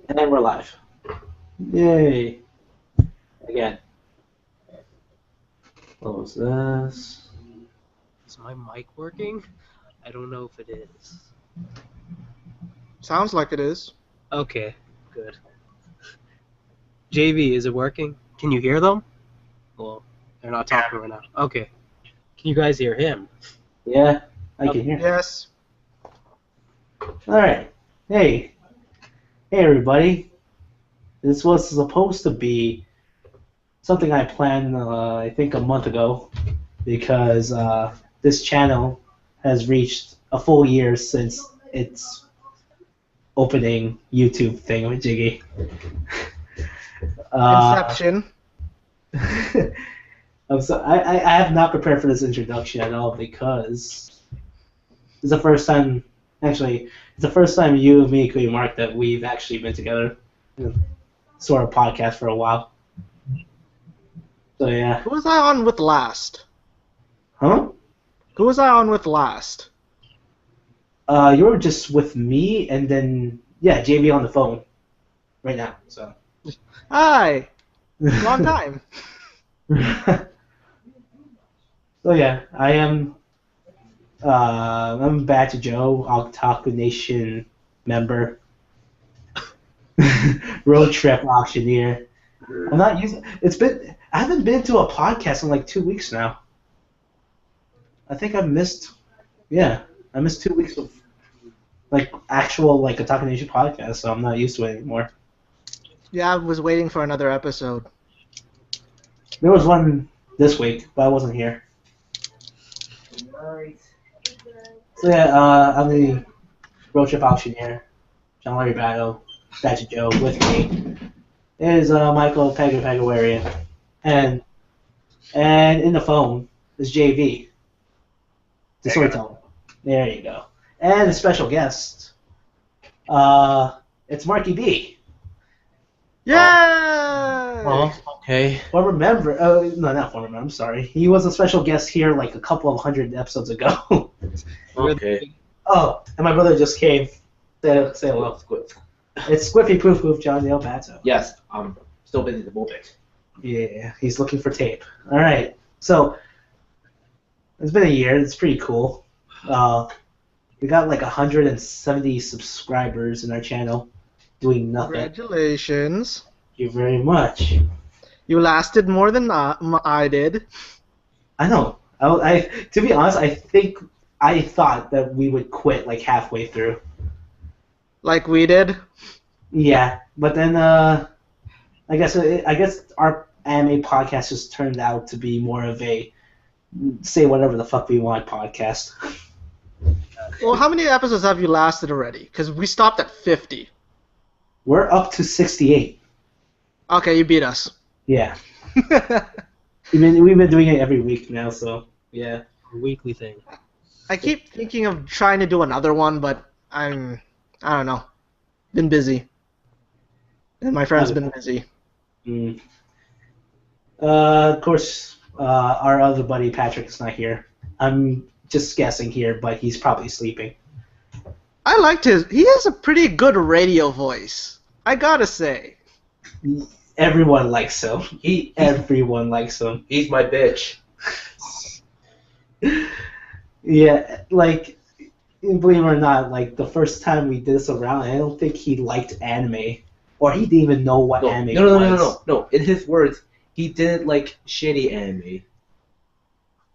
And then we're live. Yay. Again. Close this. Is my mic working? I don't know if it is. Sounds like it is. Okay, good. JV, is it working? Can you hear them? Well, they're not talking right now. Okay. Can you guys hear him? Yeah, I can hear. Yes. Alright. Hey. Hey, everybody. This was supposed to be something I planned, I think, a month ago, because this channel has reached a full year since its opening YouTube thing with Jiggy. Inception. I have not prepared for this introduction at all because it's the first time, actually, it's the first time you and me, Queen Mark, that we've actually been together in sort of podcast for a while. So yeah. Who was I on with last? Huh? Who was I on with last? You were just with me and then, yeah, JV on the phone right now, so. Hi. Long time. So yeah, I'm Batch Joe, Otaku Nation member, road trip auctioneer. I'm not using. I haven't been to a podcast in like 2 weeks now. I think I missed 2 weeks of like actual like Otaku Nation podcast, so I'm not used to it anymore. Yeah, I was waiting for another episode. There was one this week, but I wasn't here. So yeah, I'm the road trip auctioneer, John Larry Battle, Batch Joe. With me is Michael Pagawarian, and in the phone is JV, the storyteller. There you go. And a special guest, it's Marky B. Yay! Oh, okay. Former member, no, not former member, I'm sorry. He was a special guest here like a couple of hundred episodes ago. Okay. Oh, and my brother just came. Say hello. It's Squiffy Poof Poof John Dale Bato. Yes, I'm still busy at the moment. Yeah, he's looking for tape. All right, so it's been a year. It's pretty cool. We got like 170 subscribers in our channel, doing nothing. Congratulations. Thank you very much. You lasted more than I did. I know. I to be honest, I thought that we would quit like halfway through. Like we did. Yeah, but then I guess our anime podcast just turned out to be more of a say whatever the fuck we want podcast. Well, how many episodes have you lasted already? Because we stopped at 50. We're up to 68. Okay, you beat us. Yeah. We've been doing it every week now, so yeah. A weekly thing. I keep thinking of trying to do another one, but I don't know. Been busy. And my friend's been busy. Mm. Of course, our other buddy Patrick is not here. I'm just guessing here, but he's probably sleeping. I liked he has a pretty good radio voice. I gotta say. Everyone likes him. Everyone likes him. He's my bitch. Yeah, like, believe it or not, like, the first time we did this around, I don't think he liked anime. Or he didn't even know what anime was. No. In his words, he didn't like shitty anime.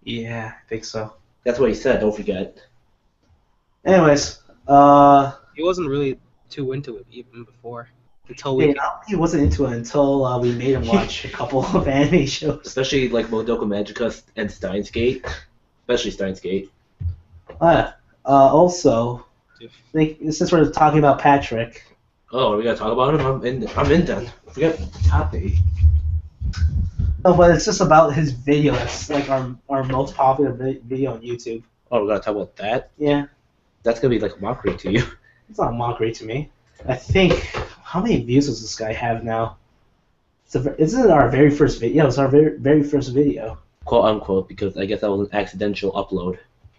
Yeah, I think so. That's what he said, don't forget. Anyways, He wasn't really too into it even before. Until we he wasn't into it until we made him watch a couple of anime shows. Especially like Modoka Magica and Steins Gate. Especially Steins Gate. Also, since we're talking about Patrick. Oh, we gotta talk about him? I'm in then. Forget Happy. No, but it's just about his video. It's like our most popular video on YouTube. Oh, we gotta talk about that? Yeah. That's gonna be like a mockery to you. It's not a mockery to me. I think, how many views does this guy have now? Isn't it our very first video? Yeah, it's our very first video. Quote unquote, because I guess that was an accidental upload.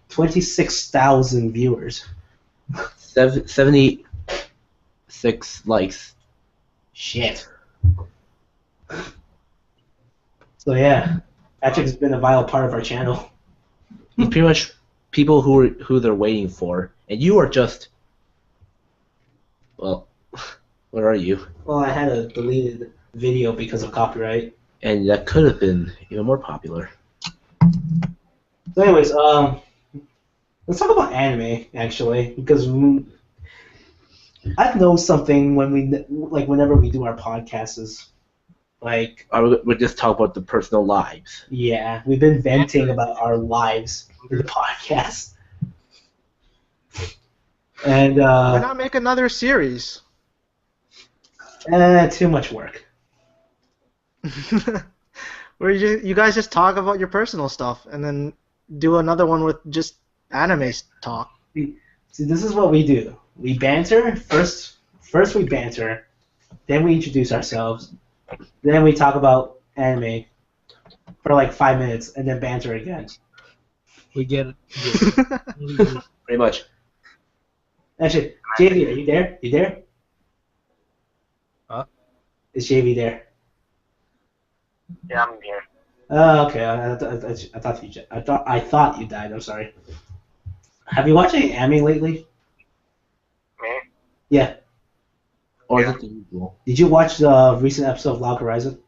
26,000 viewers. 76 likes. Shit. So yeah, Patrick's been a vital part of our channel. He's pretty much people who they're waiting for, and you are just. Well, what are you? Well, I had a deleted video because of copyright. And that could have been even more popular. So anyways, let's talk about anime actually, because I've noticed something whenever we do our podcasts is like We're just talking about the personal lives. yeah, we've been venting about our lives in the podcast, and Why not make another series? too much work. Where you guys just talk about your personal stuff and then do another one with just anime talk. See, this is what we do. We banter first. First we banter, then we introduce ourselves, then we talk about anime for like 5 minutes, and then banter again. We get it. Pretty much. Actually, JV, are you there? You there? Huh? Is JV there? Yeah, I'm here. Okay. I thought you died. I'm sorry. Have you watched any anime lately? Me? Yeah. Or is it the usual? Did you watch the recent episode of Log Horizon?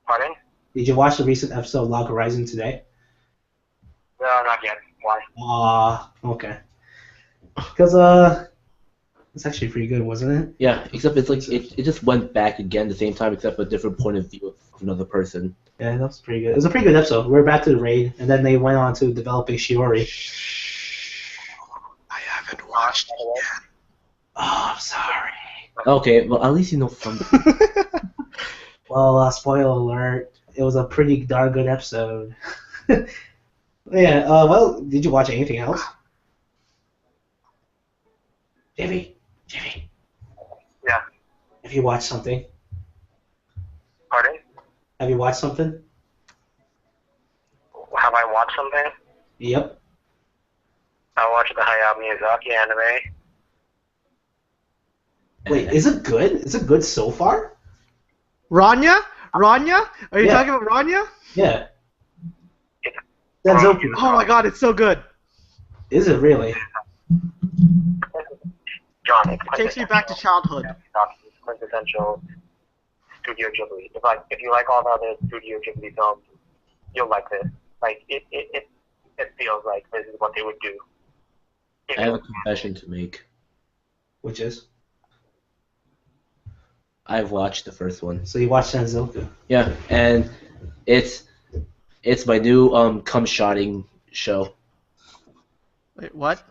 Pardon? Did you watch the recent episode of Log Horizon today? No, not yet. Why? Okay. Because it's actually pretty good, wasn't it? Yeah, except it's like it just went back again at the same time, except a different point of view of another person. Yeah, that was pretty good. It was a pretty good episode. We're back to the raid, and then they went on to developing Shiori. I haven't watched it yet. Oh, I'm sorry. Okay, well at least you know from. Well, spoiler alert. It was a pretty darn good episode. Yeah. Well, did you watch anything else? JV. Yeah. Have you watched something? Pardon? Have you watched something? Have I watched something? Yep. I watched the Hayao Miyazaki anime. Wait, is it good? Is it good so far? Rania? Rania? Are you Yeah. talking about Rania? Yeah. It's Denzoku. Oh my god, it's so good. Is it really? John, it's It takes me back to childhood. It's quintessential Studio Ghibli. If you like all the other Studio Ghibli films, you'll like this. Like it feels like this is what they would do. I have a confession to make. Which is? I've watched the first one. So you watched Denzoku. Yeah, and it's my new cum-shotting show. Wait, what?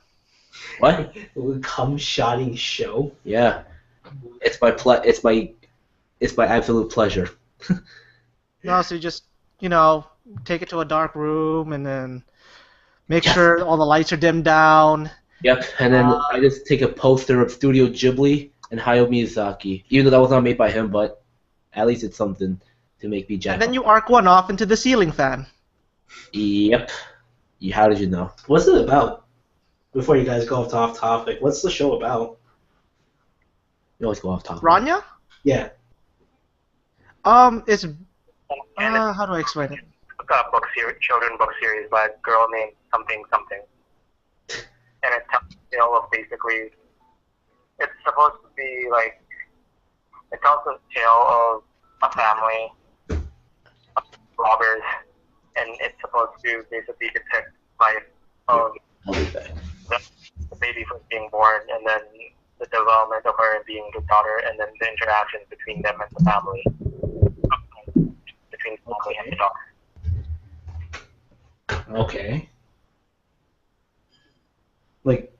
What? Cum-shotting show? Yeah, it's my absolute pleasure. No, so you just, take it to a dark room and then make sure all the lights are dimmed down. Yep, and then I just take a poster of Studio Ghibli and Hayao Miyazaki, even though that was not made by him, but at least it's something to make me jack. And then you arc one off into the ceiling fan. Yep. How did you know? What's it about? Before you guys go off topic, what's the show about? You always go off topic. Rania? Yeah. It's And it's how do I explain it? a children's book series by a girl named something. And it tells the tale of basically, it's supposed to be like, it tells the tale of a family of robbers, and it's supposed to basically depict life of I'll be back. the baby first being born, and then the development of her being the daughter, and then the interactions between them and the family. Between the family and the daughter. Okay. Like,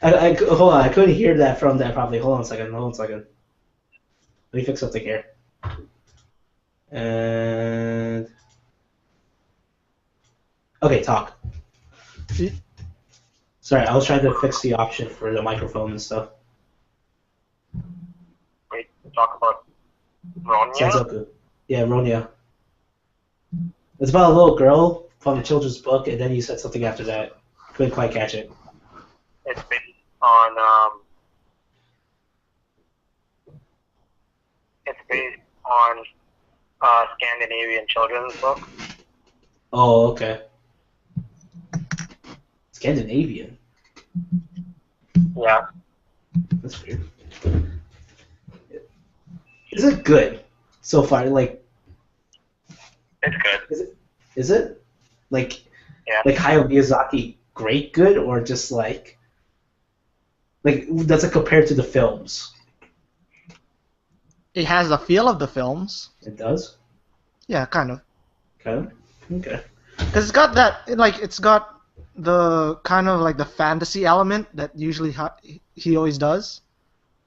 hold on, I couldn't hear that from that properly. Hold on a second. Let me fix something here. And okay, talk. Sorry, I was trying to fix the option for the microphone and stuff. Wait, talk about Ronya? Senzoku. Yeah, Ronya. It's about a little girl from a children's book, and then you said something after that. Couldn't quite catch it. It's based on Scandinavian children's book. Oh, okay. Scandinavian. Yeah, That's weird. Is it good so far? Like, it's good. is it like Yeah. like Hayao Miyazaki great good or just like does it compare to the films? It has the feel of the films. It does. Yeah, kind of. Okay. Okay. Because it's got that, like, it's got the kind of like the fantasy element that usually he always does.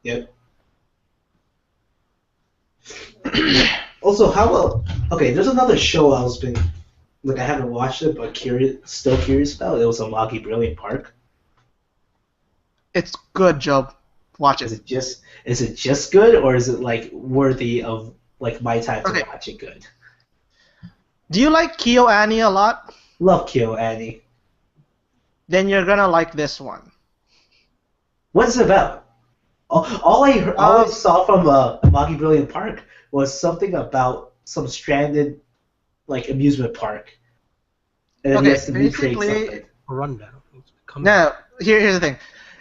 Yep. Also, how about okay? There's another show I was been like I haven't watched it, but still curious about. It was Amagi Brilliant Park. It's good, Joe. Watch Is it. it just good, or is it like worthy of like my time to Okay. watch it good? Do you like Kyo Annie a lot? Love Kyo Annie. Then you're gonna like this one. What's it about? All I saw from Amagi Brilliant Park was something about some stranded like amusement park, and then he Okay, has to recreate basically- something. A rundown. Come No, here's the thing.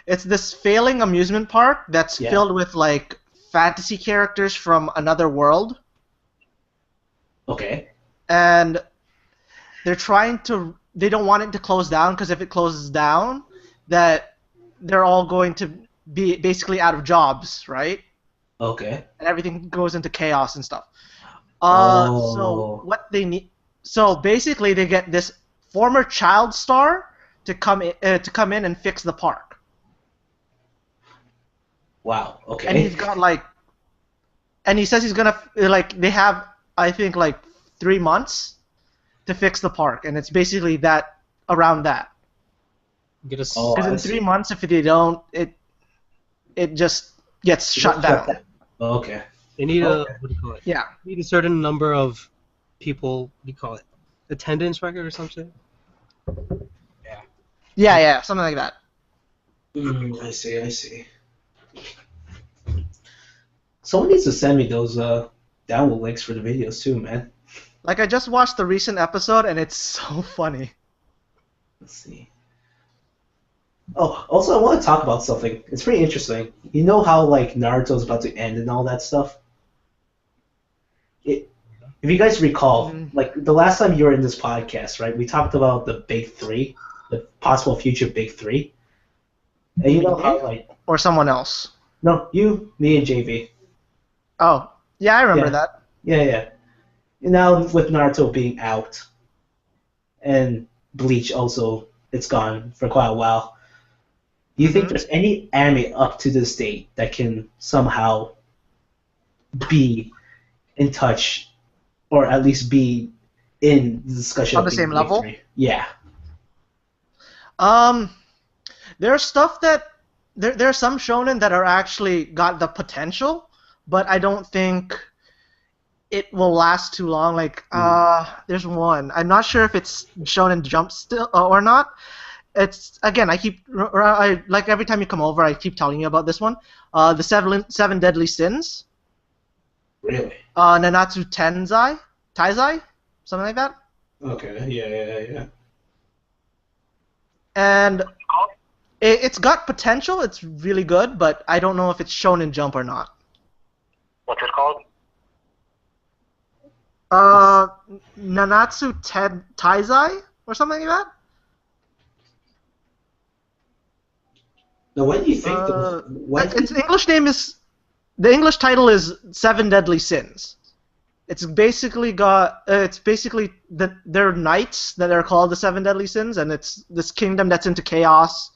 It's this failing amusement park that's Yeah. filled with like fantasy characters from another world, Okay. and they're trying to. They don't want it to close down because if it closes down, that they're all going to be basically out of jobs, right? Okay. And everything goes into chaos and stuff. Oh. So what they need. So basically, they get this former child star to come in and fix the park. Wow. Okay. And he's got like, and he says he's gonna like they have I think like 3 months to fix the park, and it's basically that around that. Get a Oh, Because I in see. 3 months, if they don't, it just gets shut down. Oh, okay. They need Okay. what do you call it? Yeah. They need a certain number of people. What do you call it? Attendance record or something. Yeah, something like that. I see. I see. Someone needs to send me those download links for the videos too, man. Like I just watched the recent episode, and it's so funny. Let's see. Oh, also I want to talk about something. It's pretty interesting. You know how like Naruto's about to end and all that stuff? If you guys recall, like the last time you were in this podcast, right? We talked about the big three, the possible future big three. And you know how like Or someone else. no, you, me, and JV. Oh, yeah, I remember Yeah. that. Yeah. And now with Naruto being out, and Bleach also, it's gone for quite a while. Do you think Mhm. there's any anime up to this date that can somehow be in touch, or at least be in the discussion On of the being same big level? three? Yeah. There's stuff that there are some shonen that are actually got the potential, but I don't think it will last too long. Like there's one. I'm not sure if it's Shonen Jump still or not. It's again. I like every time you come over, I keep telling you about this one. The seven deadly sins. Really? Nanatsu Taizai, something like that. Okay. Yeah. And it's got potential. It's really good, but I don't know if it's Shonen Jump or not. What's it called? Nanatsu Taizai or something like that. Now, when do you think Its the English title is Seven Deadly Sins. It's basically they're knights that are called the Seven Deadly Sins, and it's this kingdom that's into chaos.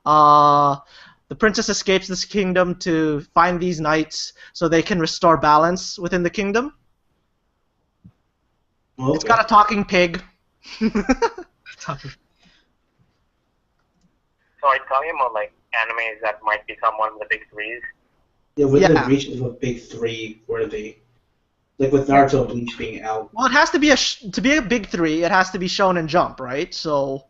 The princess escapes this kingdom to find these knights so they can restore balance within the kingdom. Okay. It's got a talking pig. So are you talking about like animes that might become one of the big threes? Yeah, with the Yeah. reach of a big three, where they like with Naruto and Bleach being out. Well, it has to be to be a big three. It has to be Shonen Jump, right? So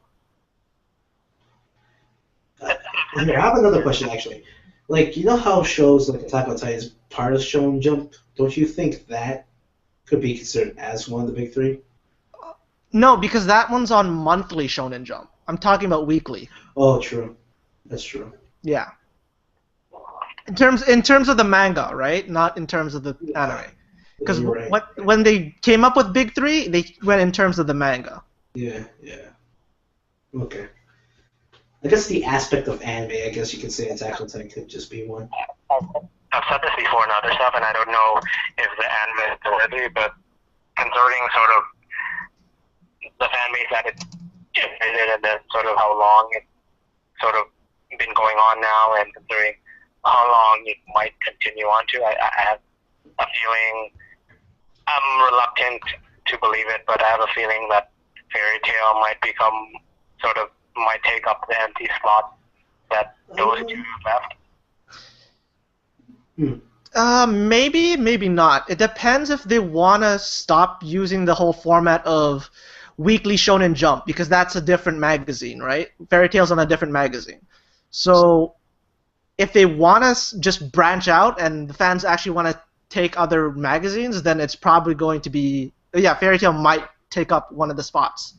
Here, I have another question actually. Like, you know how shows like Attack on Titan is part of Shonen Jump? Don't you think that could be considered as one of the big three? No, because that one's on monthly Shonen Jump. I'm talking about weekly. Oh, true. That's true. Yeah. In terms of the manga, right? Not in terms of the anime. Because You're right. when they came up with big three, they went in terms of the manga. Yeah. Okay. I guess the aspect of anime, I guess you could say Attack on Titan could just be one. I've said this before in other stuff, and I don't know if the anime is worthy, but considering sort of the fan base that it generated and then sort of how long it's sort of been going on now, and considering how long it might continue on to, I have a feeling, I'm reluctant to believe it, but I have a feeling that Fairy Tail might take up the empty slot that those two left. Maybe not. It depends if they want to stop using the whole format of Weekly Shonen Jump, because that's a different magazine, right? Fairy Tail's on a different magazine. So if they want to just branch out and the fans actually want to take other magazines, then it's probably going to be... Yeah, Fairy Tail might take up one of the spots.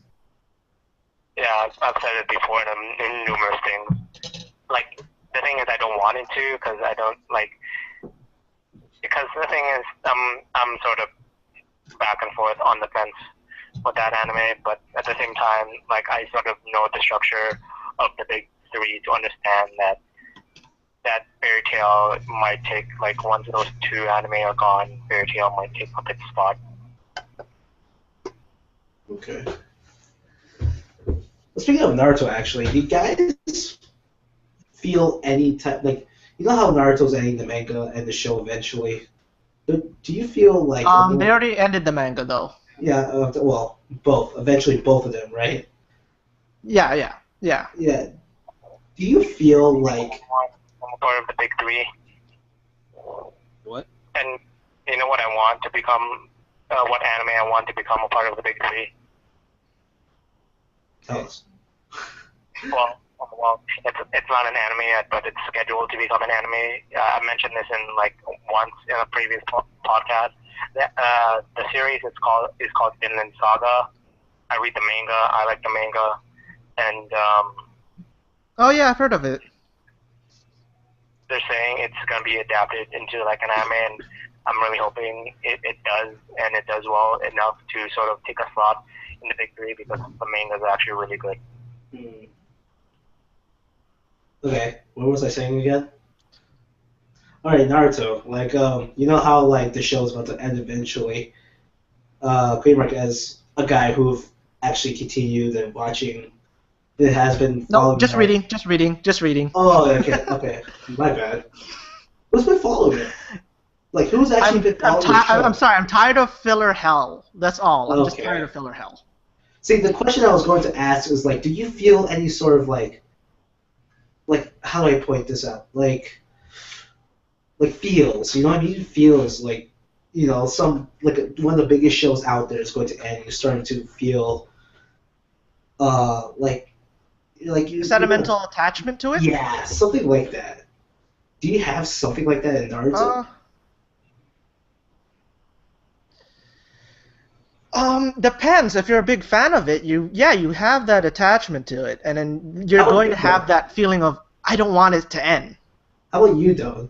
Yeah, I've said it before in numerous things. Like, the thing is I don't want it to, because I don't, like... Because the thing is, I'm sort of back and forth on the fence with that anime, but at the same time, like, I sort of know the structure of the big three to understand that Fairy Tail might take, like, once those two anime are gone, Fairy Tail might take up its spot. Okay. Speaking of Naruto, actually, do you guys feel any type, like, you know how Naruto's ending the manga and the show eventually? Do you feel like... They already ended the manga, though. Yeah, well, both. Eventually both of them, right? Yeah. Yeah. Do you feel like... I'm part of the big three. What? And you know what I want to become, what anime I want to become a part of the big three? Tell us. Well, it's not an anime yet, but it's scheduled to become an anime. I mentioned this in like once in a previous podcast. The series is called Vinland Saga. I read the manga. I like the manga, and Oh yeah, I've heard of it. they're saying it's gonna be adapted into like an anime, and I'm really hoping it does, and it does well enough to sort of take a slot in the big three, because the manga is actually really good. Okay, what was I saying again? Alright, Naruto. Like, you know how, like, the show's about to end eventually? Quamark, as a guy who actually continued and watching, it has been following... No, just reading. Oh, okay. My bad. Who's been following it? Like, who's actually been following the show? I'm sorry, I'm tired of filler hell. That's all. I'm just Okay. tired of filler hell. See, the question I was going to ask is, like, do you feel any sort of, like, how do I point this out? Like feels, you know what I mean? Feels like, you know, one of the biggest shows out there is going to end. You're starting to feel, like you Sentimental attachment to it? Yeah, something like that. Do you have something like that in Naruto? Depends. If you're a big fan of it, you have that attachment to it, and then you're How about going you, to have though? that feeling of, I don't want it to end. How about you, though?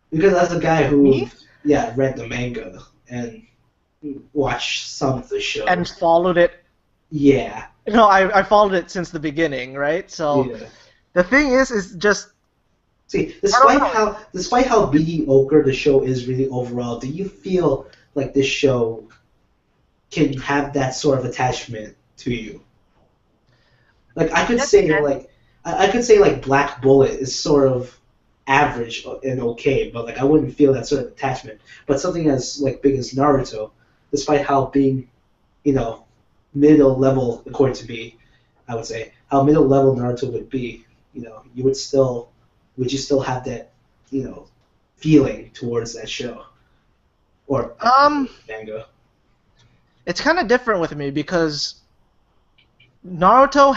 Because as a guy who, Me? read the manga and watched some of the show. And followed it. Yeah. No, I followed it since the beginning, right? So Yeah. the thing is just... See, despite how mediocre the show is really overall, do you feel like this show can have that sort of attachment to you? Like, I could say like Black Bullet is sort of average and okay, but like I wouldn't feel that sort of attachment. But something as like big as Naruto, despite how being, you know, middle level according to me, I would say how middle level Naruto would be, you know, would you still have that, you know, feeling towards that show or manga? It's kind of different with me because Naruto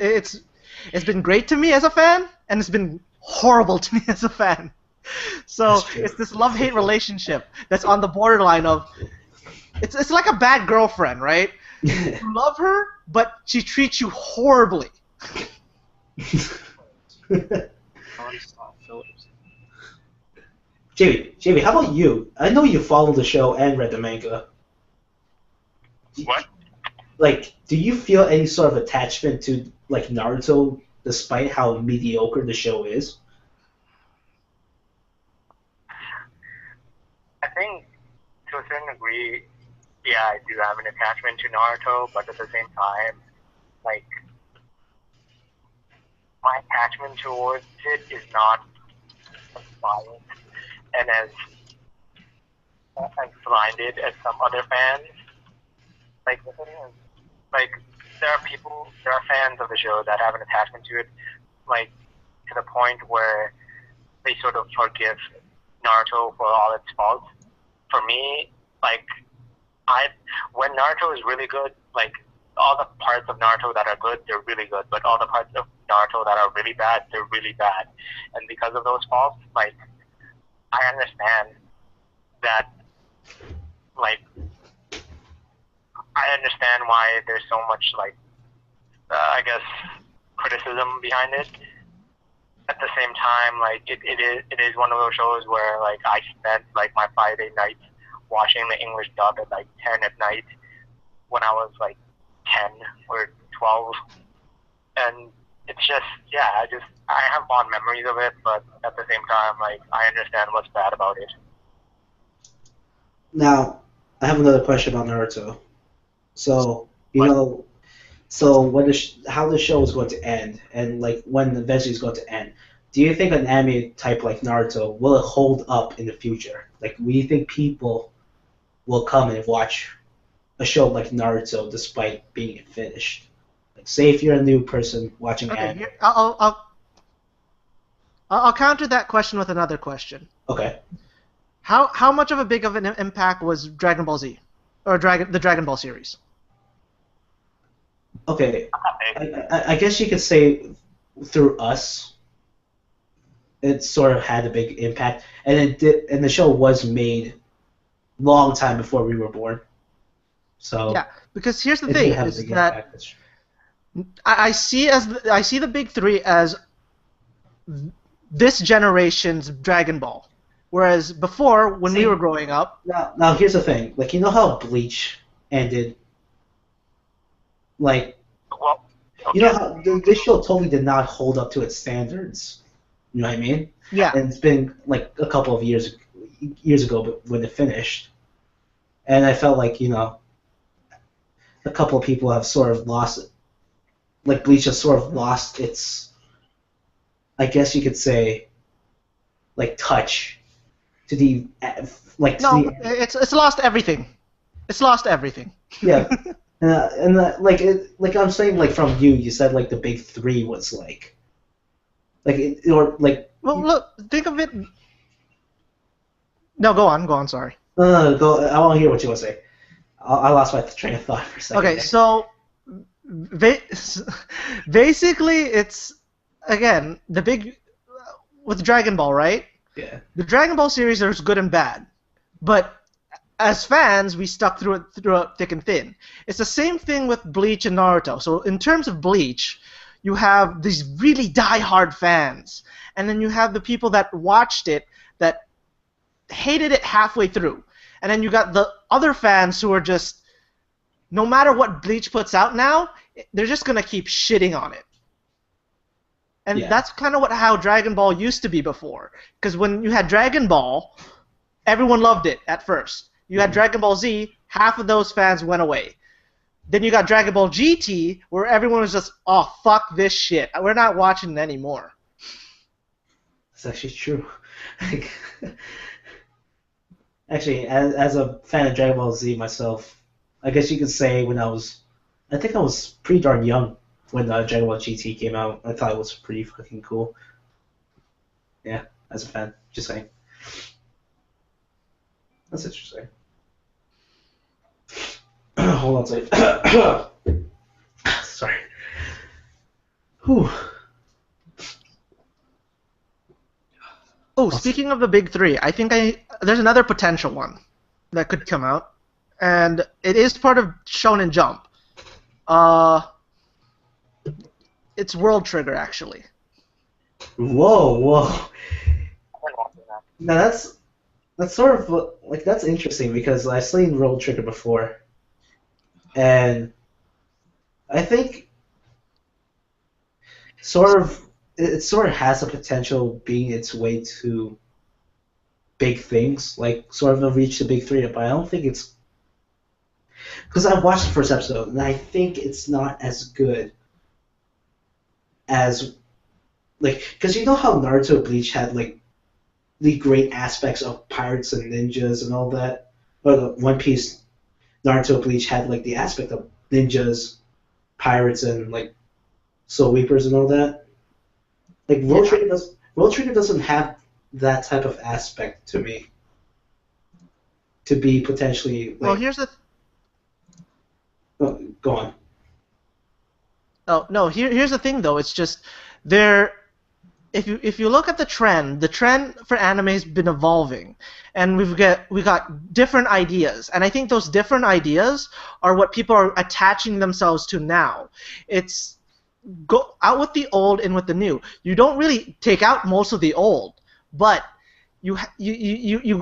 it's been great to me as a fan, and it's been horrible to me as a fan. So That's true. it's this love-hate relationship that's on the borderline of it's like a bad girlfriend, right? You love her, but she treats you horribly. Non-stop fillers. JB, how about you? I know you followed the show and read the manga. What? Like, do you feel any sort of attachment to like Naruto, despite how mediocre the show is? I think to a certain degree, yeah, I do have an attachment to Naruto, but at the same time, like, my attachment towards it is not as violent and as blinded as some other fans. Like, the thing is, like, there are fans of the show that have an attachment to it, like, to the point where they sort of forgive Naruto for all its faults. For me, like, when Naruto is really good, like, all the parts of Naruto that are good, they're really good, but all the parts of Naruto that are really bad, they're really bad. And because of those faults, like, I understand that, like, I understand why there's so much, like, I guess, criticism behind it. At the same time, like, it is one of those shows where, like, I spent, like, my Friday nights watching the English dub at, like, 10 at night when I was, like, 10 or 12. And it's just, yeah, I have fond memories of it, but at the same time, like, I understand what's bad about it. Now, I have another question about Naruto. So, What? so how the show is going to end, and like when eventually it's going to end, do you think an anime type like Naruto will it hold up in the future? Like, do you think people will come and watch a show like Naruto despite being finished? Like, say if you're a new person watching Okay, anime. here, I'll counter that question with another question. Okay. How much of a big of an impact was Dragon Ball Z, or the Dragon Ball series? Okay. I guess you could say through us, it sort of had a big impact, and it did, and the show was made long time before we were born. So Yeah, because here's the it thing: did have a is big that impact. I see the big three as this generation's Dragon Ball, whereas before, when we See, were growing up, Now here's the thing. Like, you know how Bleach ended? Like, Well, you know how this show totally did not hold up to its standards. You know what I mean? yeah, And it's been like a couple of years ago, but when it finished, and I felt like a couple of people have sort of lost it. Like, Bleach has sort of lost its, I guess you could say, like, touch to the like to no, the it's lost everything. It's lost everything. yeah. Like I'm saying, like from you said like the big three was like or like Well, look, think of it. No, go on. Sorry. go. I want to hear what you want to say. I lost my train of thought for a second. Okay, so basically, it's again the big with Dragon Ball, right? Yeah. The Dragon Ball series, there's good and bad, but as fans, we stuck through it thick and thin. It's the same thing with Bleach and Naruto. So in terms of Bleach, you have these really die-hard fans, and then you have the people that watched it that hated it halfway through, and then you got the other fans who are just, no matter what Bleach puts out now, they're just gonna keep shitting on it. And Yeah. that's kind of how Dragon Ball used to be before. Because when you had Dragon Ball, everyone loved it at first. You had Dragon Ball Z, half of those fans went away. Then you got Dragon Ball GT, where everyone was just, oh, fuck this shit. We're not watching it anymore. It's actually true. Like, actually, as a fan of Dragon Ball Z myself, I guess you could say I think I was pretty darn young when Dragon Ball GT came out. I thought it was pretty fucking cool. Yeah, as a fan, just saying. That's interesting. Hold on a second. Sorry. Whew. Oh, speaking of the big three, I think there's another potential one that could come out, and it is part of Shonen Jump. It's World Trigger actually. Whoa. I've been watching that. Now that's sort of like that's interesting because I've seen Roll Trigger before, and I think it sort of has the potential being its way to big things, like sort of reach the big three. But I don't think it's because I watched the first episode and I think it's not as good as like because you know how Naruto and Bleach had like the great aspects of pirates and ninjas and all that. Or the One Piece, Naruto, Bleach had like the aspect of ninjas, pirates, and like soul reapers and all that. Like World Trigger doesn't have that type of aspect to me. To be potentially like. Well, here's the. Oh, go on. Oh no, here's the thing though. It's just there. If you look at the trend for anime has been evolving, and we got different ideas, and I think those different ideas are what people are attaching themselves to now. It's go out with the old, in with the new. You don't really take out most of the old, but you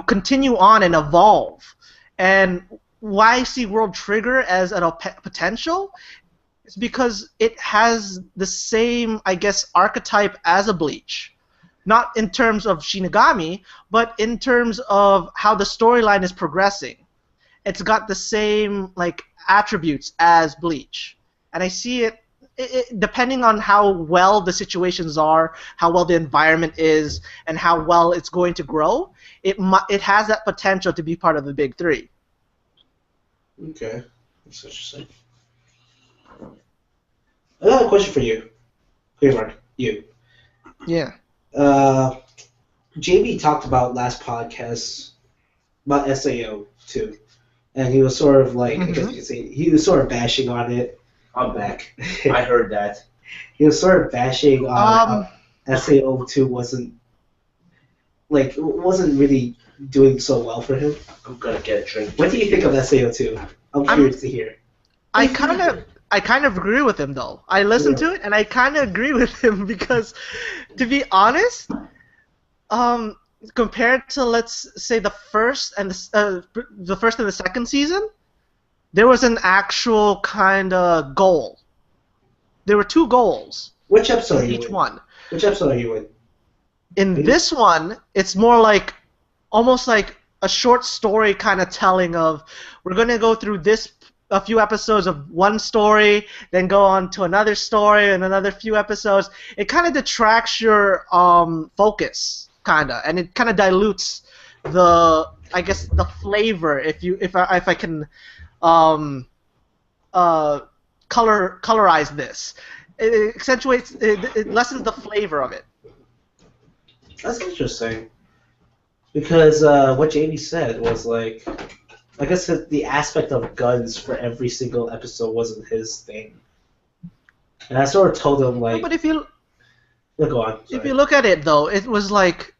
continue on and evolve. And why I see World Trigger as a potential is because it has the same, I guess, archetype as a Bleach. Not in terms of Shinigami, but in terms of how the storyline is progressing. It's got the same like attributes as Bleach. And I see it depending on how well the situations are, how well the environment is, and how well it's going to grow, it has that potential to be part of the big three. Okay, that's interesting. I got a question for you. Here, Mark, you. Yeah. JB talked about last podcast about SAO too, and he was sort of like I guess you could say he was sort of bashing on it. I'm back. I heard that. He was sort of bashing on how SAO 2 wasn't really doing so well for him. I'm gonna get a drink. What do you think of SAO 2? I'm curious to hear. I kind of agree with him though. I listened to it and I kind of agree with him because, to be honest, compared to let's say the first and the second season, there was an actual kind of goal. There were two goals. Which episode are you each in? one. Which episode are you in? In this one, it's more like almost like a short story kind of telling of we're going to go through a few episodes of one story, then go on to another story and another few episodes. It kind of detracts your focus, kind of, and it kind of dilutes the flavor. If I can colorize this, it accentuates, it lessens the flavor of it. That's interesting. Because what Jamie said was like, I guess the aspect of guns for every single episode wasn't his thing. And I sort of told him like. No, but if you go on. If you look at it though, it was like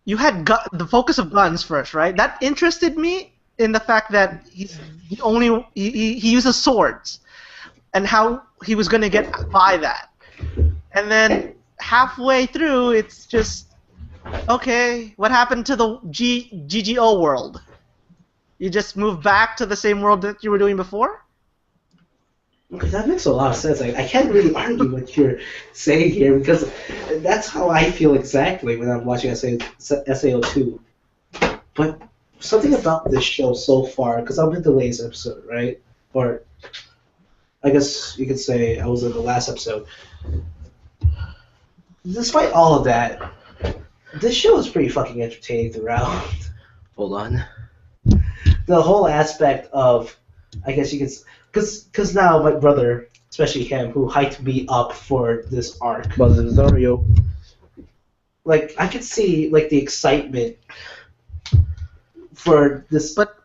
you had the focus of guns first, right? That interested me in the fact that he uses swords, and how he was going to get by that. And then halfway through, it's just okay. What happened to the GGO world? You just moved back to the same world that you were doing before? Okay, that makes a lot of sense. I can't really argue what you're saying here because that's how I feel exactly when I'm watching SAO 2. But something about this show so far, because I'm in the latest episode, right? Or I guess you could say I was in the last episode. Despite all of that, this show is pretty fucking entertaining throughout. Hold on. The whole aspect of, I guess you could, because now my brother, especially him, who hyped me up for this arc, like I could see like the excitement for this. But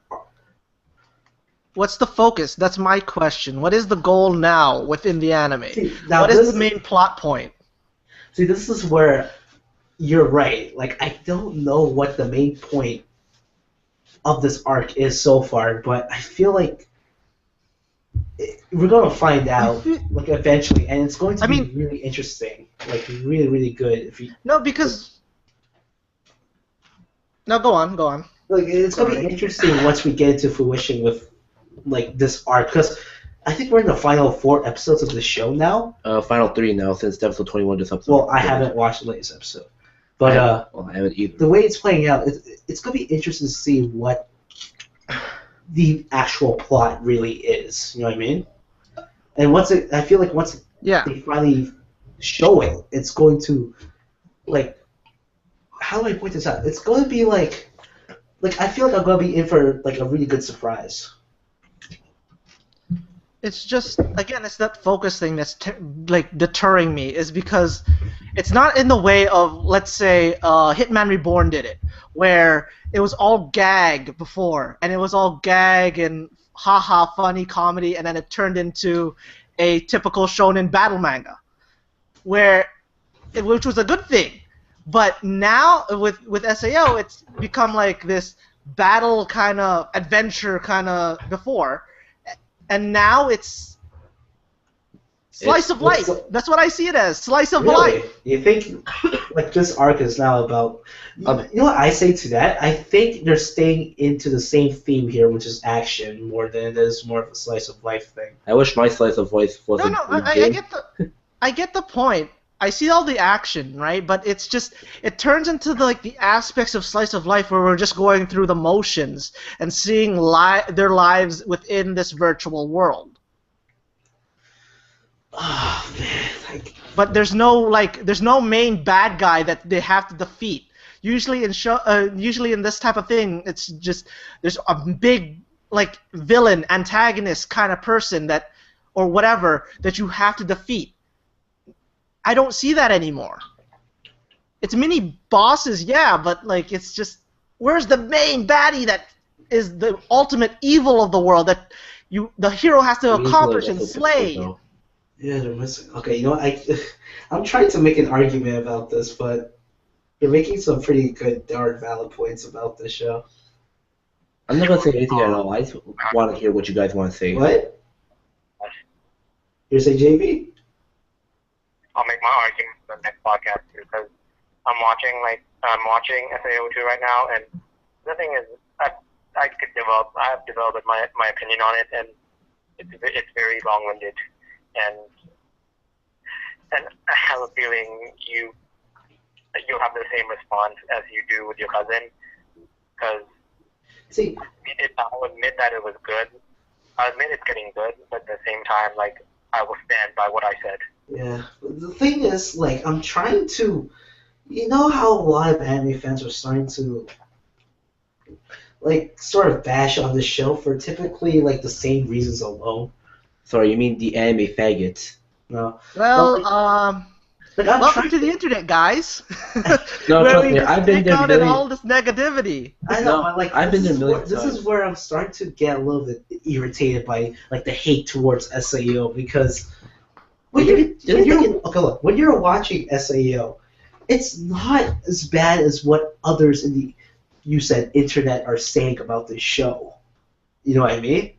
what's the focus? That's my question. What is the goal now within the anime? See, now what is the main plot point? See, this is where you're right. Like, I don't know what the main point of this arc is so far, but I feel like we're gonna find out like eventually, and it's going to I be mean- really interesting, like really, really good. If you No, because no, go on. like, it's gonna be Sorry. interesting once we get into fruition with like this arc, because I think we're in the final 4 episodes of the show now. Final 3 now since episode 21 this episode. Well, I haven't watched the latest episode, but I haven't either. the way it's playing out, it's gonna be interesting to see what the actual plot really is. You know what I mean? And I feel like once Yeah. they finally show it, it's going to, like, how do I point this out? It's going to be like I feel like I'm going to be in for like a really good surprise. It's just, again, it's that focus thing that's like deterring me, is because it's not in the way of, let's say, Hitman Reborn did it, where it was all gag before, and it was all gag and haha funny comedy, and then it turned into a typical shonen battle manga, which was a good thing. But now with SAO, it's become like this battle kind of adventure kind of before. And now it's slice of life. That's what I see it as. Slice of Really? life. You think like this arc is now about? You know what I say to that? I think they're staying into the same theme here, which is action, more than it is more of a slice of life thing. I wish my slice of life wasn't. No, I get the point. I see all the action, right? But it's just, it turns into the aspects of slice of life where we're just going through the motions and seeing their lives within this virtual world. Oh man, But there's no main bad guy that they have to defeat. Usually in this type of thing, it's just there's a big villain, antagonist kind of person or whatever that you have to defeat. I don't see that anymore. It's mini bosses, yeah, but it's just, where's the main baddie that is the ultimate evil of the world that the hero has to accomplish and slay? Yeah, they're missing. Okay, you know what? I'm trying to make an argument about this, but you're making some pretty good, darn, valid points about this show. I'm not gonna say anything at all. I just want to hear what you guys want to say. What? You're saying JV? I'll make my argument for the next podcast too, because I'm watching SAO 2 right now, and the thing is, I have developed my opinion on it, and it's very long-winded, and I have a feeling you'll have the same response as you do with your cousin, because I'll admit that it was good. I admit it's getting good, but at the same time, I will stand by what I said. Yeah, the thing is, I'm trying to, you know how a lot of anime fans are starting to, sort of bash on the show for typically, the same reasons alone? Sorry, you mean the anime faggots? No. Well, I'm welcome to the internet, guys. No, where trust we me, just I've been take there out million- all this negativity. I know, No, but I've been there millions this times. is where I'm starting to get a little bit irritated by the hate towards SAO, because when you're watching SAO, it's not as bad as what others in the internet are saying about this show. You know what I mean?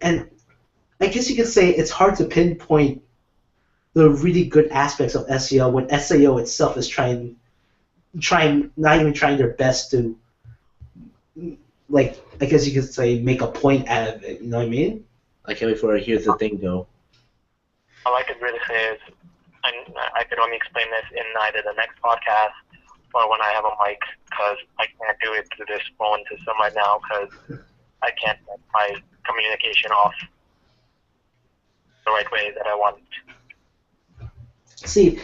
And I guess you could say it's hard to pinpoint the really good aspects of SAO when SAO itself is trying not even trying their best to, I guess you could say, make a point out of it. You know what I mean? I can't wait for it. Here's the thing, though. All I could really say is, and I could only explain this in either the next podcast or when I have a mic, because I can't do it through this phone system right now, because I can't get my communication off the right way that I want. See,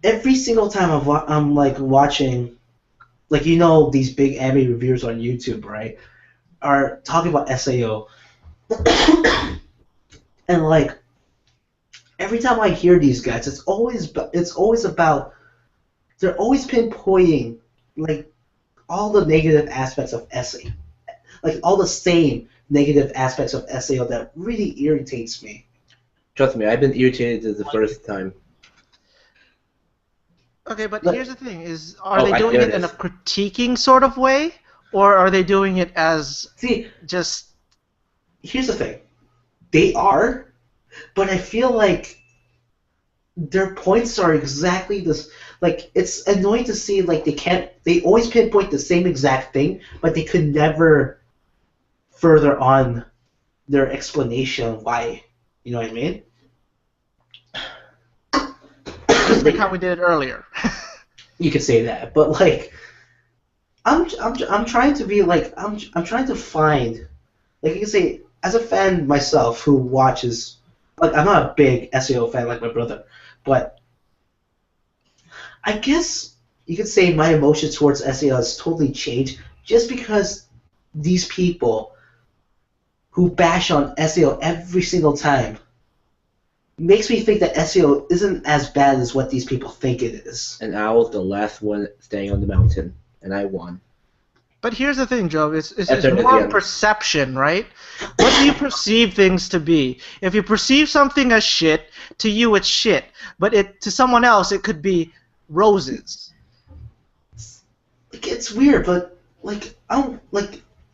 every single time I'm watching, these big anime reviewers on YouTube, right, are talking about SAO, and every time I hear these guys, it's always about, they're always pinpointing all the negative aspects of SAO, all the same negative aspects of SAO that really irritates me. Trust me, I've been irritated since the first time. Okay, but Look- here's the thing: are they Oh, doing there it it in a is. critiquing sort of way, or are they doing it as See, just? here's the thing. They are, but I feel like their points are exactly this. Like, it's annoying to see, like, they always pinpoint the same exact thing, but they could never further on their explanation of why. You know what I mean? Just like how we did it earlier. You could say that, but like, I'm trying to be like, I'm trying to find, like, you can say, as a fan myself who watches, like, I'm not a big SEO fan like my brother, but I guess you could say my emotion towards SEO has totally changed just because these people who bash on SEO every single time makes me think that SEO isn't as bad as what these people think it is. And I was the last one staying on the mountain, and I won. But here's the thing, Joe. It's After the more end. perception, right? What do you perceive things to be? If you perceive something as shit, to you it's shit. But to someone else, it could be roses. Like, it's weird, but like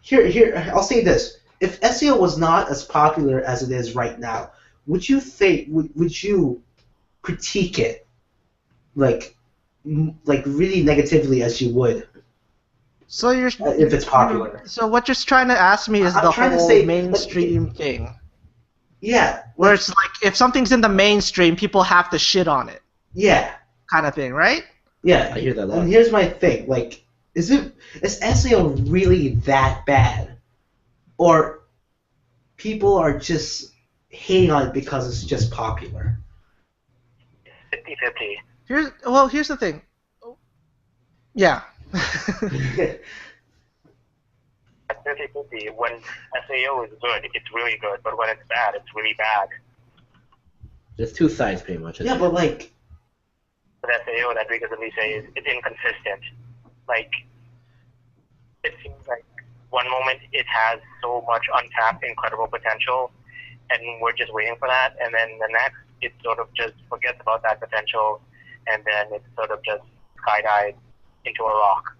here I'll say this: if SEO was not as popular as it is right now, would you critique it like really negatively as you would So you're if it's popular? So what you're trying to ask me is I'm the trying to whole say, like, mainstream thing, Yeah, where like, it's like if something's in the mainstream, people have to shit on it, yeah, kind of thing, right? yeah. I hear that a lot. And here's my thing: like, is SEO really that bad, or people are just hating on it because it's just popular? 50-50. Here's the thing. Yeah. 50-50. When SAO is good, it's really good, but when it's bad, it's really bad. There's two sides, pretty much. Yeah, but like, With SAO, that because Elise is it's inconsistent. Like, it seems like one moment it has so much untapped, incredible potential, and we're just waiting for that, and then the next, it sort of just forgets about that potential, and then it's sort of just skydives into a rock.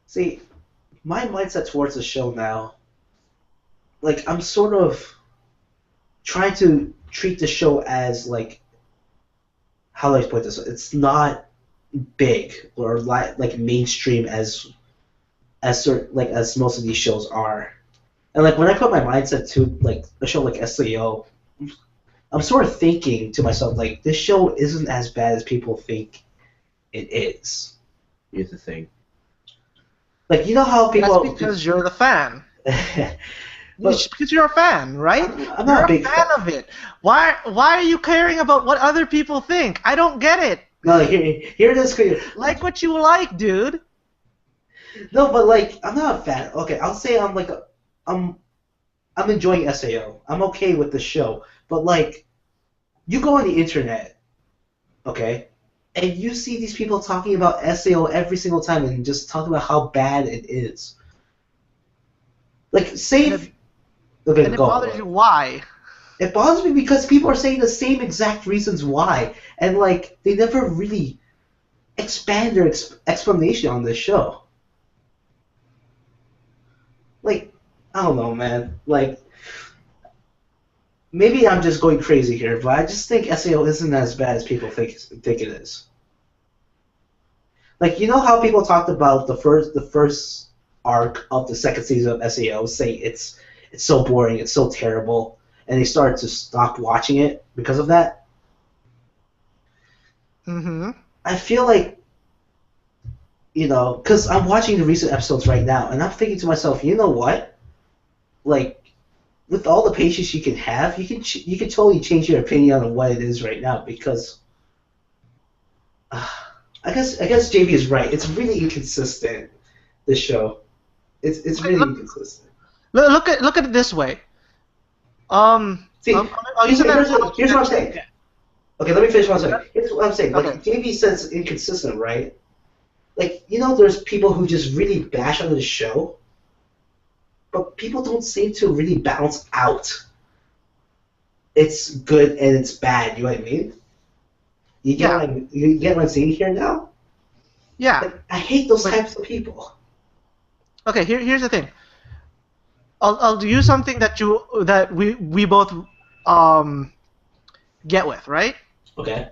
see, my mindset towards the show now, like, I'm sort of trying to treat the show as, like, how do I put this? It's not big or like mainstream as as most of these shows are. And like when I put my mindset to like a show like SEO, I'm sort of thinking to myself like this show isn't as bad as people think it is. Here's the thing. Like, you know how people. That's because you're the fan. But- It's because you're a fan, right? I'm not You're a big fan of it. Why are you caring about what other people think? I don't get it. No, here it is. Like what you like, dude. No, but like I'm not a fan. Okay, I'll say I'm enjoying SAO. I'm okay with the show, but like you go on the internet, okay, and you see these people talking about SAO every single time and just talking about how bad it is. Like, say if okay, And it go. bothers you. Why? It bothers me because people are saying the same exact reasons why, and like they never really expand their explanation on this show. Like, I don't know, man. Like, maybe I'm just going crazy here, but I just think SEO isn't as bad as people think it is. Like, you know how people talked about the first arc of the second season of SEO, saying it's so boring, it's so terrible, and they started to stop watching it because of that? Mm-hmm. I feel like, you know, because I'm watching the recent episodes right now, and I'm thinking to myself, you know what? Like, with all the patience you can have, you can totally change your opinion on what it is right now because I guess JB is right. It's really inconsistent. This show, it's really inconsistent. Look at it this way. See, I'll use an here's analogy what I'm that- saying. Okay, let me finish one second. Here's what I'm saying. Like, Okay. JB says inconsistent, right? Like, you know, there's people who just really bash on the show, but people don't seem to really balance out. It's good and it's bad. You know what I mean? You get what I'm saying here now? Yeah. Like, I hate those types of people. Okay. Here's the thing. I'll do something that we both get with, right? Okay.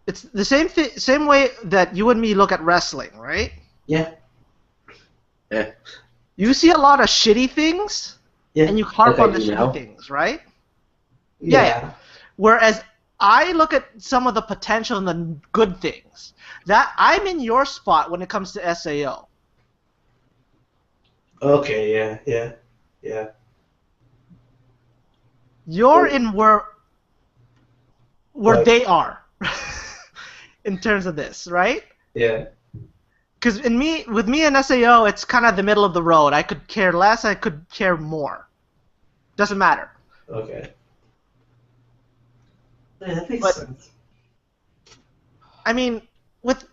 It's the same way that you and me look at wrestling, right? Yeah. Yeah. You see a lot of shitty things, Yeah. and you harp Like I on the do shitty now. things, right? Yeah. Whereas I look at some of the potential and the good things. That I'm in your spot when it comes to SAO. Okay. Yeah. You're in where What? they are in terms of this, right? Yeah. Because with me and SAO, it's kind of the middle of the road. I could care less. I could care more. Doesn't matter. Okay. Yeah, that makes But- sense. I mean, with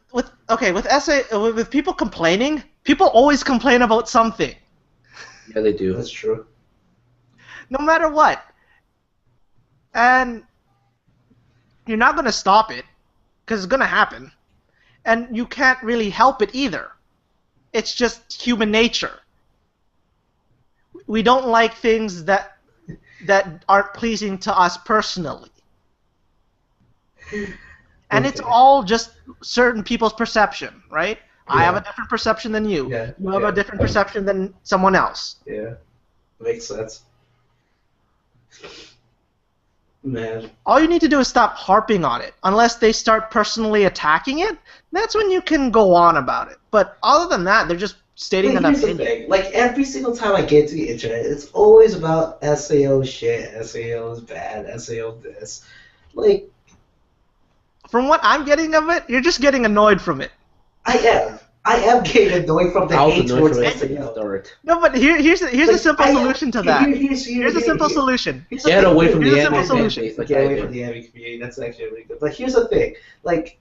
people complaining, people always complain about something, Yeah, they do. That's true. no matter what. And you're not going to stop it, because it's going to happen. And you can't really help it either. It's just human nature. We don't like things that aren't pleasing to us personally. And it's Okay. all just certain people's perception, right? I have Yeah. a different perception than you. Yeah, You have yeah. a different perception than someone else. Yeah. Makes sense. Man. All you need to do is stop harping on it. Unless they start personally attacking it, that's when you can go on about it. But other than that, they're just stating Like, an here's the opinion. thing. Like, every single time I get to the internet, it's always about SAO shit. SAO is bad. SAO this. Like, From what I'm getting of it, you're just getting annoyed from it. I am getting annoyed from the I was hate annoyed towards from the SAO. start. No, but here's a Like, simple solution to that. Here's a simple solution. solution. Get away from Here's the a simple anime solution. base like Get I away do. from the anime community. That's actually really good. But here's the thing. Like,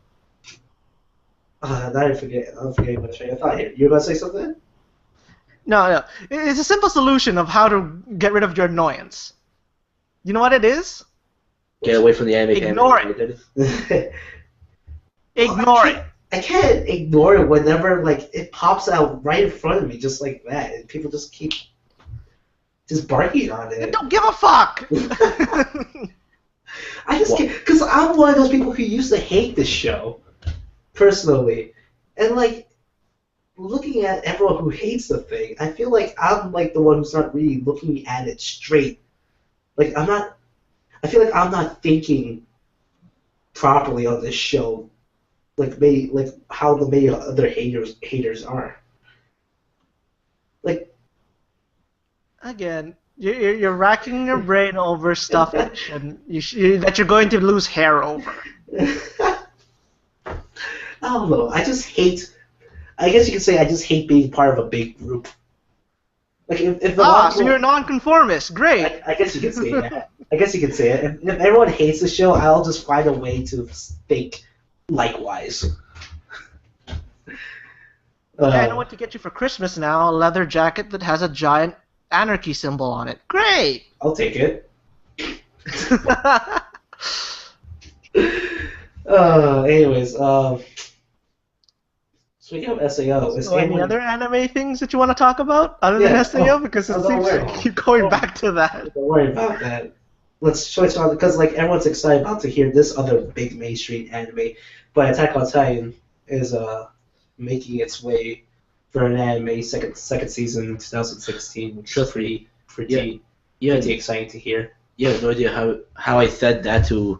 now I'm forgetting my train of thought here. You were about to say something? No. It's a simple solution of how to get rid of your annoyance. You know what it is? Get away from the anime. Ignore it. Ignore it. I can't ignore it whenever like it pops out right in front of me, just like that, and people just keep just barking on I it. don't give a fuck. I just can't, because I'm one of those people who used to hate this show, personally, and like looking at everyone who hates the thing, I feel like I'm like the one who's not really looking at it straight. Like I'm not. I feel like I'm not thinking properly on this show. Like how the many other haters are. Like Again, you're racking your brain over stuff that that you're going to lose hair over. I don't know. I just hate. I guess you could say I just hate being part of a big group. Like if the So you're a nonconformist. Great. I guess you could say that. I guess you could say it. If everyone hates the show, I'll just find a way to think likewise. Okay, I know what to get you for Christmas now. A leather jacket that has a giant anarchy symbol on it. Great! I'll take it. Anyways, speaking of SAO, is So any anyone- other anime things that you want to talk about other Yeah, than SAO? oh, Because it I'm seems aware. like you keep going back to that. Don't worry about that. Let's switch on because like everyone's excited about to hear this other big mainstream anime, but Attack on Titan is making its way for an anime second season in 2016, which is pretty Yeah, exciting to hear. you have no idea how I said that to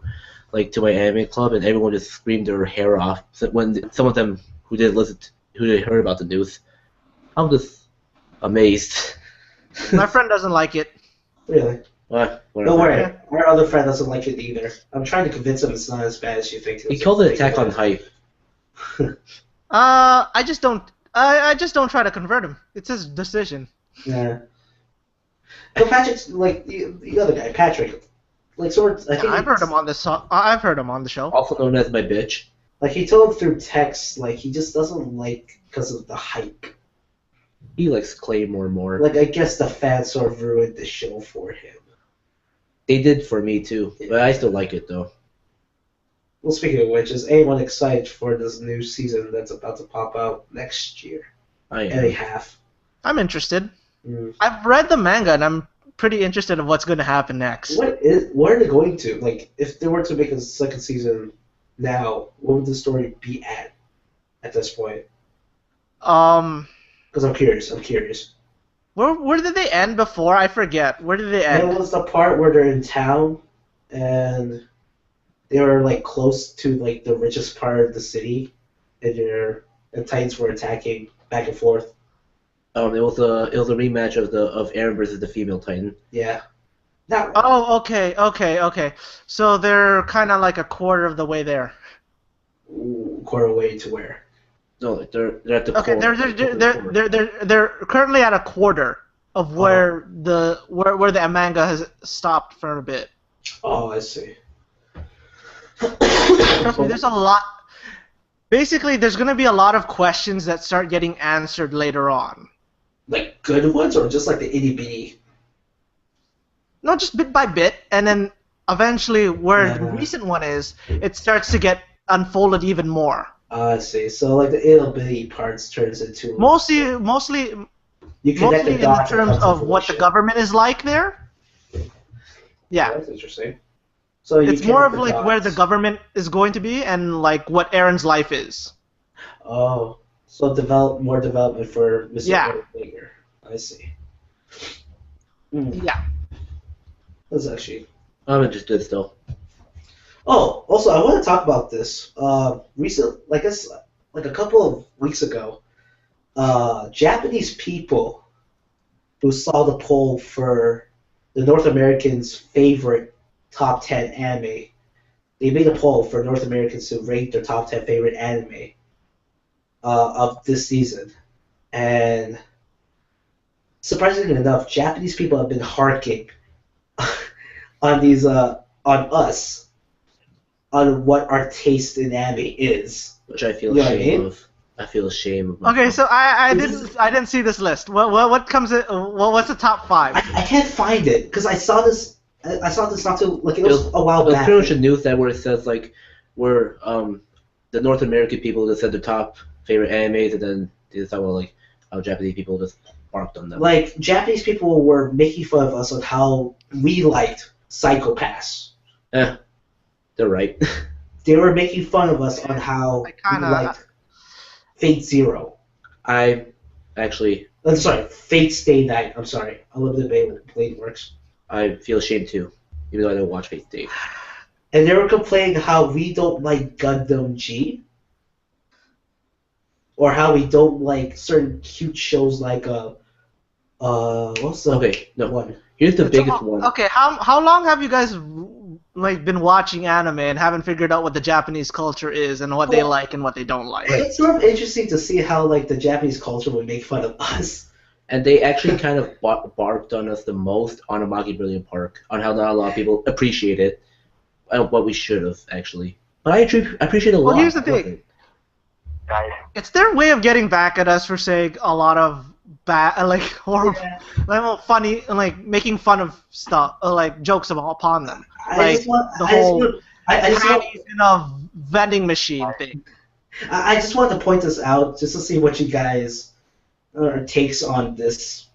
my anime club, and everyone just screamed their hair off. So when some of them who didn't listen, who didn't heard about the news, I'm just amazed. My friend doesn't like it. Really? What? Don't worry, our other friend doesn't like it either. I'm trying to convince him it's not as bad as you think. He called it Attack on Hype. I just don't try to convert him. It's his decision. Yeah. But Patrick's like the other guy, Patrick. Like sort of, I think I've heard him on this. I've heard him on the show. Also known as my bitch. Like he told through text, like he just doesn't like because of the hype. He likes Claymore more. Like I guess the fans sort of ruined the show for him. They did for me too, but I still like it though. Well, speaking of which, is anyone excited for this new season that's about to pop out next year? I And a am. half. I'm interested. Mm. I've read the manga and I'm pretty interested in what's going to happen next. What are they going to? Like, if they were to make a second season now, what would the story be at this point? Because I'm curious. Where did they end before? I forget. Where did they There end? was the part where they're in town and they were like close to like the richest part of the city, and Titans were attacking back and forth. It was a rematch of Aaron versus the female Titan. Yeah. That Oh, okay. So they're kind of like a quarter of the way there. quarter way to where? No, like they're at the Okay, core. they're currently at a quarter of where the manga has stopped for a bit. Oh, I see. Trust me, there's a lot. Basically, there's gonna be a lot of questions that start getting answered later on. Like good ones or just like the itty bitty? Not just bit by bit, and then eventually, where the Yeah. recent one is, it starts to get unfolded even more. I see. So like the itty bitty parts turns into Mostly you connect mostly the in dots and terms comes of what the information. government is like there. Yeah, That's interesting. So you it's more connect of the like where the dots. government is going to be and like what Aaron's life is. Oh, so more development for Mr. Yeah. Aaron later. I see. Mm, Yeah. that's actually. I'm interested still. Oh, also I want to talk about this. Recent, I guess, like a couple of weeks ago, Japanese people who saw the poll for the North Americans' favorite top 10 anime. They made a poll for North Americans to rate their top 10 favorite anime of this season. And surprisingly enough, Japanese people have been harking on us on what our taste in anime is. Which I feel You know what I ashamed mean? of. I feel ashamed of myself. Okay, so I didn't see this list. What comes in? What's the top five? I can't find it because I saw this not too like it was a while It was back. pretty much a news that where it says like where the North American people that said their top favorite animes, and then they just thought well like how Japanese people just barked on them. Like Japanese people were making fun of us on how we liked Psychopaths. They're right. They were making fun of us on how I kinda- we liked Fate Zero. I actually I'm sorry, Fate Stay Night. I'm sorry. Unlimited Blade Works. I feel ashamed too, even though I don't watch Fate Stay. And they were complaining how we don't like Gundam G. Or how we don't like certain cute shows like what's the Okay, no. one? Here's the So, biggest one. Okay, how long have you guys like been watching anime and haven't figured out what the Japanese culture is and what they Well, like and what they don't like? It's sort of interesting to see how like the Japanese culture would make fun of us. And they actually kind of barked on us the most on Amagi Brilliant Park, on how not a lot of people appreciate it, and what we should have actually. But I appreciate it a lot. Well, here's the thing. Guys, It's their way of getting back at us for saying a lot of bad, like horrible, like funny, like making fun of stuff, like jokes upon them. Like the whole I just want, panties in a vending machine thing. I just want to point this out just to see what you guys takes on this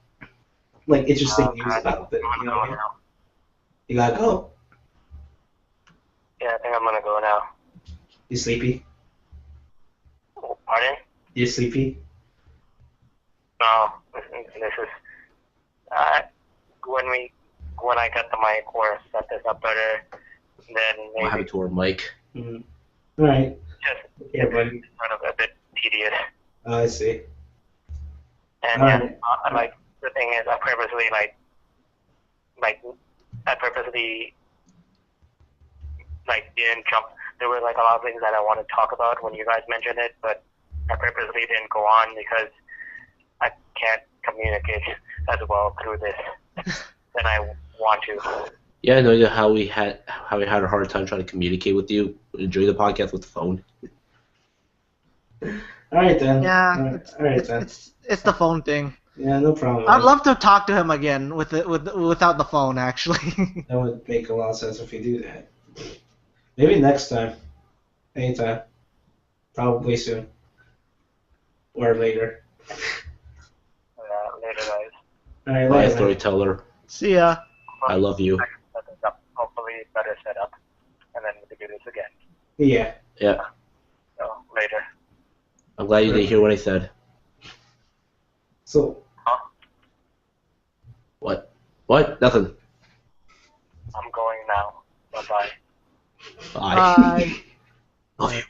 like interesting news about it. You know what I mean? You gotta go. Yeah, I think I'm gonna go now. You sleepy? Pardon? You sleepy? No, this is when I get the mic or set this up better, then I'll have maybe it to our mic. Mm. All right. just Yeah, buddy. sort of a bit tedious. I see. And All yeah, right. like the thing is, I purposely didn't jump. There were like a lot of things that I want to talk about when you guys mentioned it, but I purposely didn't go on because I can't communicate as well through this than I want to. Yeah, I know how we had a hard time trying to communicate with you during the podcast with the phone. All right then. Yeah, All right then. it's the phone thing. Yeah, no problem. I'd love to talk to him again without the phone, actually. That would make a lot of sense if we do that. Maybe next time. Anytime. Probably soon. Or later. Later, guys. Alright, Bye, later. Man. storyteller. See ya. I love you. Hopefully better setup, and then we can do this again. Yeah. Yeah. So later. I'm glad you didn't hear what I said. So, What? What? Nothing. I'm going now. Bye bye. Bye. Bye. Love you.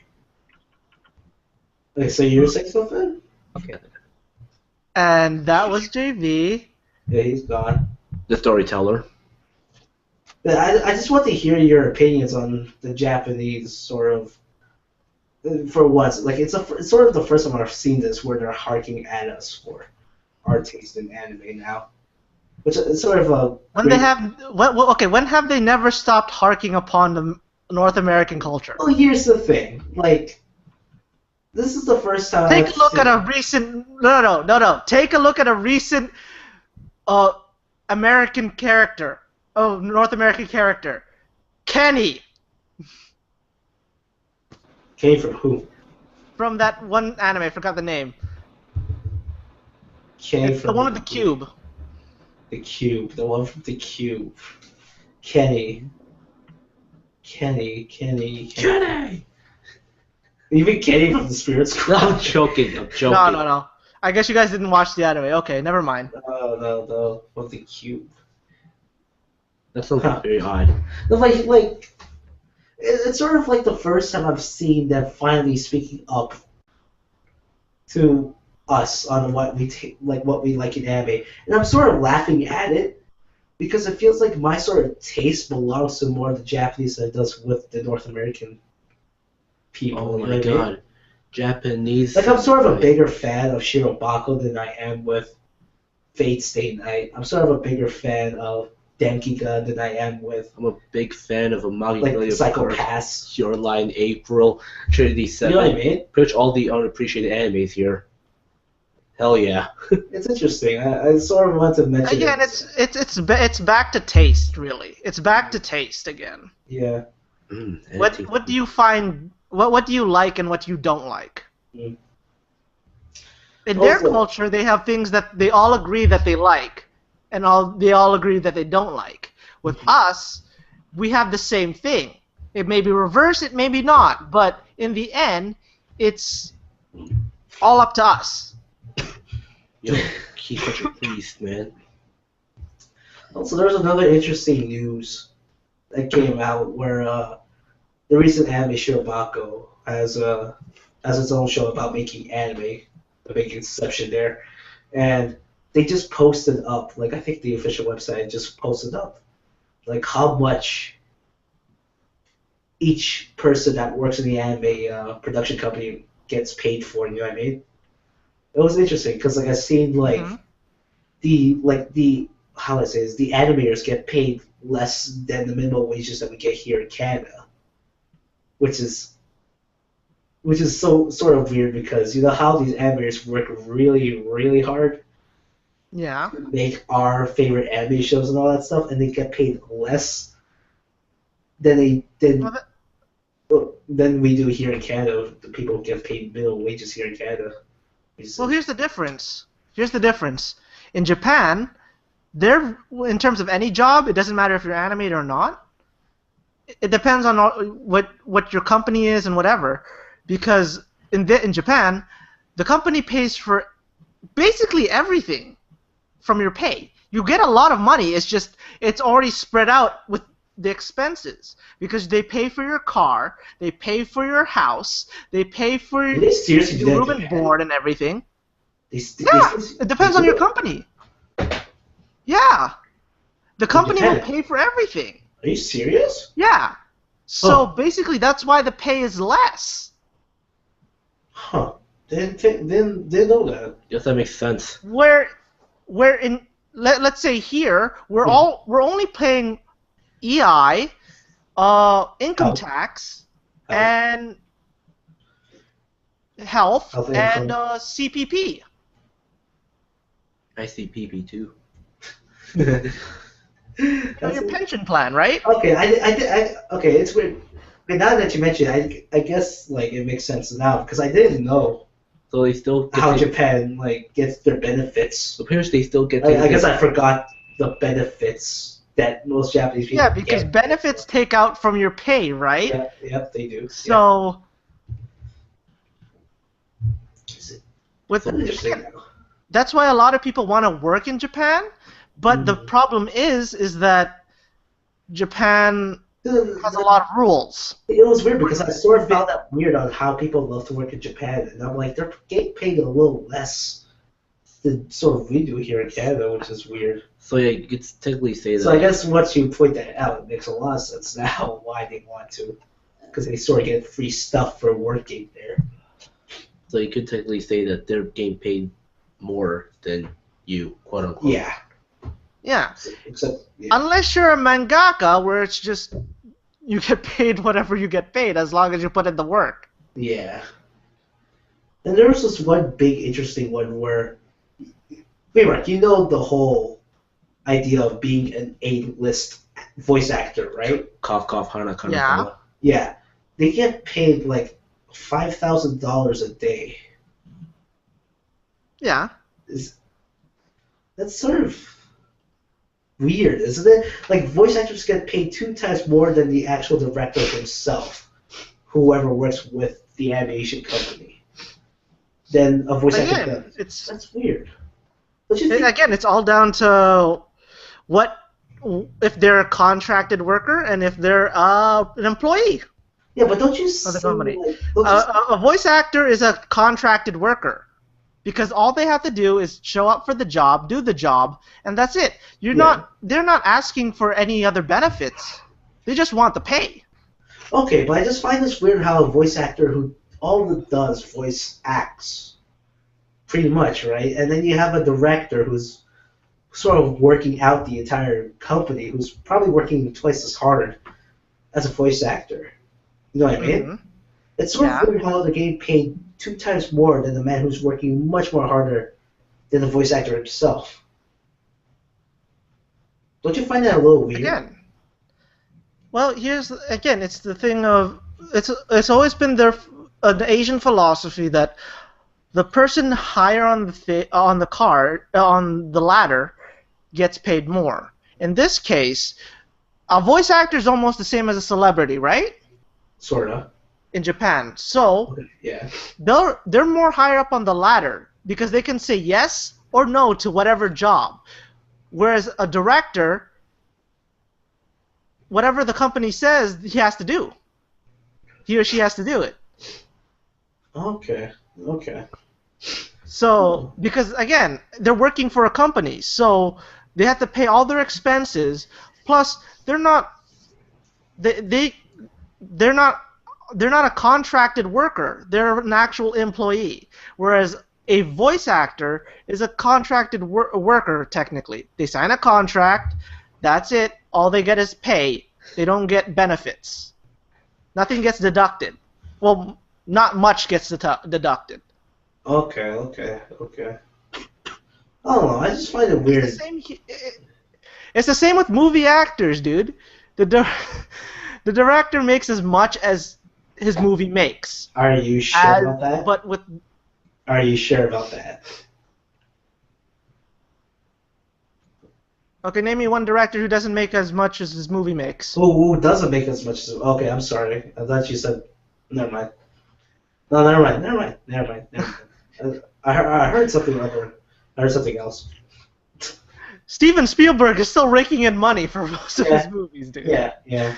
okay, so you're saying something? Okay. And that was JV. Yeah, he's gone. The storyteller. But I just want to hear your opinions on the Japanese sort of. For once, like it's sort of the first time I've seen this where they're harking at us for our taste in anime now, which is sort of a. When they have, okay, when have they never stopped harking upon the North American culture? Well, here's the thing, like. This is the first time. Take a look at a recent. No. Take a look at a recent, American character. Oh, North American character, Kenny. Came from who? From that one anime, I forgot the name. Came It's from the one with the cube. The Cube, the one from the Cube. Kenny. Even Kenny from the Spirit Squad. I'm joking. I'm joking. No. I guess you guys didn't watch the anime. Okay, never mind. No, from the Cube. That sounds very odd. Like, it's sort of like the first time I've seen them finally speaking up to us on what we like in anime, and I'm sort of laughing at it because it feels like my sort of taste belongs to more of the Japanese than it does with the North American people. Oh you know my what I mean? god. Japanese. Like, I'm sort of a bigger fan of Shirobako than I am with Fate Stay Night. I'm sort of a bigger fan of Denkiga than I am with, I'm a big fan of Amagi like, Million Psycho Park, Pass. Your Line, April, Trinity You 7. know what I mean? Pretty much all the unappreciated animes here. Hell yeah. It's interesting. I sort of want to mention Again, it. it's back to taste, really. It's back to taste again. Yeah. What do you find? What do you like and what you don't like? Mm. In their Also- culture, they have things that they all agree that they like, and they all agree that they don't like. With us, we have the same thing. It may be reversed, it may be not, but in the end, it's all up to us. Yo, he's such a beast, man. Also, there's another interesting news that came out where the recent anime Shirobako has its own show about making anime, a big exception there, and they just posted up, like I think the official website just posted up, like how much each person that works in the anime production company gets paid for. You know what I mean? It was interesting because like I seen like Mhm. the how do I say this, the animators get paid less than the minimum wages that we get here in Canada, which is so sort of weird because you know how these animators work really hard Yeah. to make our favorite anime shows and all that stuff, and they get paid less than than we do here in Canada. The people who get paid minimum wages here in Canada. Well, here's the difference. In Japan, in terms of any job, it doesn't matter if you're animated or not. It depends on what your company is and whatever. Because in Japan, the company pays for basically everything from your pay. You get a lot of money. It's already spread out with the expenses because they pay for your car, they pay for your house, they pay for Do they seriously do that your in room and Japan? board and everything. They Yeah, it depends on your company. Yeah, the company will Japan? pay for everything. Are you serious? Yeah, so Huh. basically that's why the pay is less. Huh. Didn't know that. Yes, that makes sense. Where in let's say here we're only paying EI, income Health. tax, Health. and health Health and income. CPP. I see PP too. You know, your pension plan, right? Okay, okay, it's weird. Okay, now that you mention it, I guess like it makes sense now because I didn't know So they still get how paid- Japan like gets their benefits. appears they still get. I guess I forgot the benefits that most Japanese people Yeah, because get. benefits take out from your pay, right? Yeah, yep, they do. So Yeah. with So interesting. that's why a lot of people want to work in Japan, but the problem is that Japan has a lot of rules. It was weird because I sort of found that weird on how people love to work in Japan, and I'm like, they're getting paid a little less than sort of we do here in Canada, which is weird. So yeah, you could technically say that. So I guess once you point that out, it makes a lot of sense now why they want to, because they sort of get free stuff for working there. So you could technically say that they're getting paid more than you, quote unquote. Yeah. Yeah. Except, yeah. Unless you're a mangaka, where it's just you get paid whatever you get paid as long as you put in the work. Yeah. And there was this one big interesting one where, wait, Mark, you know the whole idea of being an A-list voice actor, right? Cough, cough, hana, kana, Yeah. kana. Yeah. They get paid like $5,000 a day. Yeah. That's sort of weird, isn't it? Like, voice actors get paid 2 times more than the actual director himself, whoever works with the animation company. Then a voice actor Again, does. That's weird. Don't you think? again, it's all down to what if they're a contracted worker and if they're an employee Yeah, but don't you of the see, company. like, don't you A voice actor is a contracted worker because all they have to do is show up for the job, do the job, and that's it. They're not asking for any other benefits. They just want the pay. Okay, but I just find this weird how a voice actor who all it does voice acts, pretty much, right? And then you have a director who's sort of working out the entire company, who's probably working twice as hard as a voice actor. You know what I mean? Mhm. It's sort Yeah. of weird how they're getting paid 2 times more than the man who's working much more harder than the voice actor himself. Don't you find that a little weird? Again. Well, it's the thing of it's always been an Asian philosophy that the person higher on the ladder gets paid more. In this case, a voice actor is almost the same as a celebrity, right? Sorta. In Japan. So Yeah. they're more higher up on the ladder because they can say yes or no to whatever job. Whereas a director, whatever the company says, he has to do. He or she has to do it. Okay. Okay. So, because again, they're working for a company, so they have to pay all their expenses. Plus, they're not a contracted worker. They're an actual employee. Whereas a voice actor is a contracted worker technically. They sign a contract. That's it. All they get is pay. They don't get benefits. Nothing gets deducted. Well, not much gets deducted. Okay. Okay. Okay. I don't know. I just find it weird. It's the same with movie actors, dude. The director makes as much as his movie makes. Are you sure about that? But with Are you sure about that? okay, name me one director who doesn't make as much as his movie makes. Who doesn't make as much as... Okay, I'm sorry. I thought you said... Never mind. No, never mind. I heard something other. I heard something else. Steven Spielberg is still raking in money for most of his movies, dude. Yeah.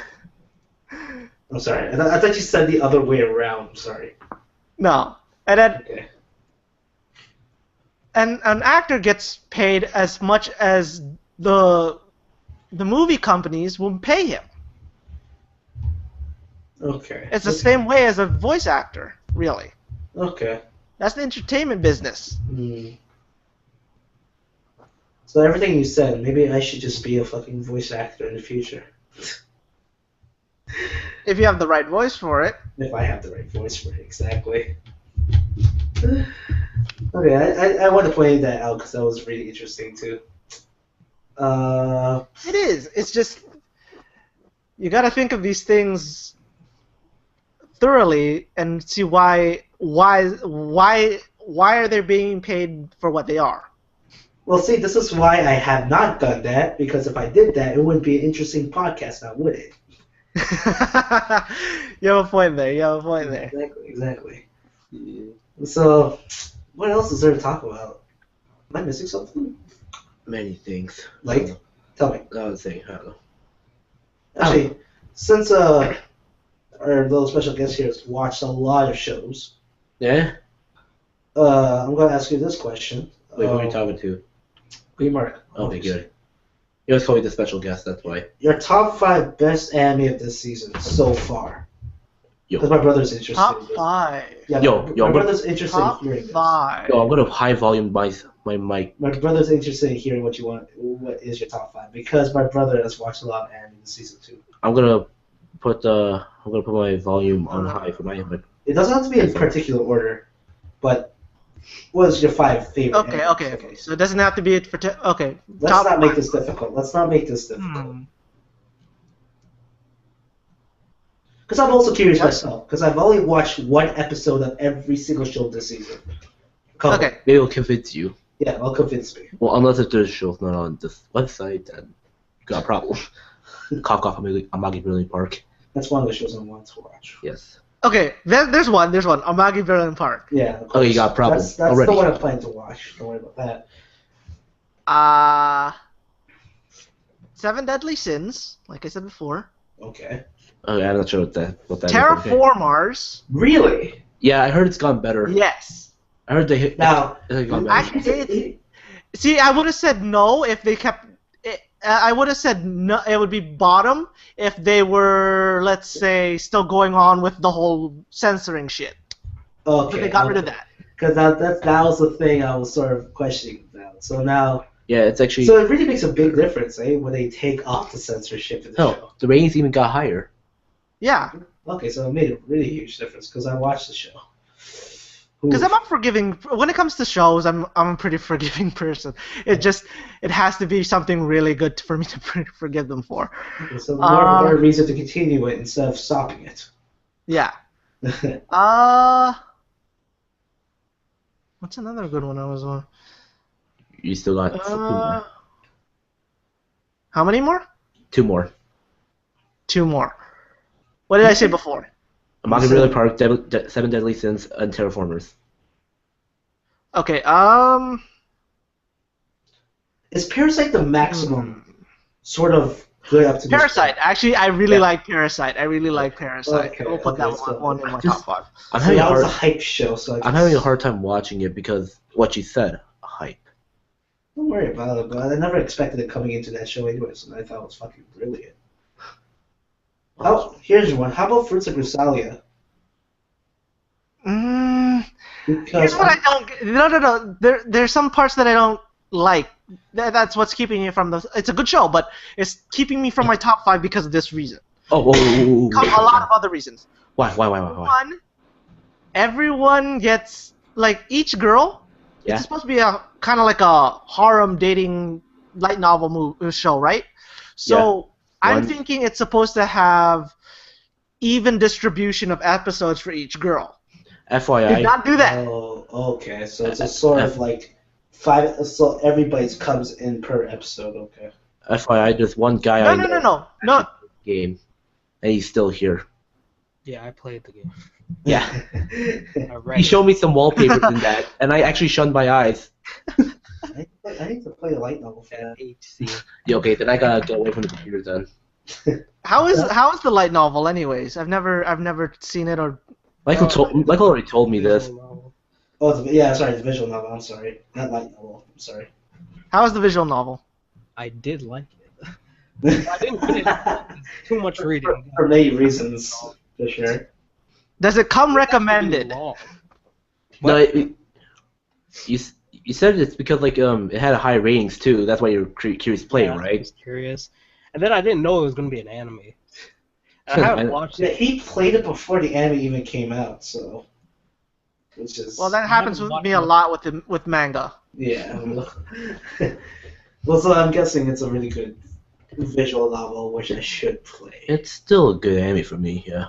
I'm sorry. I thought you said the other way around. I'm sorry. No. And then Okay. and an actor gets paid as much as the movie companies will pay him. Okay. It's the same way as a voice actor, really. Okay. That's the entertainment business. So everything you said, maybe I should just be a fucking voice actor in the future. If you have the right voice for it. If I have the right voice for it, exactly. Okay, I want to point that out because that was really interesting too. It is. It's just you got to think of these things thoroughly and see why are they being paid for what they are. Well, see, this is why I have not done that, because if I did that, it wouldn't be an interesting podcast now, would it? You have a point there. Exactly. So, what else is there to talk about? Am I missing something? Many things. Like, tell me. I was saying, I don't know. Actually, since our little special guest here has watched a lot of shows, Yeah? I'm going to ask you this question. Wait, who are you talking to? Green Mark. Okay, good. You always call me the special guest, that's why. Your top 5 best anime of this season so far. Yo. Because my brother's interested Top in this. 5. Yeah, Yo, my I'm brother's interested in Top hearing this. 5. Yo, I'm gonna high volume my mic. My brother's interested in hearing what is your top 5, because my brother has watched a lot of anime this season too. I'm gonna put my volume on high for my mic. It doesn't have to be in particular order, but what is your 5 favorite? Okay. animes? Okay. So it doesn't have to be it for okay. Let's Top not make 5. this difficult. Because I'm also curious myself, because I've only watched one episode of every single show this season. Come on. Okay. Maybe it'll convince you. Yeah, well, convince me. Well, unless if the show's not on this website, then you got a problem. Cough Amagi Brilliant Park. That's one of the shows I want to watch. Yes. Okay. There's one. Amagi Brilliant Park. Yeah. Of Oh, you course. got a problem That's already. the one I'm planning to watch. Don't worry about that. 7 Deadly Sins, like I said before. Okay. Okay, I'm not sure what that is. Okay. Terraformers. Really? Yeah, I heard it's gone better. Yes. I heard they hit. Now, It's gone better. See, I would have said no if they kept. I would have said no. It would be bottom if they were, let's say, still going on with the whole censoring shit. Okay. But they got rid of that. Because that was the thing I was sort of questioning about. So now, Yeah, it's actually. so it really makes a big difference, eh, when they take off the censorship in the show. No, the ratings even got higher. Yeah, Okay, so it made a really huge difference because I watched the show. because Ooh. I'm not forgiving. When it comes to shows, I'm a pretty forgiving person. It has to be something really good for me to forgive them for. Okay, so more reason to continue it instead of stopping it. Yeah. What's another good one I was on? You still got two more. How many more? 2 more. 2 more. What did I say before? Amagi Brilliant Park, 7 Deadly Sins, and Terraformers. Okay. Is Parasite the maximum sort of good up to this Parasite. point? Actually, I really like Parasite. I really like Parasite. Okay, I'll put that so one in my top 5. I'm So having a that was a hard. hype show, so I'm having a hard time watching it because what you said, hype. Don't worry about it, but I never expected it coming into that show anyways, and I thought it was fucking brilliant. Oh, here's one. How about Fruits of Grisalia? Because Here's what I don't. No. There's some parts that I don't like. That's what's keeping me from the. It's a good show, but it's keeping me from my top 5 because of this reason. Oh, A lot of other reasons. Why? One, everyone gets like each girl. Yeah. It's supposed to be a kind of like a harem dating light novel show, right? So I'm One- thinking it's supposed to have even distribution of episodes for each girl. Did FYI, not do that. Oh, okay. So it's a sort of like 5. So everybody's comes in per episode. Okay. FYI, there's one guy I know No. game, and he's still here. Yeah, I played the game. Yeah. I read He it. showed me some wallpapers in that, and I actually shunned my eyes. I need to play a light novel for that. HC. Yeah, okay, then I gotta get away from the computer then. How is the light novel, anyways? I've never seen it or. Michael already told me this. Oh, yeah, sorry, the visual novel. I'm sorry, not light novel. I'm sorry. How is the visual novel? I did like it. I didn't finish it. Too much reading. For many reasons, for sure. Does it come recommended? Long. No, you said it's because like it had high ratings too. That's why you're curious to play, Yeah, I right? was curious. And then I didn't know it was going to be an anime. I haven't watched Yeah, it. he played it before the anime even came out, so. Which is. Well, that happens with me a lot with manga. Yeah. Well, so I'm guessing it's a really good visual novel, which I should play. It's still a good anime for me, yeah.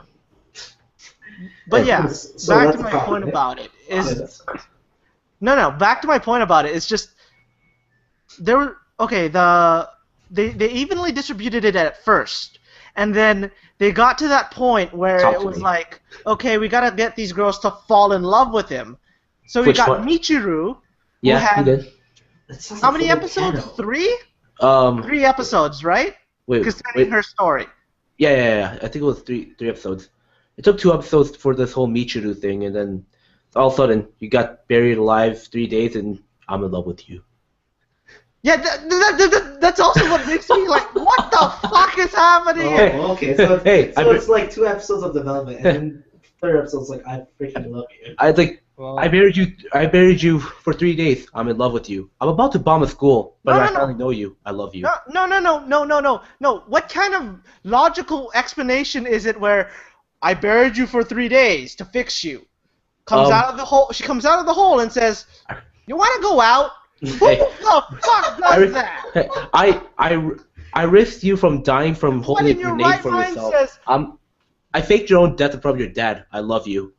But yeah, So back that's to the my problem, point right? about it is Yes. no. Back to my point about it. It's just there were okay. They evenly distributed it at first, and then they got to that point where Talk it to was me. like, okay, we gotta get these girls to fall in love with him. So we Which got one? Michiru, who Yeah, had you did. That sounds how like many fucking episodes? canon. 3? Um, 3 episodes, right? wait, Concerning her story. Yeah. I think it was three episodes. It took 2 episodes for this whole Michiru thing, and then all of a sudden you got buried alive 3 days, and I'm in love with you. Yeah, that's also what makes me like, what the fuck is happening? Oh, okay. So, Hey, so it's like 2 episodes of development, and then third episode's like, I freaking love you. I think Well, I buried you for 3 days. I'm in love with you. I'm about to bomb a school, but No, I no, no. finally know you. I love you. No. What kind of logical explanation is it where I buried you for 3 days to fix you? Comes out of the hole. She comes out of the hole and says, "You want to go out?" Who Hey. the fuck does that? Hey, I risked you from dying from What holding in a your grenade right for mind yourself. says? I faked your own death in front of your dad. I love you.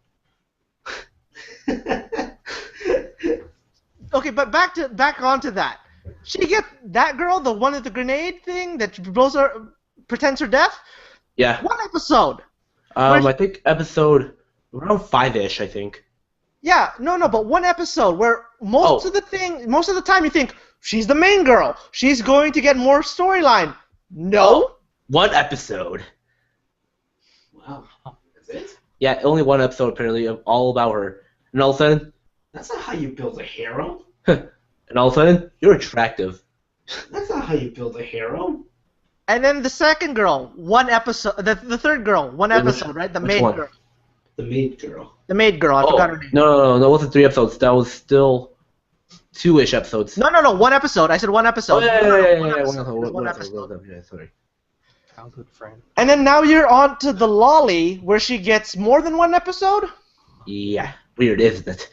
Okay, but back onto that. She gets that girl, the one with the grenade thing that pretends her death. Yeah. 1 episode. I think episode around 5-ish. I think. Yeah, no, but 1 episode where most of the time you think she's the main girl. She's going to get more storyline. No. 1 episode. Wow. That's it? Yeah, only 1 episode apparently, of all about her. And all of a sudden, That's not how you build a hero. you're attractive. That's not how you build a hero. And then the second girl, 1 episode. The third girl, 1 Wait, which- episode, right? The which maid one? girl. The maid girl. The maid girl. I forgot her name. No, that wasn't 3 episodes. That was still 2-ish episodes. No, 1 episode. I said 1 episode. Oh, yeah, No, yeah, one yeah, episode. It was 1 one episode. episode. Yeah, sorry. childhood friend. And then now you're on to the lolly, where she gets more than 1 episode? Yeah, weird, isn't it?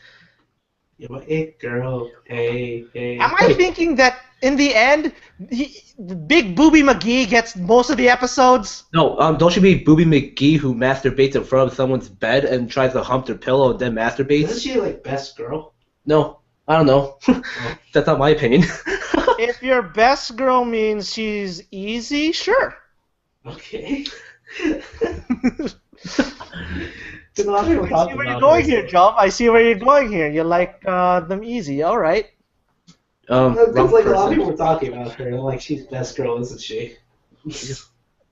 You're a it girl. Hey. Am I thinking that in the end, the Big Booby McGee gets most of the episodes? No, don't you mean Booby McGee who masturbates in front of someone's bed and tries to hump their pillow and then masturbates? Isn't she like best girl? No, I don't know. That's not my opinion. If your best girl means she's easy, sure. Okay. I see where you're going here, Job. I see where you're going here. You like them easy, all right. Wrong Because like a lot of person. people were talking about her, like she's best girl, isn't she?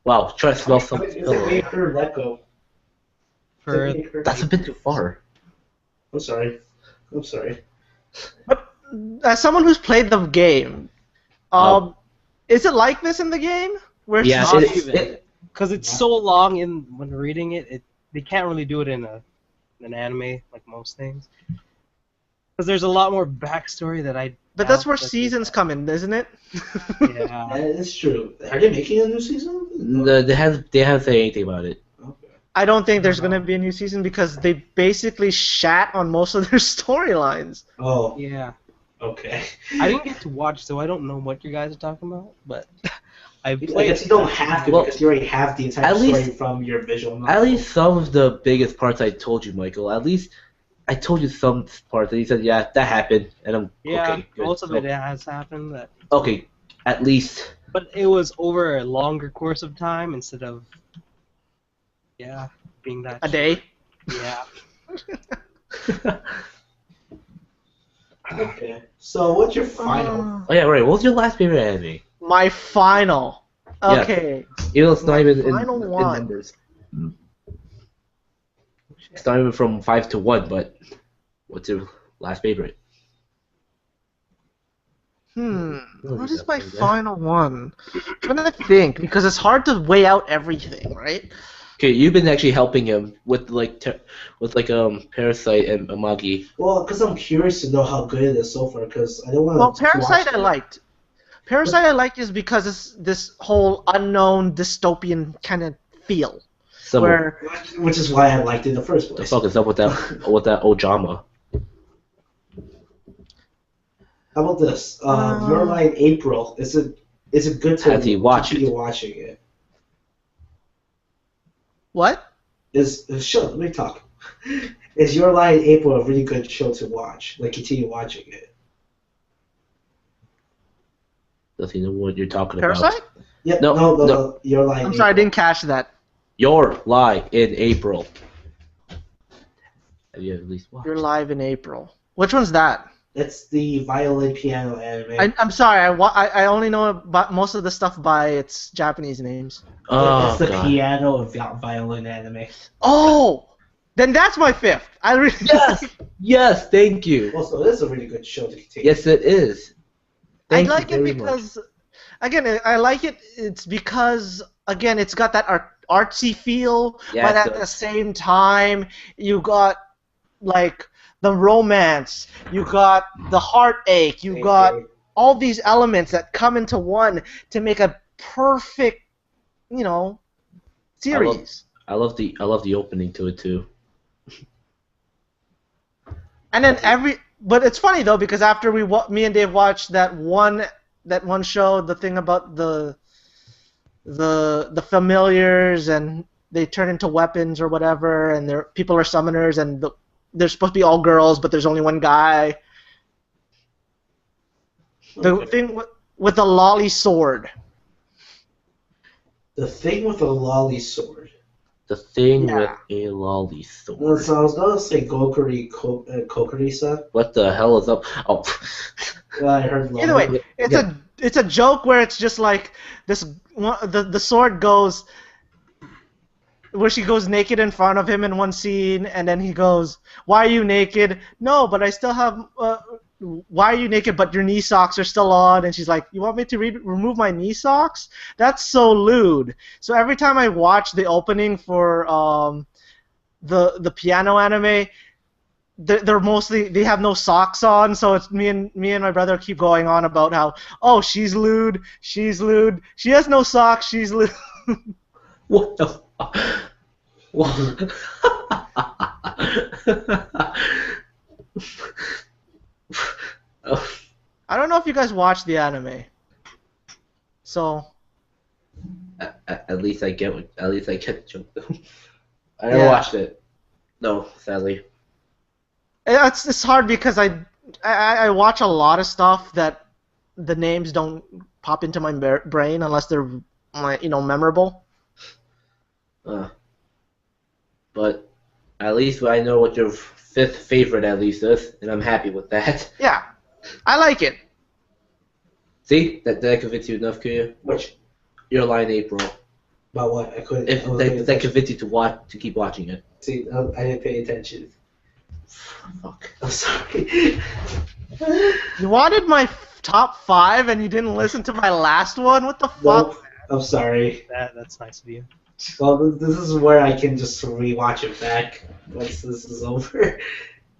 Wow, try to smell It's some like pillow. make her let go. For That's a bit too far. I'm sorry. But as someone who's played the game, is it like this in the game? Where Yeah, she's- not even. Because it's so long in when reading it, they can't really do it in an anime like most things. Because there's a lot more backstory that I. But that's doubt where that they- seasons come in, isn't it? Yeah. That is true. Are they making a new season? They haven't said anything about it. Okay. I don't think there's going to be a new season because they basically shat on most of their storylines. Oh, Yeah. okay. I didn't get to watch, so I don't know what you guys are talking about. But I I played. guess you don't have to Well, because you already have the entire at story least- from your visual novel. At least some of the biggest parts I told you, Michael. At least I told you some parts, and you said, "Yeah, that happened," and I'm Yeah, okay. Good. most of it has happened. Okay, at least. But it was over a longer course of time instead of. Yeah, being that. A day. Yeah. Okay. So what's your final? Oh yeah, right. What was your last favorite anime? My final. Yeah. Okay. Even though it's not even in Final one. numbers. It's not even from 5 to 1, but what's your last favorite? What is my final one? I'm trying to think because it's hard to weigh out everything, right? Okay, you've been actually helping him with Parasite and Amagi. Well, because I'm curious to know how good it is so far. Because I don't want to. Well, Parasite I liked. Parasite I liked is because it's this whole unknown dystopian kind of feel. So Where Which is why I liked it in the first the place. fuck is up with that old drama? How about this? Your Line April. Is it good to Has he watched continue watching it? what? show. Let me talk. Is Your Lie in April a really good show to watch? Like continue watching it. Does he know what you're talking Parasite? about? Yep. No, No. Your Lie. I'm sorry, I didn't catch that. Your Lie in April. Have you at least watched? You're live in April. Which one's that? That's the violin piano anime. I'm sorry, I only know about most of the stuff by its Japanese names. Oh, It's the God. piano and violin anime. Oh! Then that's my fifth. I really Yes! Yes, thank you. Also, this is a really good show to continue. Yes, it is. I Thank like you it very because, again, I like it. It's because, again, it's got that artsy feel, Yeah, but it at does. the same time, you got like the romance, you got the heartache, you got all these elements that come into one to make a perfect, series. I love the opening to it too. And then but it's funny though because after me and Dave watched that one show, the thing about the familiars and they turn into weapons or whatever, and people are summoners and they're supposed to be all girls, but there's only one guy. The thing with the lolly sword. The thing with the lolly sword. The thing Yeah. with a lolly Well, sword. so I was gonna say Kokuri-san. What the hell is up? Oh, I heard Either way, it's a joke where it's just like this. The sword goes where she goes naked in front of him in one scene, and then he goes, "Why are you naked?" "No, but I still have." "Why are you naked? But your knee socks are still on." And she's like, "You want me to remove my knee socks?" That's so lewd. So every time I watch the opening for the piano anime, they have no socks on, so it's me and my brother keep going on about how, oh, she's lewd, she has no socks, she's lewd. what the? What? I don't know if you guys watch the anime. So At least I get the joke though. I Yeah. never watched it. No, sadly. it's hard because I watch a lot of stuff that the names don't pop into my brain unless they're memorable. But at least I know what your fifth favorite at least is, and I'm happy with that. Yeah, I like it. See, that convinced you enough, could you? Which? Your Lie in April. About what? I couldn't. If I wasn't paying that attention. convinced you to keep watching it. See, I didn't pay attention. Fuck. I'm sorry. You wanted my top 5 and you didn't listen to my last one? What the fuck? Nope. I'm sorry. That's nice of you. Well, this is where I can just rewatch it back once this is over.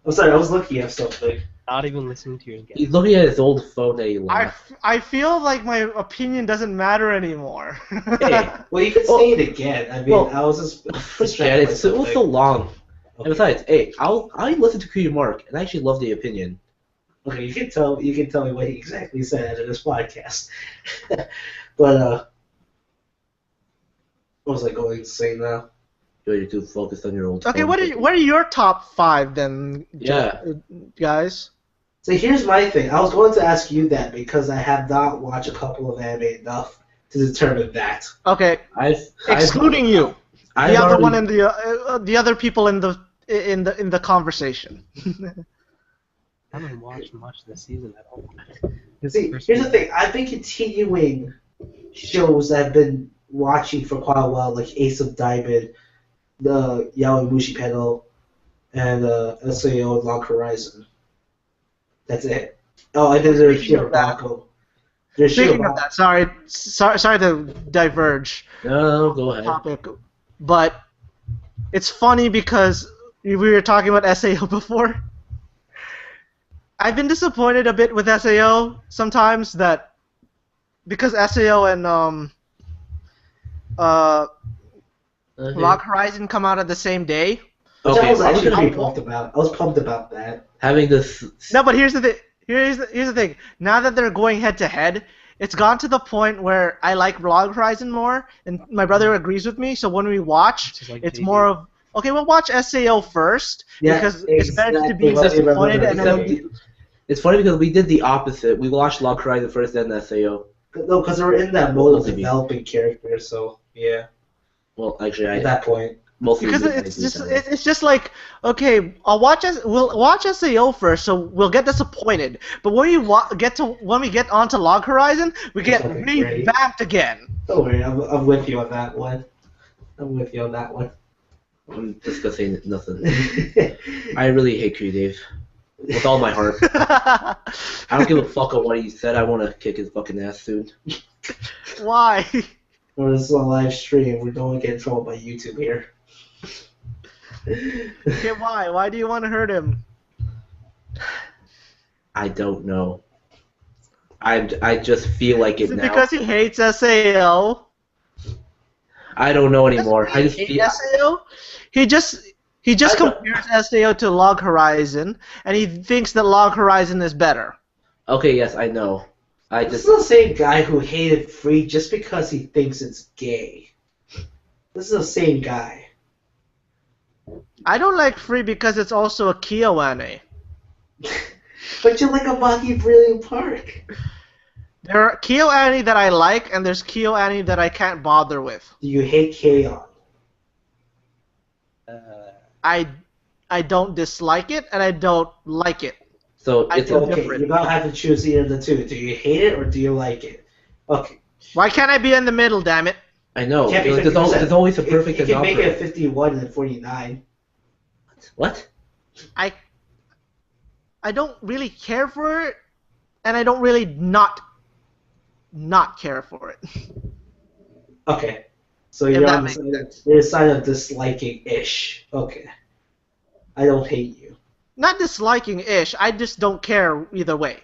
I'm sorry, I was looking at something. Not even listening to your He's guess. looking at his old phone that he lost. I feel like my opinion doesn't matter anymore. Hey, Well, you could say it again. I mean, Well, I was just forget distracted it. by It was so something. long. Okay. And besides, hey, I listen to Kuya Mark, and I actually love the opinion. Okay, you can tell me what he exactly said in this podcast. But what was I going to say now? You're too focused on your old Okay, phone. what are your top 5 then, Yeah. guys? So here's my thing. I was going to ask you that because I have not watched a couple of anime enough to determine that. Okay, excluding you, I've the other already- one and the other people in the conversation. I haven't watched much this season at all. See, here's the thing. I've been continuing shows I've been watching for quite a while, like Ace of Diamond, the Yaoi Pedal, and SAO and Long Horizon. That's it. Oh, and then there's Speaking of that- Shirobako. There's Speaking of Shirobako. that, sorry to diverge No, go ahead. topic, but it's funny because we were talking about SAO before. I've been disappointed a bit with SAO sometimes that because SAO and Log Horizon come out at the same day. Which I was Okay, actually pretty cool. pumped about. I was pumped about that. having this. No, but here's the thing. Here's the thing. Now that they're going head to head, it's gone to the point where I like Log Horizon more, and my brother agrees with me. So when we watch, Just like it's JV. more of okay, we'll watch SAO first Yeah, because it's better to be exactly. disappointed and then Except it's funny because we did the opposite. We watched Log Horizon first, then SAO. No, because we're in that mode of Mostly me. developing characters, so yeah. Well, actually, At that point. mostly because me, I it's do just that. it's just like okay, we'll watch SAO first, so we'll get disappointed. But when when we get onto Log Horizon, we get Something great. revamped again. Don't worry, I'm with you on that one. I'm with you on that one. I'm just gonna say nothing. I really hate Creative with all my heart. I don't give a fuck on what he said. I want to kick his fucking ass soon. Why? Well, this is a live stream. We don't get in trouble by YouTube here. Okay, why? Why do you want to hurt him? I don't know. I just feel like Is it it now. because he hates SAO? I don't know anymore. Doesn't I he just hate feel. SAO? He just I don't- compares SAO to Log Horizon, and he thinks that Log Horizon is better. Okay, yes, I know. I This just is the same guy who hated Free just because he thinks it's gay. This is the same guy. I don't like Free because it's also a Kyoane. But you like a Maki Brilliant Park. There are Kyoane that I like, and there's Kyoane that I can't bother with. Do you hate K-On? I don't dislike it, and I don't like it. so I it's feel Okay, different. you're gonna have to choose either of the two. Do you hate it or do you like it? Okay. Why can't I be in the middle, damn it? I know. Can't be Like, 50%. there's always a perfect You can make example. it 51 and 49. What? I don't really care for it, and I don't really not care for it. Okay. So If you're that on makes sense. the side of disliking-ish. Okay. I don't hate you. Not disliking-ish, I just don't care either way.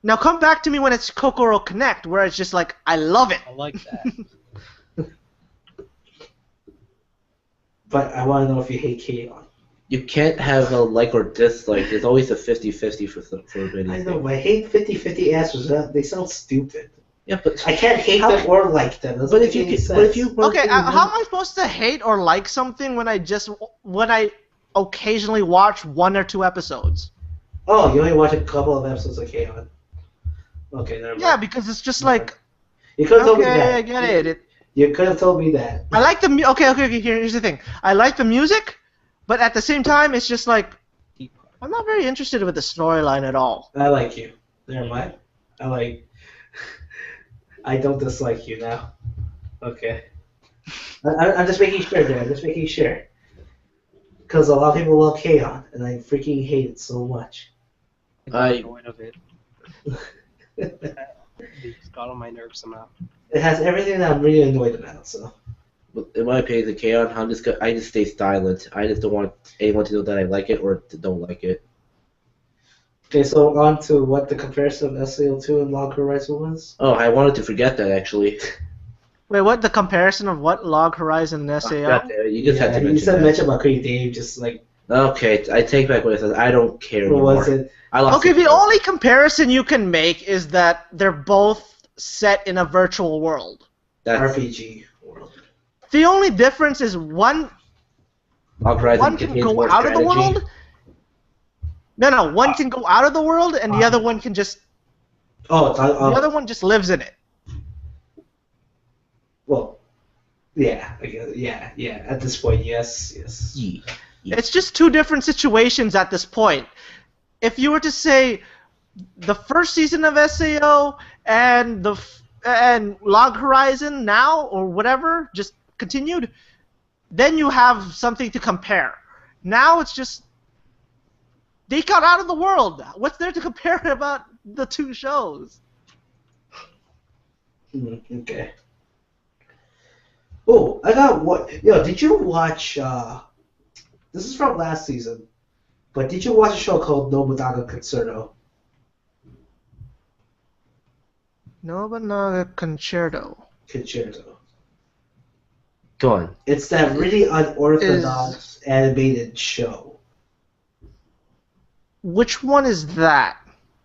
Now come back to me when it's Kokoro Connect, where it's just like, I love it. I like that. But I want to know if you hate K-On. You can't have a like or dislike. There's always a 50-50 for anything. I know, but I hate 50-50 answers. They sound stupid. Yeah, but I can't hate them or like them. Doesn't but if make you any can, sense. but if you work Okay, in the how am I supposed to hate or like something when I occasionally watch 1 or 2 episodes? Oh, you only watch a couple of episodes of K-On. Okay, never mind. Yeah, because it's just like, You could have told me okay, that. I get it. You could have told me that. I like the okay. Here's the thing. I like the music, but at the same time, it's just like I'm not very interested with the storyline at all. I like you. Never mind. I don't dislike you now. Okay. I'm just making sure, dude. I'm just making sure. Because a lot of people love K-On, and I freaking hate it so much. I get annoyed of it. It just got on my nerves somehow. It has everything that I'm really annoyed about, so. in my opinion, the K-On, I just stay silent. I just don't want anyone to know that I like it or to don't like it. Okay, so on to what the comparison of SAO2 and Log Horizon was. Oh, I wanted to forget that actually. Wait, what? The comparison of what? Log Horizon and SAO? God damn it, you just had to you mention said that. mention about Crazy Dave, just like, Okay, I take back what I said. I don't care what anymore. was it? I lost Okay, it. the only comparison you can make is that they're both set in a virtual world. That's RPG world. The only difference is one Log Horizon can contains go more out of the strategy. world. No, one can go out of the world, and the other one can just Oh, the other one just lives in it. well, yeah, I guess, yeah. At this point, yes. Yeah. It's just 2 different situations at this point. If you were to say the first season of SAO and and Log Horizon now or whatever just continued, then you have something to compare. Now it's just they got out of the world. What's there to compare about the 2 shows? Okay. Oh, I got what? Yo, did you watch? This is from last season, but did you watch a show called Nobunaga Concerto? Nobunaga Concerto. Go on. It's that really unorthodox animated show. Which one is that?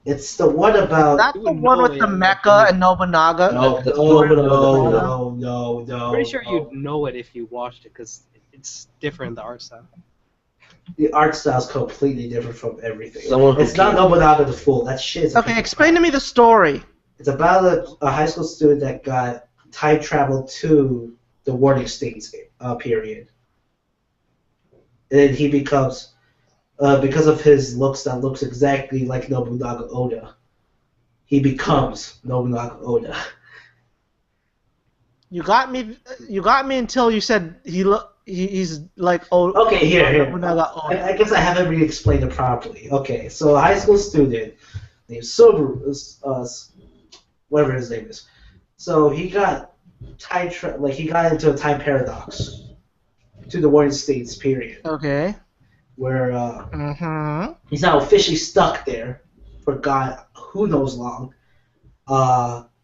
It's the one about. That's You the would one know with it. the mecha and Nobunaga. No, that's no, Nobunaga. no. Pretty sure you'd know it if you watched it, because it's different, the art style. The art style is completely different from everything. Someone who It's not can't- Nobunaga the Fool. That shit is. Okay, explain to me the story. It's about a high school student that got time traveled to the Warning States period. And he becomes, because of his looks that looks exactly like Nobunaga Oda, he becomes Nobunaga Oda. You got me. You got me until you said he's like Okay, here. Nobunaga Oda. I guess I haven't really explained it properly. Okay, so a high school student named Soberu, whatever his name is. So he got he got into a time paradox to the Warring States period, Okay. where Mm-hmm. he's now officially stuck there for God who knows long.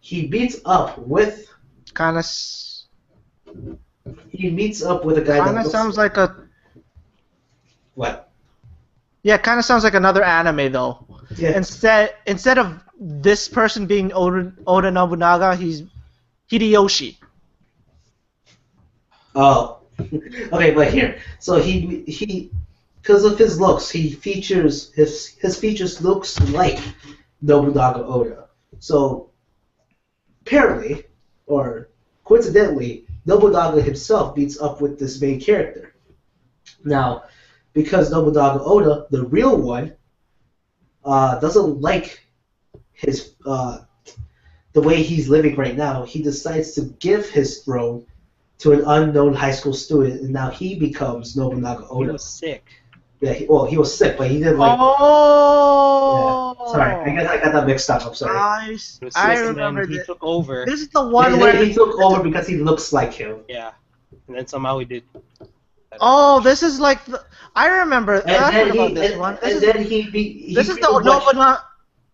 He meets up with Kind of a guy that looks sounds like a what? yeah. Kind of sounds like another anime though. Yeah. Instead of this person being Oda Nobunaga, he's Hideyoshi. Oh, okay, but here, so he, because of his looks, his features looks like Nobunaga Oda. So apparently, or coincidentally, Nobunaga himself meets up with this main character. Now, because Nobunaga Oda, the real one, doesn't like his the way he's living right now, he decides to give his throne to an unknown high school student, and now he becomes Nobunaga He Oda. was sick. Yeah, he was sick, but he didn't like. Oh. Yeah. Sorry, I guess I got that mixed up. I'm sorry. I He was sick, I and remember then he this. took over. This is the one where He took over because he looks like him. Yeah, and then somehow he did. Oh, this is like I remember. And I then heard about this one. This is this is the Nobunaga.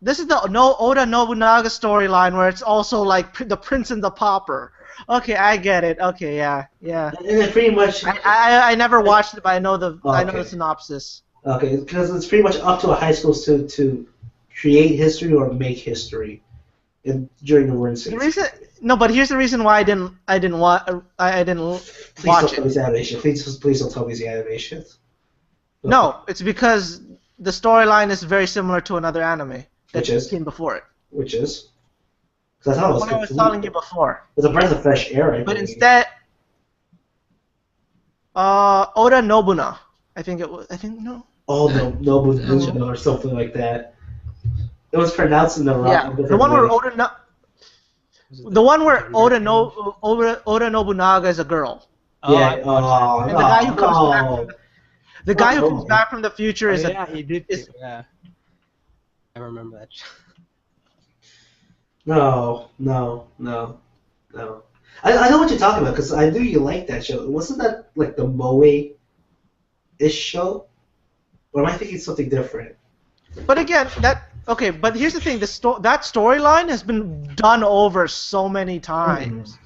This is the Oda Nobunaga storyline where it's also like the Prince and the Pauper. Okay, I get it. Okay, yeah. And then pretty much. I never watched it, but I know the Okay. synopsis. Okay, because it's pretty much up to a high school student to create history or make history during the Warring States. But here's the reason why I didn't Please watch don't it. tell me it's animation. Please don't tell me it's animation. No, it's because the storyline is very similar to another anime that Which is? came before it. Which is? Because I thought it was What I was complete- telling you before. It's a breath of fresh air. I But believe. instead, Oda Nobunaga. I think no. Oh, Nobunaga or something like that. It was pronounced in the wrong. Yeah, the one where Oda Nobunaga is a girl. Oh, Yeah. I watched And the guy who comes back. no. The guy who Oh. comes back from the future that. is Yeah, he did. is- Yeah, I remember that. No. I know what you're talking about because I knew you liked that show. Wasn't that like the Moe-ish show? Or am I thinking something different? But again, but here's the thing: that storyline has been done over so many times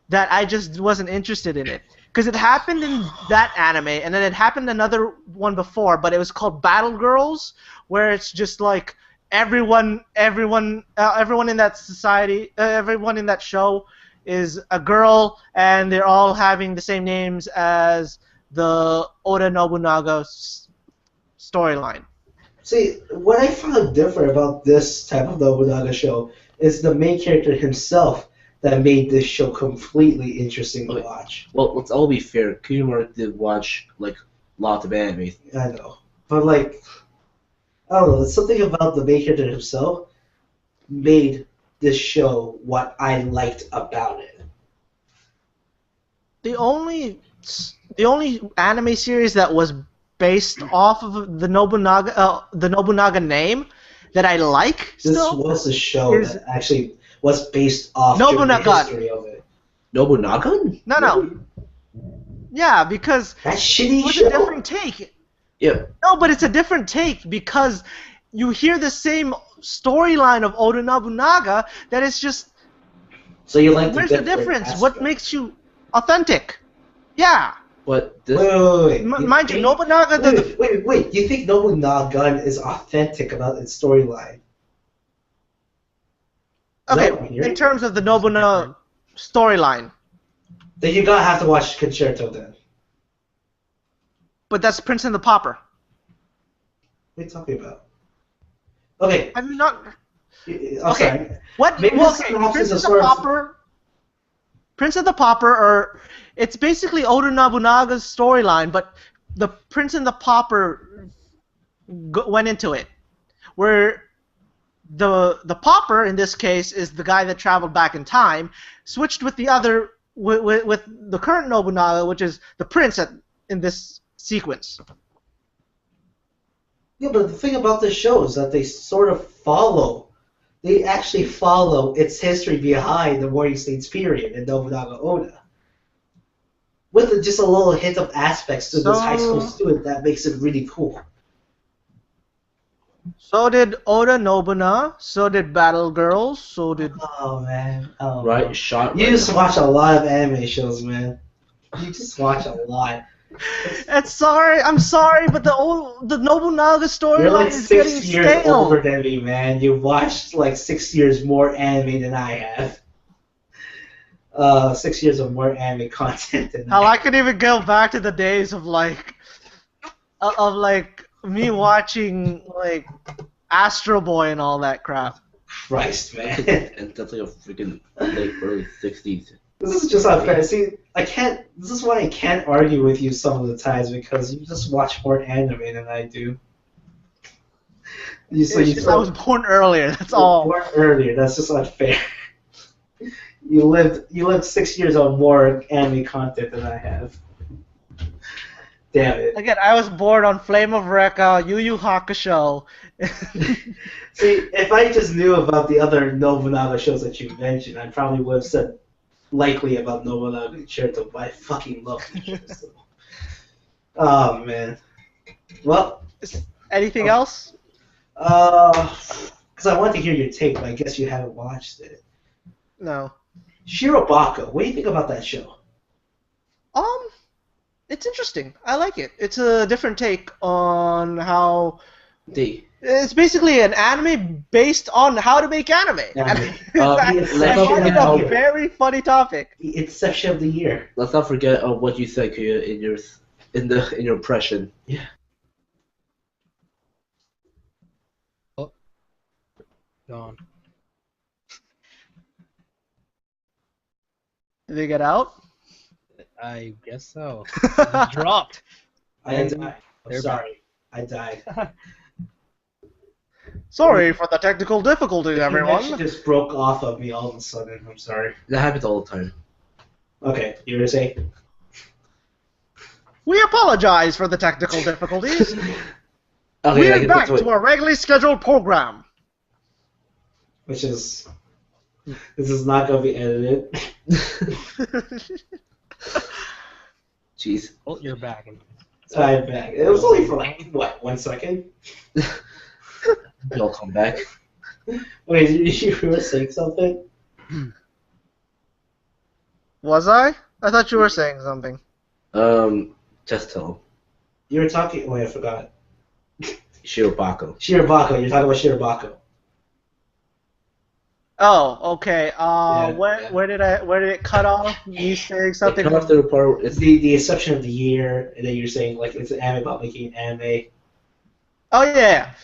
that I just wasn't interested in it. Because it happened in that anime, and then it happened another one before, but it was called Battle Girls, where it's just like everyone in that society, everyone in that show is a girl, and they're all having the same names as the Oda Nobunaga storyline. See, what I found different about this type of Nobunaga show is the main character himself that made this show completely interesting to Okay. watch. Well, let's all be fair. Kumar did watch like lots of anime. I know. But like, I don't know, it's something about the main character himself made this show what I liked about it. The only anime series that was based off of the Nobunaga name that I like This still was a show is- that actually was based off Nobunaga. the history of it. Nobunaga? no. Yeah, because That shitty it was show? a different take. Yeah. No, but it's a different take because you hear the same storyline of Oda Nobunaga that is just So you like where's the difference? What makes you authentic? Yeah. But this. Wait. Mind you, Nobunaga Wait. You think Nobunaga is authentic about its storyline? Is that what I'm Okay, hearing? in terms of the Nobunaga storyline. Then you gotta have to watch Concerto then. but that's Prince and the Pauper. What are you talking about? Okay. Have you not? Okay. Okay. What? Maybe Well, the okay, synopsis Prince is and the sort of- Pauper. Prince and the Pauper are. It's basically Oda Nobunaga's storyline, but the Prince and the Pauper went into it, where the Pauper in this case is the guy that traveled back in time, switched with the other with the current Nobunaga, which is the Prince in this sequence. Yeah, but the thing about this show is that they sort of follow. They actually follow its history behind the Warring States period in Nobunaga Oda. With just a little hint of aspects to this high school student that makes it really cool. So did Oda Nobunaga, so did Battle Girls, so did... Oh, man. Oh, Right, man. shot. You right just now. watch a lot of anime shows, man. You just watch a lot. I'm sorry, but the Nobunaga You're storyline like is 6 getting years stale. older than me, man. You watched like 6 years more anime than I have. 6 years of more anime content than Hell, I could even go back to the days of like me watching like Astro Boy and all that crap. Christ, man. And that's like a freaking late early 60s. This is just unfair. See, I can't. This is why I can't argue with you some of the times because you just watch more anime than I do. I was born earlier. That's all. Born earlier. That's just unfair. You lived 6 years of more anime content than I have. Damn it. Again, I was born on Flame of Recca, Yu Yu Hakusho. See, if I just knew about the other Nobunaga shows that you mentioned, I probably would have said likely about Nobunaga Concerto, but I fucking love the show. So. Oh, man. Well. Anything else? Because I want to hear your take, but I guess you haven't watched it. No. Shirobako, what do you think about that show? It's interesting. I like it. It's a different take on how... It's basically an anime based on how to make anime. Anime. I find it a very funny topic. Inception of the year. Let's not forget what you said Kuya, in your impression. Yeah. Oh. Gone. Did they get out? I guess so. It dropped. I died. I'm They're sorry. I died. Sorry for the technical difficulties, The everyone. connection just broke off of me all of a sudden. I'm sorry. That happens all the time. Okay, you were saying? We apologize for the technical difficulties. Okay, We I are can back do it. to our regularly scheduled program. Which is... This is not going to be edited. Jeez. Oh, you're back. I'm back. It was only for like, what, 1 second? You'll come back. Wait, you were saying something? Was I? I thought you were saying something. Just tell. You were talking... Wait, I forgot. Shirobako. Shirobako. You're talking about Shirobako. Oh, okay. Yeah. Where did it cut off? You saying something? Cut off the part. It's the exception of the year, and then you're saying like it's an anime about making anime. Oh yeah,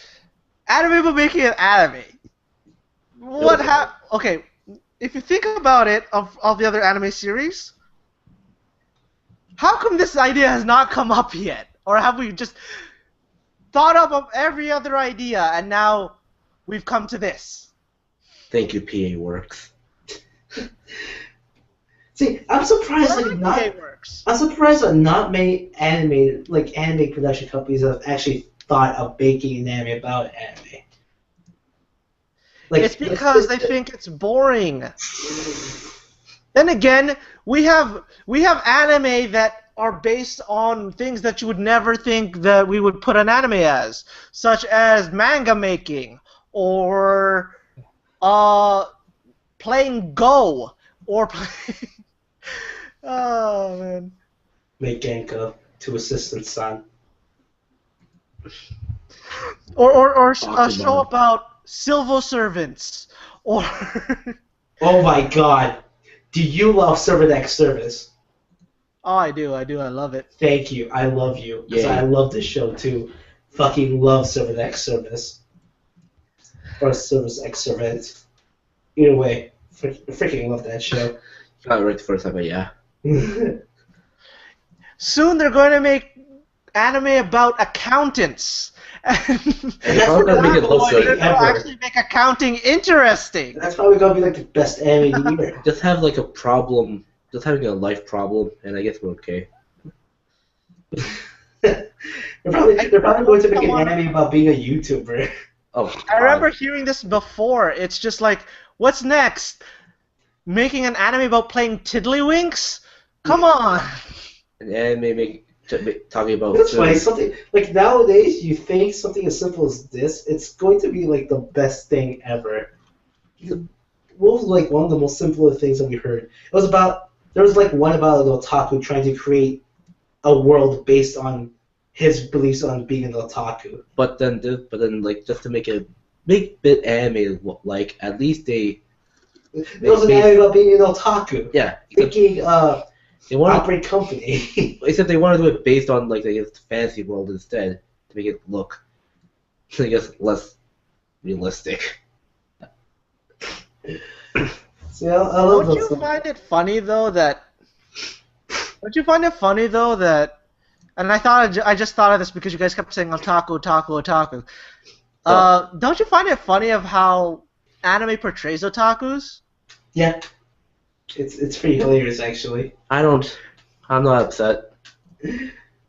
anime but making an anime. Okay, if you think about it, of the other anime series, how come this idea has not come up yet? Or have we just thought up of every other idea and now we've come to this? Thank you, PA Works. See, I'm surprised Whatever like not. PA works. I'm surprised that not many anime production companies have actually thought of making an anime about anime. Like It's because they think it's boring. Then again, we have anime that are based on things that you would never think that we would put an anime as, such as manga making or playing Go or playing. Oh man. make Genka to assistant son. Or a Pokemon. show about civil servants or. Oh my God, do you love Server Next Service? Oh, I do. I love it. Thank you. I love you. Because Yeah. I love this show too. Fucking love Servant X Service. Or Service X Servant. Either way, freaking love that show. Got it right the first time, but yeah. Soon they're going to make anime about accountants. And that's How what can make it look they're good? they'll actually make accounting interesting. That's probably gonna be like the best anime of the year. Just have like a problem, just having a life problem, and I guess we're okay. they're probably going to make an anime about being a YouTuber. Oh, I remember hearing this before. It's just like, what's next? Making an anime about playing tiddlywinks? Come on. an anime talking about That's food. funny. Something like nowadays, you think something as simple as this, it's going to be like the best thing ever. What was like one of the most simple things that we heard? There was like one about an otaku trying to create a world based on his beliefs on being an otaku. But then like just to make a big bit anime like at least they It was an anime about being an otaku. yeah Thinking they want operate company. except they want to do it based on like the fantasy world instead to make it look I guess less realistic. So yeah, I love Don't those. you find it funny though that? Don't you find it funny though that? And I just thought of this because you guys kept saying otaku, otaku, otaku. Don't you find it funny of how anime portrays otakus? Yeah, it's pretty hilarious actually. I'm not upset.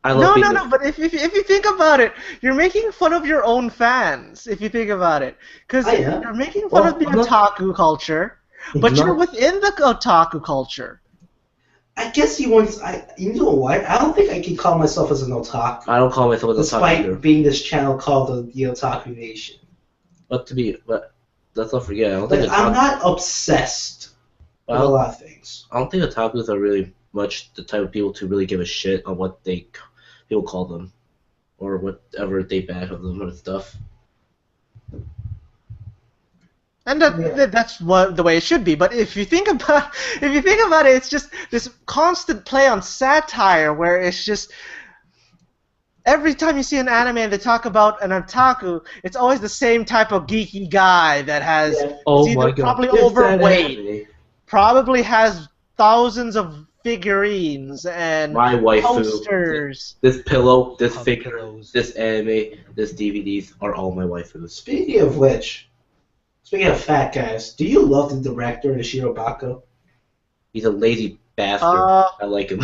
I love No. But if you think about it, you're making fun of your own fans. If you think about it, because I am. you're making fun of the I'm not- otaku culture, but not- you're within the otaku culture. I guess you know what? I don't think I can call myself as an otaku, I don't call myself an otaku despite either. being this channel called the Otaku Nation. But let's not forget, I don't Like think I'm not obsessed with a well, lot of things. I don't think otakus are really much the type of people to really give a shit on what people call them, or whatever they bash of them or stuff. And Yeah. that's the way it should be. But if you think about it, it's just this constant play on satire where it's just every time you see an anime and they talk about an otaku, it's always the same type of geeky guy that has Yeah. Oh either my god! probably It's that overweight, anime. probably has thousands of figurines and My waifu, posters. this pillow, this Hug figure, pillows. this anime, this DVDs are all my waifus. Speaking of which, speaking of fat guys, do you love the director of Shirobako? He's a lazy bastard. Uh, I like him.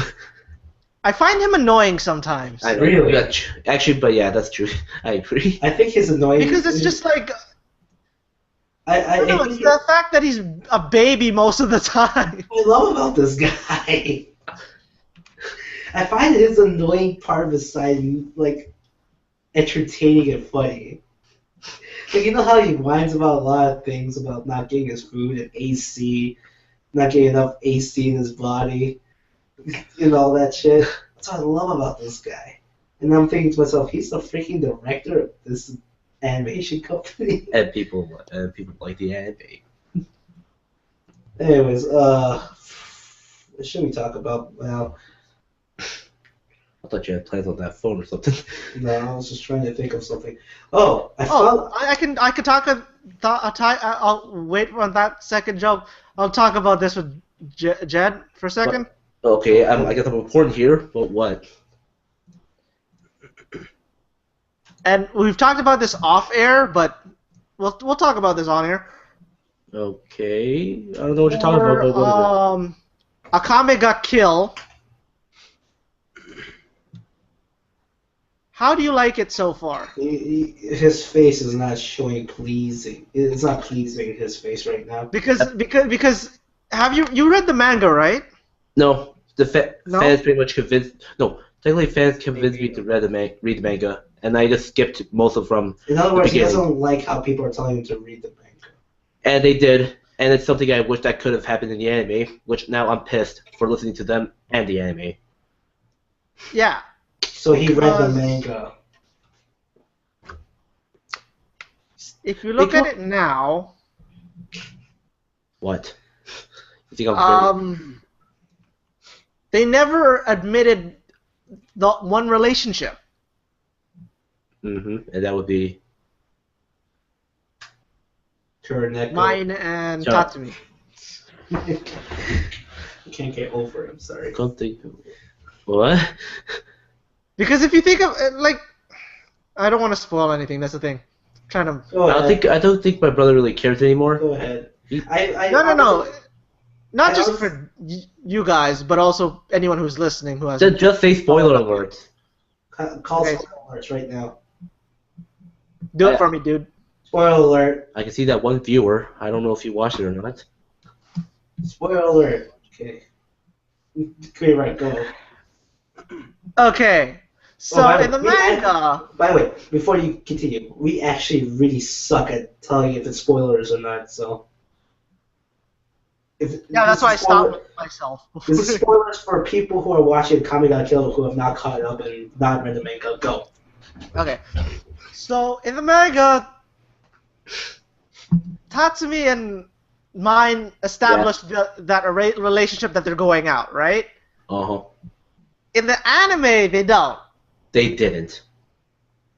I find him annoying sometimes. I know. Really? Actually, but yeah, that's true. I agree. I think his annoying Because it's just like I don't know, I it's the fact that he's a baby most of the time. I love about this guy. I find his annoying part of his side like entertaining and funny. Like you know how he whines about a lot of things about not getting his food and AC, not getting enough AC in his body, and all that shit. That's what I love about this guy. And I'm thinking to myself, he's the freaking director of this animation company. And people like the anime. Anyways, what should we talk about now? I thought you had plans on that phone or something. No, I was just trying to think of something. Oh, I found. Oh, I can talk. I'll wait on that second joke. I'll talk about this with Jed for a second. Okay, I guess I'm important here, but what? And we've talked about this off air, but we'll talk about this on air. Okay, I don't know what you're talking about, but what is Akame ga Kill. How do you like it so far? His face is not showing pleasing. It's not pleasing his face right now. Because have you read the manga, right? it? No, No? fans pretty much convinced. No, technically fans convinced me to read the manga, and I just skipped most of from. In other words, he beginning. doesn't like how people are telling him to read the manga. And they did, and it's something I wish that could have happened in the anime, which now I'm pissed for listening to them and the anime. Yeah. So he read the Because- manga. If you look at it now, What? You think I'm very... they never admitted the one relationship. And that would be Kuroneko. Mine and Shut up. Tatsumi. I can't get over it. I'm sorry. can't think. What? Because if you think of I don't want to spoil anything. That's the thing. I'm trying to. Go ahead. I don't think my brother really cares anymore. Go ahead. He- No. Not I just was- for you guys, but also anyone who's listening who has. Just say spoiler alert. Call Okay. spoiler alerts right now. Do it for me, dude. Spoiler alert. I can see that one viewer. I don't know if you watched it or not. Spoiler alert. Okay. Okay, right, go. Okay. So by in the the way, manga, By the way, before you continue, we actually really suck at telling if it's spoilers or not, so. yeah, that's why I stopped with myself. This is spoilers for people who are watching Kami Got Killed who have not caught up and not read the manga. Go. Okay. So in the manga, Tatsumi and Mine established that relationship that they're going out, right? Uh-huh. In the anime, they don't. They didn't.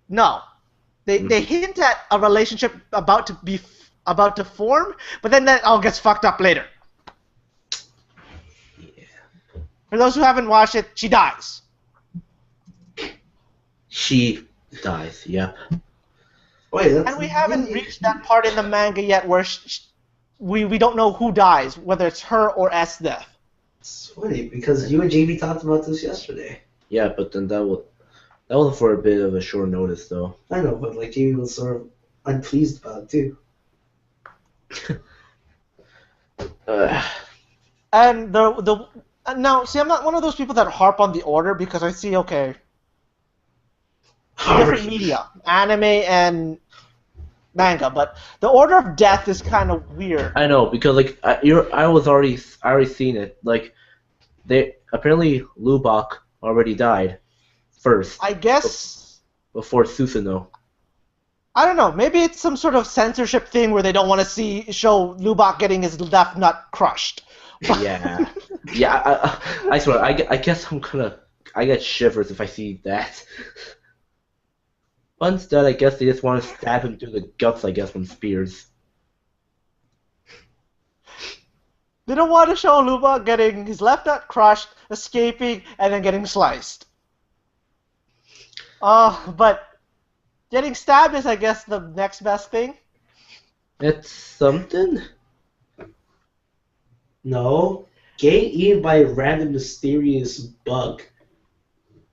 No. They hint at a relationship about to form, but then that all gets fucked up later. For those who haven't watched it, she dies. She dies, yep. Wait, that's And we haven't reached that part in the manga yet where we don't know who dies, whether it's her or S death. It's funny because you and JB talked about this yesterday. Yeah, but then that was for a bit of a short notice, though. I know, but like JB was sort of unpleased about it too. And now, see, I'm not one of those people that harp on the order because I see, okay, different media, anime and manga, but the order of death is kind of weird. I know, because like I already seen it. Like apparently Lubach already died first I guess, before Susanoo. I don't know, maybe it's some sort of censorship thing where they don't want to show Lubach getting his left nut crushed. Yeah, yeah. I swear, I guess I get shivers if I see that. But instead, I guess they just want to stab him through the guts, I guess, from spears. They don't want to show Lubach getting his left nut crushed, escaping, and then getting sliced. But getting stabbed is, I guess, the next best thing. It's something. No. Getting eaten by a random mysterious bug.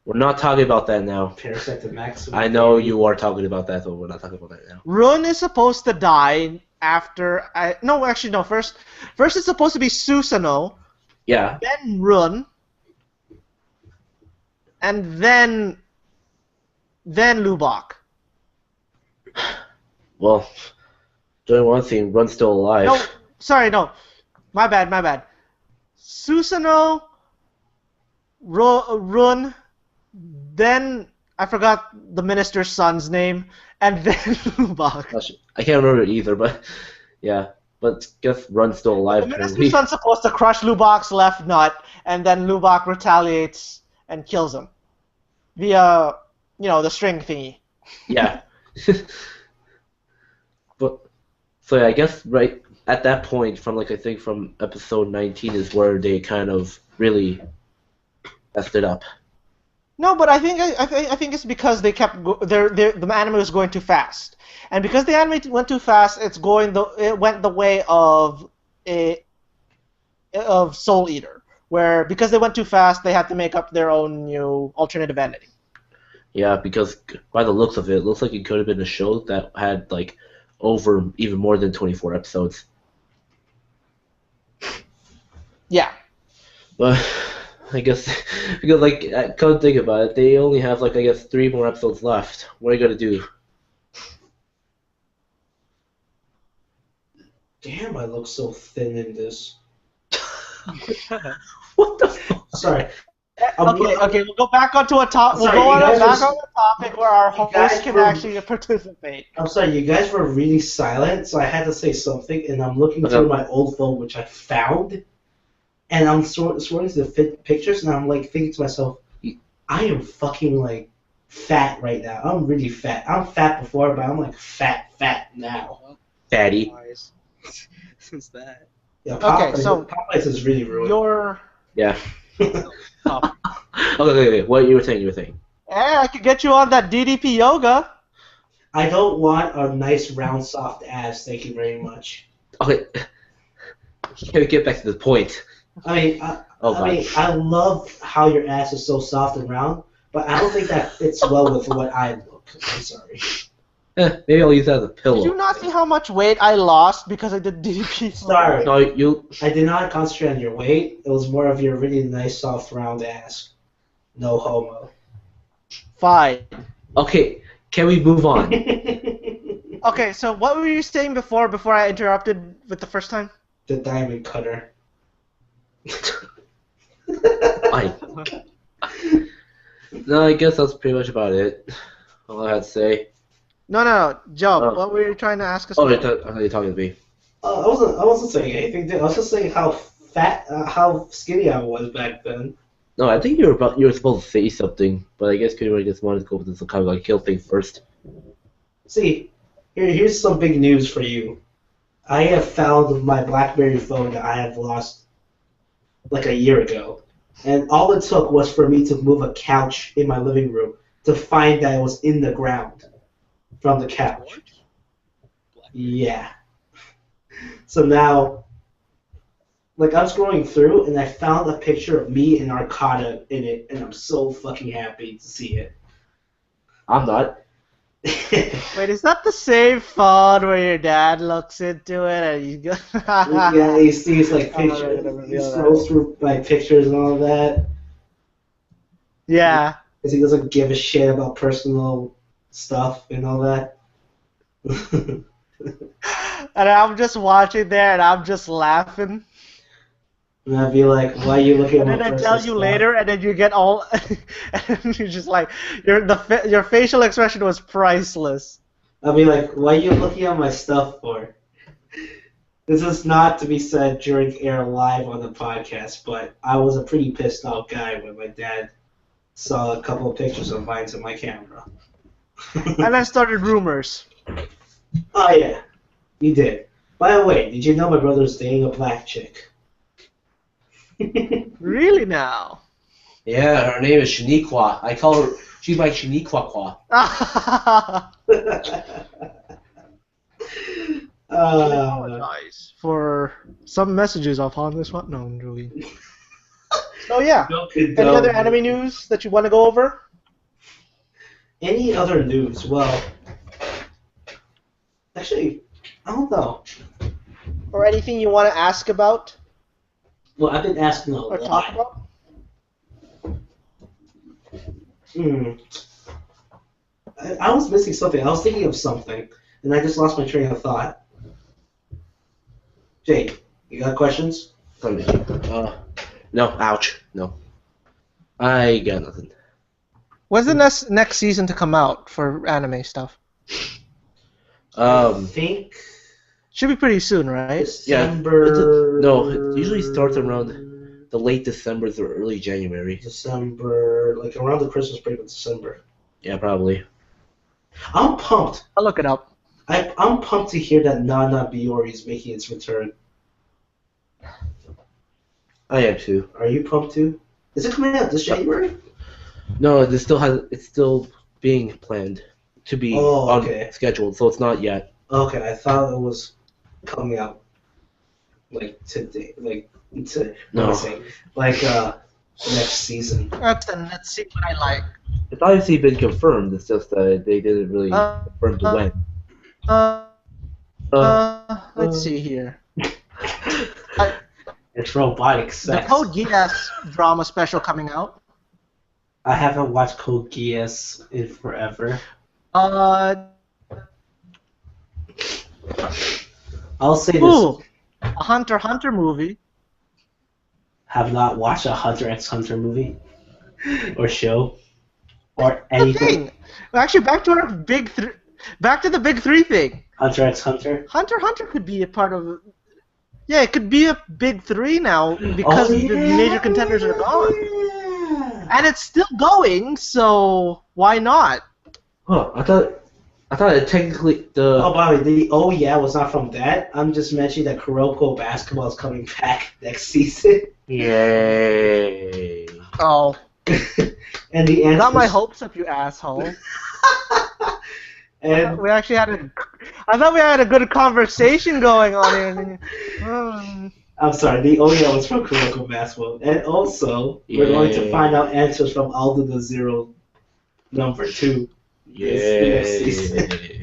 We're not talking about that now. Parasite the maximum. I know you are talking about that, but we're not talking about that now. Run is supposed to die after no, actually no. First it's supposed to be Susanoo, Yeah. then Run, and then Lubach. Well, doing one thing, Run's still alive. No, sorry, no. My bad. Susanoo, Run, then I forgot the minister's son's name, and then Lubach. I can't remember it either, but yeah. But guess Run's still alive. The Apparently. minister's son's supposed to crush Lubach's left nut, and then Lubach retaliates and kills him via, the string thingy. Yeah. But so yeah, I guess right at that point, from I think from episode 19 is where they kind of really messed it up. No, but I think it's because they kept the anime was going too fast, and because the anime went too fast, it went the way of Soul Eater, where because they went too fast, they had to make up their own new alternative ending. Yeah, because by the looks of it, it looks like it could have been a show that had over even more than 24 episodes. Yeah. But I guess because come to think about it, they only have I guess 3 more episodes left. What are you gonna do? Damn, I look so thin in this. What the fuck? Sorry. Okay, we'll go back onto a topic. We'll Sorry, go you guys back were- on a topic where our you guys host can were- actually participate. I'm sorry, you guys were really silent, so I had to say something, and I'm looking Okay. through my old phone, which I found, and I'm scrolling through the pictures, and I'm like thinking to myself, I am fucking like fat right now. I'm really fat. I'm fat before, but I'm like fat now. Fatty. Nice. Since that. Yeah, Okay, so Popeyes is really ruined. your Yeah. Top. Okay. What you were saying? hey, I could get you on that DDP yoga. I don't want a nice round soft ass. Thank you very much. Okay. Can we get back to the point? I mean, I love how your ass is so soft and round, but I don't think that fits well with what I look. I'm sorry. Maybe I'll use that as a pillow. Did you not see how much weight I lost because I did DDP? Sorry. No, you. I did not concentrate on your weight. It was more of your really nice, soft, round ass. No homo. Fine. Okay. Can we move on? Okay, so what were you saying before I interrupted with the first time? The diamond cutter. No, I guess that's pretty much about it. All I had to say. No, Joe. Oh. What were you trying to ask us? Oh, I about? thought you were talking to me. I wasn't saying anything. I was just saying how fat, how skinny I was back then. No, I think you were supposed to say something, but I guess Kudo just wanted to go with some kind of like kill thing first. See, here's some big news for you. I have found my BlackBerry phone that I have lost like a year ago, and all it took was for me to move a couch in my living room to find that it was in the ground from the couch. Yeah. So now, like, I'm scrolling through, and I found a picture of me and Arcada in it, and I'm so fucking happy to see it. I'm not. Wait, is that the same phone where your dad looks into it and you go? Yeah, he sees, like, I'm not pictures. gonna He reveal scrolls through my pictures and all that. Yeah. Because he doesn't give a shit about personal stuff and all that. And I'm just watching there and I'm just laughing. And I'd be like, why are you looking at And my then I personal tell you stuff? later, and then you get all, and you're just like, your facial expression was priceless. I'd be like, why are you looking at my stuff for? This is not to be said during air live on the podcast, but I was a pretty pissed off guy when my dad saw a couple of pictures of mine on my camera. And then started rumors. Oh yeah, you did. By the way, did you know my brother's dating a black chick? Really now? Yeah, her name is Shaniqua. I call her. She's my Shaniqua. Apologize for some messages upon this one. No, I'm joking. So yeah. Any other anime news that you want to go over? Any other news? Well, actually, I don't know. Or anything you want to ask about Well, I've been asking a or lot. talk about? I was missing something. I was thinking of something, and I just lost my train of thought. Jake, you got questions? No, ouch. No. I got nothing. When's the next season to come out for anime stuff? I think Should be pretty soon, right? December. No, it usually starts around the late December or early January. December, like around the Christmas break of December. Yeah, probably. I'm pumped. I'll look it up. I'm pumped to hear that Nana Biori is making its return. I am too. Are you pumped too? Is it coming out this January? No, it's still being planned to be scheduled, so it's not yet. Okay, I thought it was coming out like today, what am I saying? Like next season. Let's see what I like. It's obviously been confirmed. It's just that they didn't really confirm the when. Let's see here. It's robotic The sex. Code Geass drama special coming out. I haven't watched Code Geass in forever. Uh, I'll say this: ooh, a Hunter x Hunter movie. have not watched a Hunter x Hunter movie or show or The anything. thing. Actually, back to our back to the big three thing. Hunter x Hunter. Hunter x Hunter could be a part of. Yeah, it could be a big 3 now because the major contenders are gone. Yeah. And it's still going, so why not? Oh, I thought it technically Oh, by the way, the oh yeah was not from that. I'm just mentioning that Kuroko basketball is coming back next season. Yay. Oh, And the answer got my hopes up, you asshole. And We actually had I thought we had a good conversation going on here. I'm sorry, the oh yeah was from Kuroko basketball. And also, we're going to find out answers from Aldo the Zero number 2. Yay.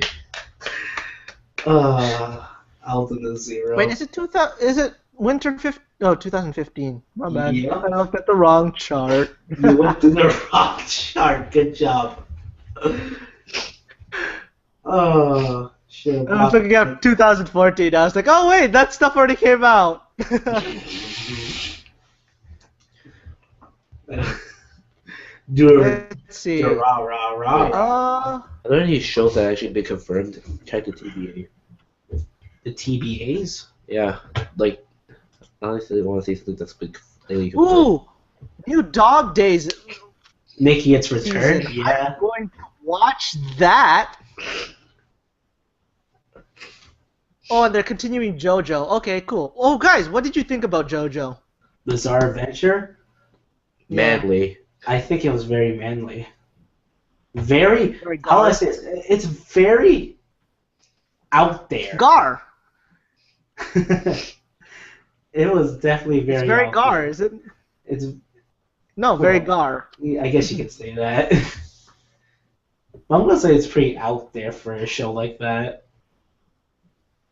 Aldo the Zero. Wait, is it winter 15? No, 2015. My bad. Yeah. I looked at the wrong chart. You went to the wrong chart. Good job. Oh, shit. I was looking at 2014. I was like, oh wait, that stuff already came out. Let's see. Rah, rah, rah. Are there any shows that actually been confirmed? Check the TBA. The TBAs? Yeah, like, honestly, I want to see something that's been lately confirmed. Ooh, new Dog Days. Making its return? Season. Yeah. I'm going to watch that. Oh, and they're continuing JoJo. Okay, cool. Oh, guys, what did you think about JoJo? Bizarre Adventure? Manly. I think it was very manly. Very Very how gar. I say this? It's very out there. Gar. It was definitely very. It's very out Gar, there. is it? It's. No, very Well, Gar. I guess you could say that. I'm gonna say it's pretty out there for a show like that.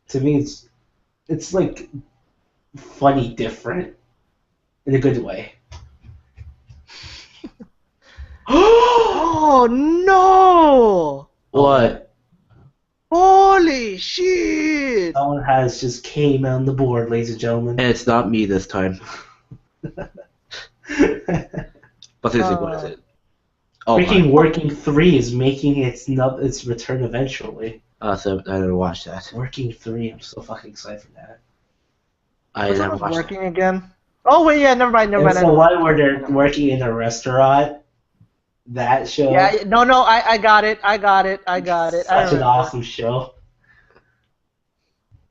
To me, it's like funny, different, in a good way. Oh no! What? Holy shit! Someone has just came on the board, ladies and gentlemen. And it's not me this time. But seriously, what is it? Oh, Freaking Working 3 is making its return eventually. so I never watched that. Working 3, I'm so fucking excited for that. I Which one never was watched working again? Oh wait, yeah, never mind. It's the one where they're working in a restaurant. That show. Yeah, no, I got it. I got it. Such an awesome show.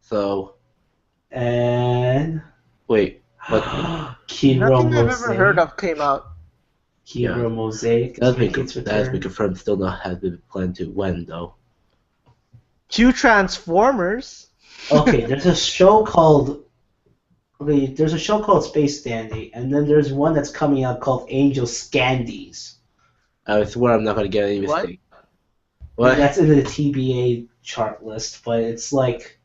So, And wait, what? Kiro Nothing I've ever Mosaic. heard of came out. Kiro Yeah. Mosaic. That's been, making its that has been return. confirmed, still not has been planned to when, though. Q Transformers. Okay, there's a show called. Okay, there's a show called Space Dandy, and then there's one that's coming out called Angel Scandies. I swear I'm not going to get any What? mistake. What? That's in the TBA chart list, but it's like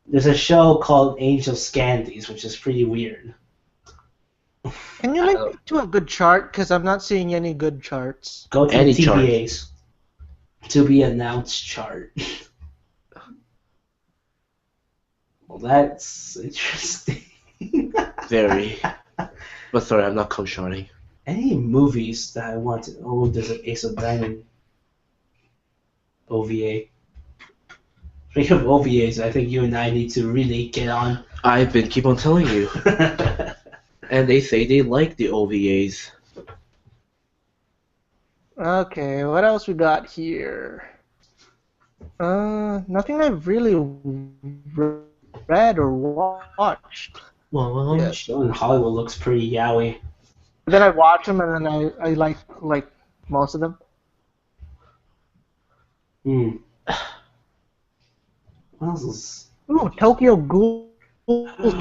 there's a show called Angel Scandies, which is pretty weird. Can you link me to a good chart? Because I'm not seeing any good charts. Go to Any the chart. TBAs. To be announced chart. Well, that's interesting. Very. But sorry, I'm not co-sharding. Any movies that I want to... Oh, there's an Ace of Diamond OVA. Speaking of OVAs, I think you and I need to really get on. I've been keep on telling you. And they say they like the OVAs. Okay, what else we got here? Nothing I've really read or watched. Well, Yeah. show in Hollywood looks pretty yaoi. Then I watch them and then I like most of them. Hmm. What else is... Ooh, Tokyo Ghoul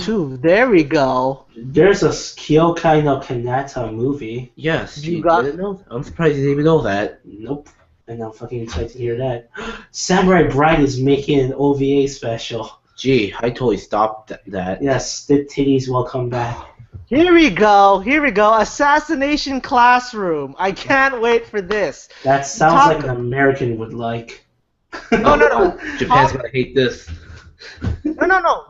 2. There we go. There's a Kyokai no Kanata movie. Yes, You you got- didn't know? I'm surprised you didn't even know that. Nope. And I'm fucking excited to hear that. Samurai Bride is making an OVA special. Gee, I totally stopped that. Yes, the titties will come back. Here we go. Assassination Classroom. I can't wait for this. That sounds Talk- like an American would like. No. Japan's gonna hate this. No.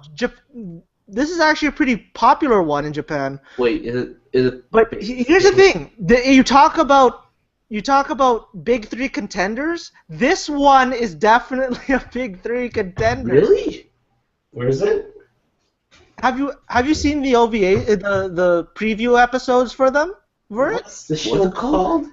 This is actually a pretty popular one in Japan. Wait, is it? But here's the thing: you talk about big three contenders. This one is definitely a big three contender. Really? Where is it? Have you seen the OVA, the preview episodes for them? For it? What's the show called?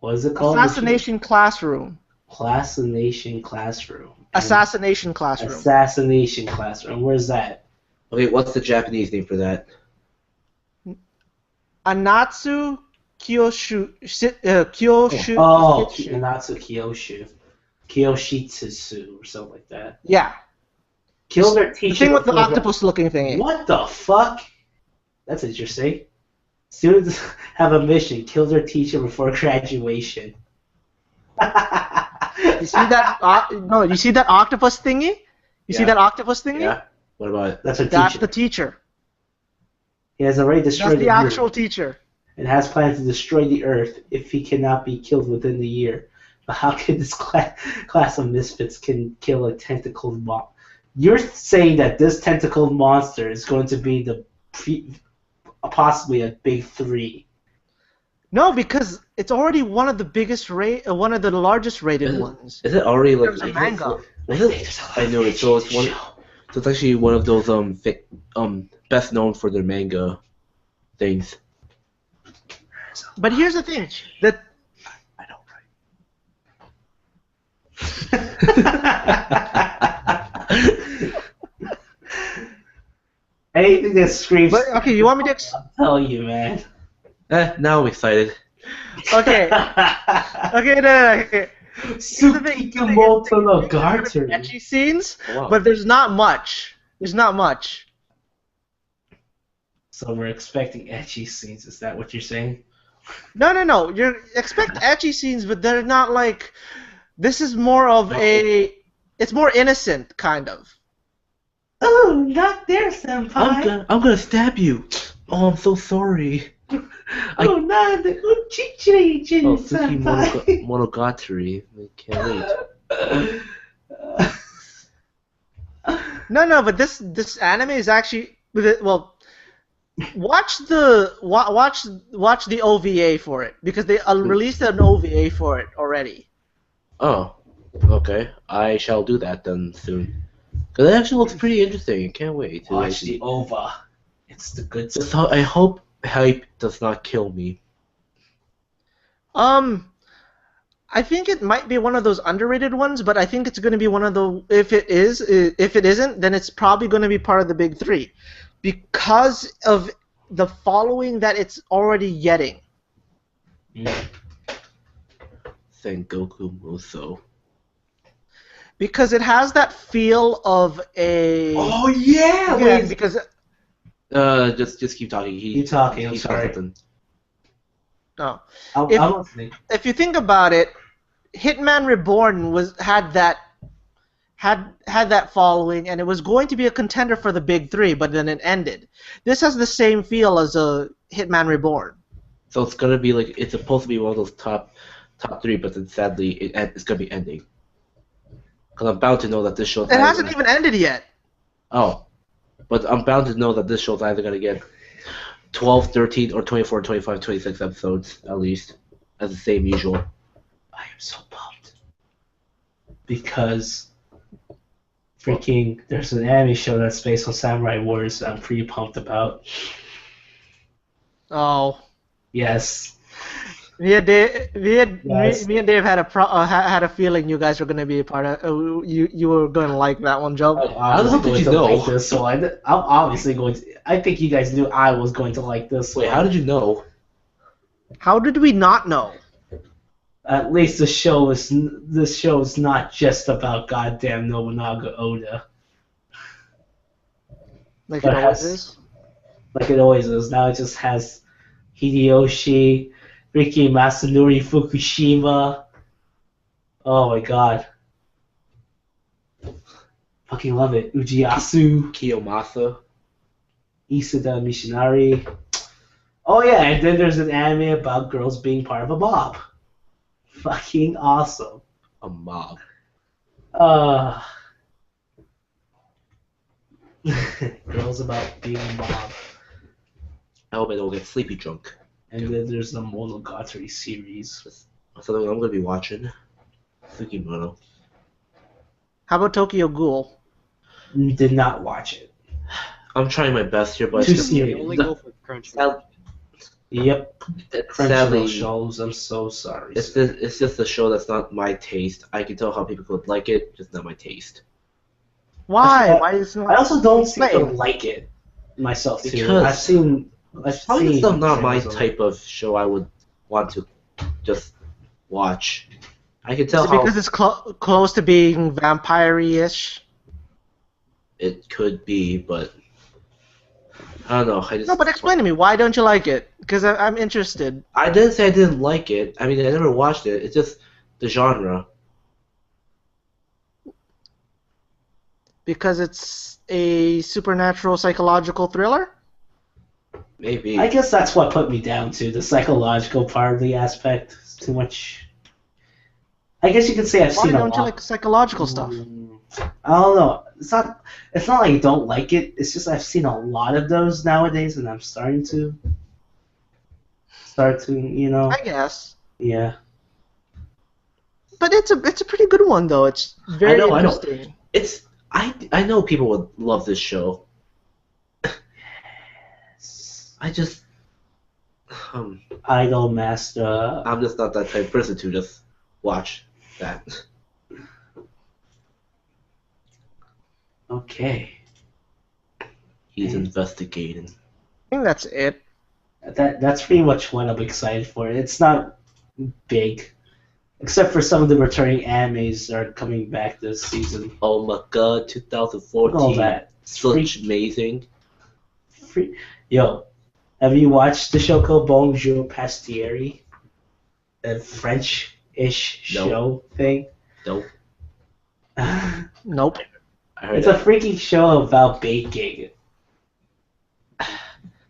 What is it called? Assassination Classroom. Assassination Classroom. Assassination Classroom. Assassination Classroom. Where's that? Okay, what's the Japanese name for that? Anatsu Kyoshu. Oh, Nanatsu Kyoshu. Kyoshitsu or something like that. Yeah. Kill their The teacher. thing with the before- octopus-looking thingy. What the fuck? That's interesting. Students have a mission: kill their teacher before graduation. You see that? No, you see that octopus thingy? You see Yeah. that octopus thingy? Yeah. What about it? That's a That's teacher. the teacher. He has already destroyed That's the Earth actual teacher. and has planned to destroy the Earth if he cannot be killed within the year. But how can this class of misfits can kill a tentacled monster? You're saying that this tentacled monster is going to be possibly a big three. No, because it's already one of the biggest one of the largest rated ones. Is it already like? There's a manga. Was it? I know it. So it's one. So it's actually one of those best known for their manga things. But here's the thing: that I know, Anything that screams. But, okay, you want me to? I'll tell you, man. Now I'm excited. Okay. Okay, no. Okay. Tsukikamoto no Garter. Ecchi scenes, Oh, wow. but there's not much. There's not much. So we're expecting ecchi scenes. Is that what you're saying? No. You expect ecchi scenes, but they're not like. This is more of a. It's more innocent, kind of. Oh, not there, senpai. I'm gonna stab you. Oh, I'm so sorry. Oh, not the uchichi, Oh, Suki senpai. Monogatari. I can't wait. No, but this anime is actually well. Watch the OVA for it because they released an OVA for it already. Oh, okay. I shall do that then soon. Cause it actually looks pretty interesting. I can't wait to Watch the OVA. It's the good Just stuff. I hope hype does not kill me. I think it might be one of those underrated ones, but I think it's going to be one of the. If it isn't, then it's probably going to be part of the big three, because of the following that it's already getting. Sengoku Muso. Because it has that feel of a. Oh yeah! Yeah, Wait, because Just keep talking. Keep talking, I'm he's sorry. something. no. I'm if- listening. If you think about it, Hitman Reborn had that following, and it was going to be a contender for the big three, but then it ended. This has the same feel as a Hitman Reborn. So it's gonna be like it's supposed to be one of those top three, but then sadly it's gonna be ending. Cause I'm bound to know that this show's. It hasn't even ended yet. Oh, but I'm bound to know that this show's either gonna get 12, 13, or 24, 25, 26 episodes at least, as the same usual. I am so pumped because freaking there's an anime show that's based on Samurai Wars that I'm pretty pumped about. Oh. Yes. Me and Dave Yes. had a feeling you guys were going to be a part of. You were going to like that one, Joe. How the hell did you know? Like this one. I'm obviously going to. I think you guys knew I was going to like this Wait, one. how did you know? How did we not know? At least this show is not just about goddamn Nobunaga Oda Like it always Yes. is. like it always is. Now it just has Hideyoshi, Riki Masanori Fukushima. Oh my god. Fucking love it. Ujiyasu, Kiyomasa. Isada Mishinari. Oh yeah, and then there's an anime about girls being part of a mob. Fucking awesome. A mob. Girls about being a mob. I hope I don't get sleepy drunk. And then there's the Monogatari series. That's something I'm gonna be watching. Tsukimono. How about Tokyo Ghoul? did not watch it. I'm trying my best here, but Too it's just, They serious. only go for Crunchyroll. Sad- Yep, sadly, Crunchyroll shows. I'm so sorry. it's just a show that's not my taste. I can tell how people would like it, just not my taste. Why? Actually, Why is it not? I also don't seem to Explain. like it myself too. Because I've Probably seen just not my channels of it. type of show I would want to just watch. I can Is tell it how because it's close to being vampire-ish? it could be, but I don't know. No, but explain to me, why don't you like it? Because I'm interested. I didn't say I didn't like it. I mean, I never watched it. It's just the genre. Because it's a supernatural psychological thriller? Maybe. I guess that's what put me down to the psychological part of the aspect. It's too much. I guess you could say I've Why seen a don't lot. you like psychological stuff? I don't know. It's not. It's not like I don't like it. It's just I've seen a lot of those nowadays, and I'm starting to. I guess. Yeah. But it's a pretty good one though. It's very I know. interesting. It's I know people would love this show. I just Idol Master. I'm just not that type of person to just watch that. Okay. He's investigating. I think that's it. That's pretty much what I'm excited for. It's not big, except for some of the returning animes that are coming back this season. Oh my god, 2014. All that. Such amazing. Yo, have you watched the show called Bonjour Pastieri? A French-ish Nope. show thing? Nope. Nope. I heard It's a that. freaking show about baking.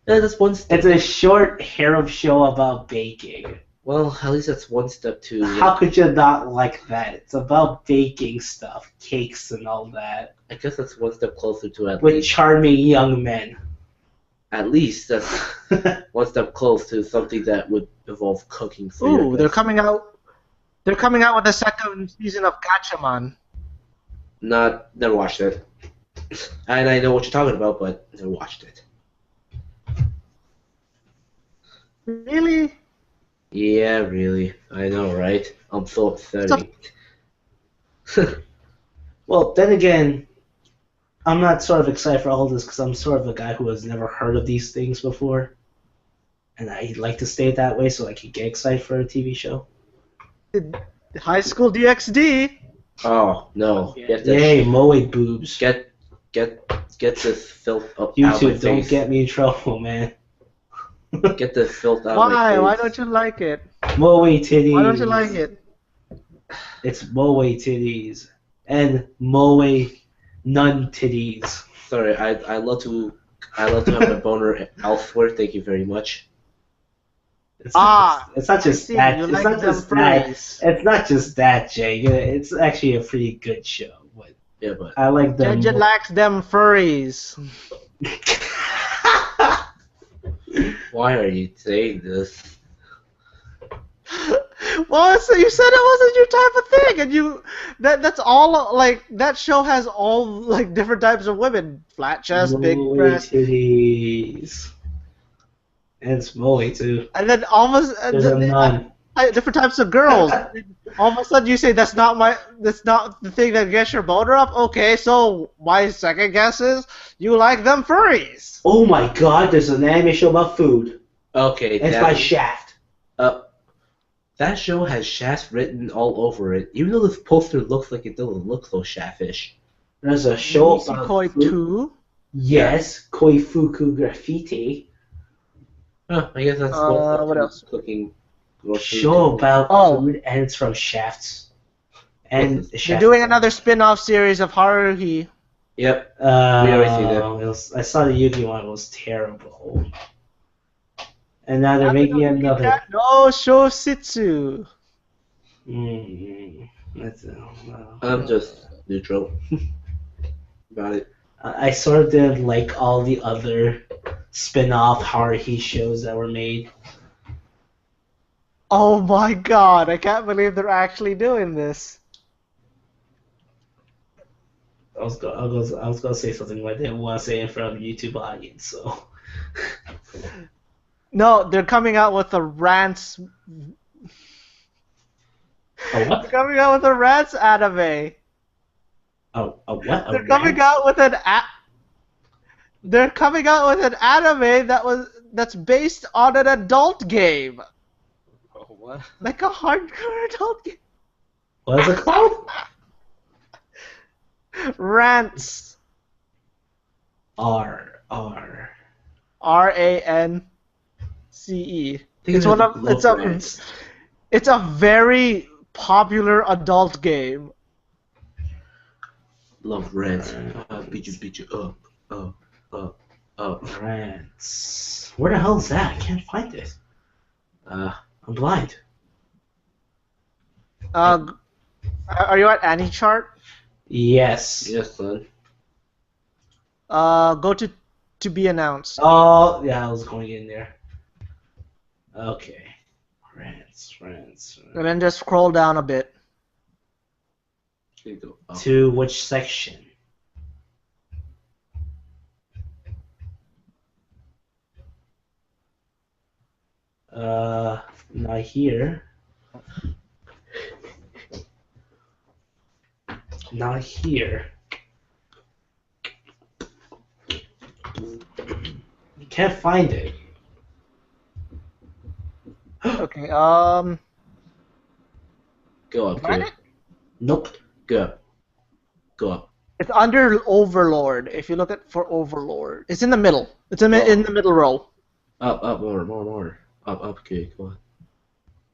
Yeah, that's one step. It's a short harem show about baking. Well, at least that's one step to. How could you not like that? It's about baking stuff, cakes and all that, I guess that's one step closer to with charming young men. At least that's one step close to something that would involve cooking food. Ooh, they're coming out. They're coming out with the second season of Gatchaman. Never watched it. And I know what you're talking about, but never watched it. Really? Yeah, really. I know, right? I'm so upsetting. Well, then again, I'm not sort of excited for all this because I'm sort of a guy who has never heard of these things before. And I like to stay that way so I can get excited for a TV show. High School DxD. Oh no! Get that Yay, moe boobs. Get this filth up out of my YouTube, don't face. get me in trouble, man. Get this filth out of my Why? face. Why don't you like it? Moe titties. Why don't you like it? It's moe titties. And moe nun titties. Sorry, I love to have my boner elsewhere. Thank you very much. It's not I just see, that. you It's like not them just that. furries. It's not just that, Jay. It's actually a pretty good show. But Yeah, but I like the. Jenja likes them furries. why are you saying this? Well, so you said it wasn't your type of thing, and that's all, like, that show has all, like, different types of women. Flat chest, big moe breast, titties. And it's moe too. and then almost There's a nun. different types of girls. All of a sudden you say that's not the thing that gets your boner up? Okay, so my second guess is you like them furries. Oh my god, there's an anime show about food. Okay, It's by Shaft. that show has Shaft written all over it. Even though this poster looks like it doesn't look so Shaftish. There's a show about Nisekoi food. 2. Yes, Koifuku Graffiti. Oh, I guess that's What else? Cooking. grocery Show about Oh. food, and it's from Shafts. And What's They're Shaft. doing another spin-off series of Haruhi. Yep. We already seen that. I saw the Yugi one. It was terrible. And now they're making another. No Shoshitsu. That's, I'm just neutral about it. I sort of didn't like all the other spin-off Haruhi shows that were made. Oh my god, I can't believe they're actually doing this. I was gonna say something, but I didn't want to say it in front of a YouTube audience. So. No, they're coming out with a rants. A what? They're coming out with a rants anime. A what? A They're coming rant? out with an They're coming out with an anime that's based on an adult game, Oh, what? like a hardcore adult game. What is it called? Rants. R. RANCE. It's one of Rants. it's a very popular adult game. Love rants. Beat you up. Rants. Where the hell is that? I can't find it. I'm blind. Are you at any chart? Yes. Yes, son. Go to be announced. Oh, yeah, I was going in there. Okay. Rants. And then just scroll down a bit. Here you go. Oh. To which section? Not here. Not here. You can't find it. Okay. Go up, Find kid. it? Nope. Go up. It's under Overlord. If you look at for Overlord, it's in the middle. It's in the middle row. Up, more. Up, kid. Go on.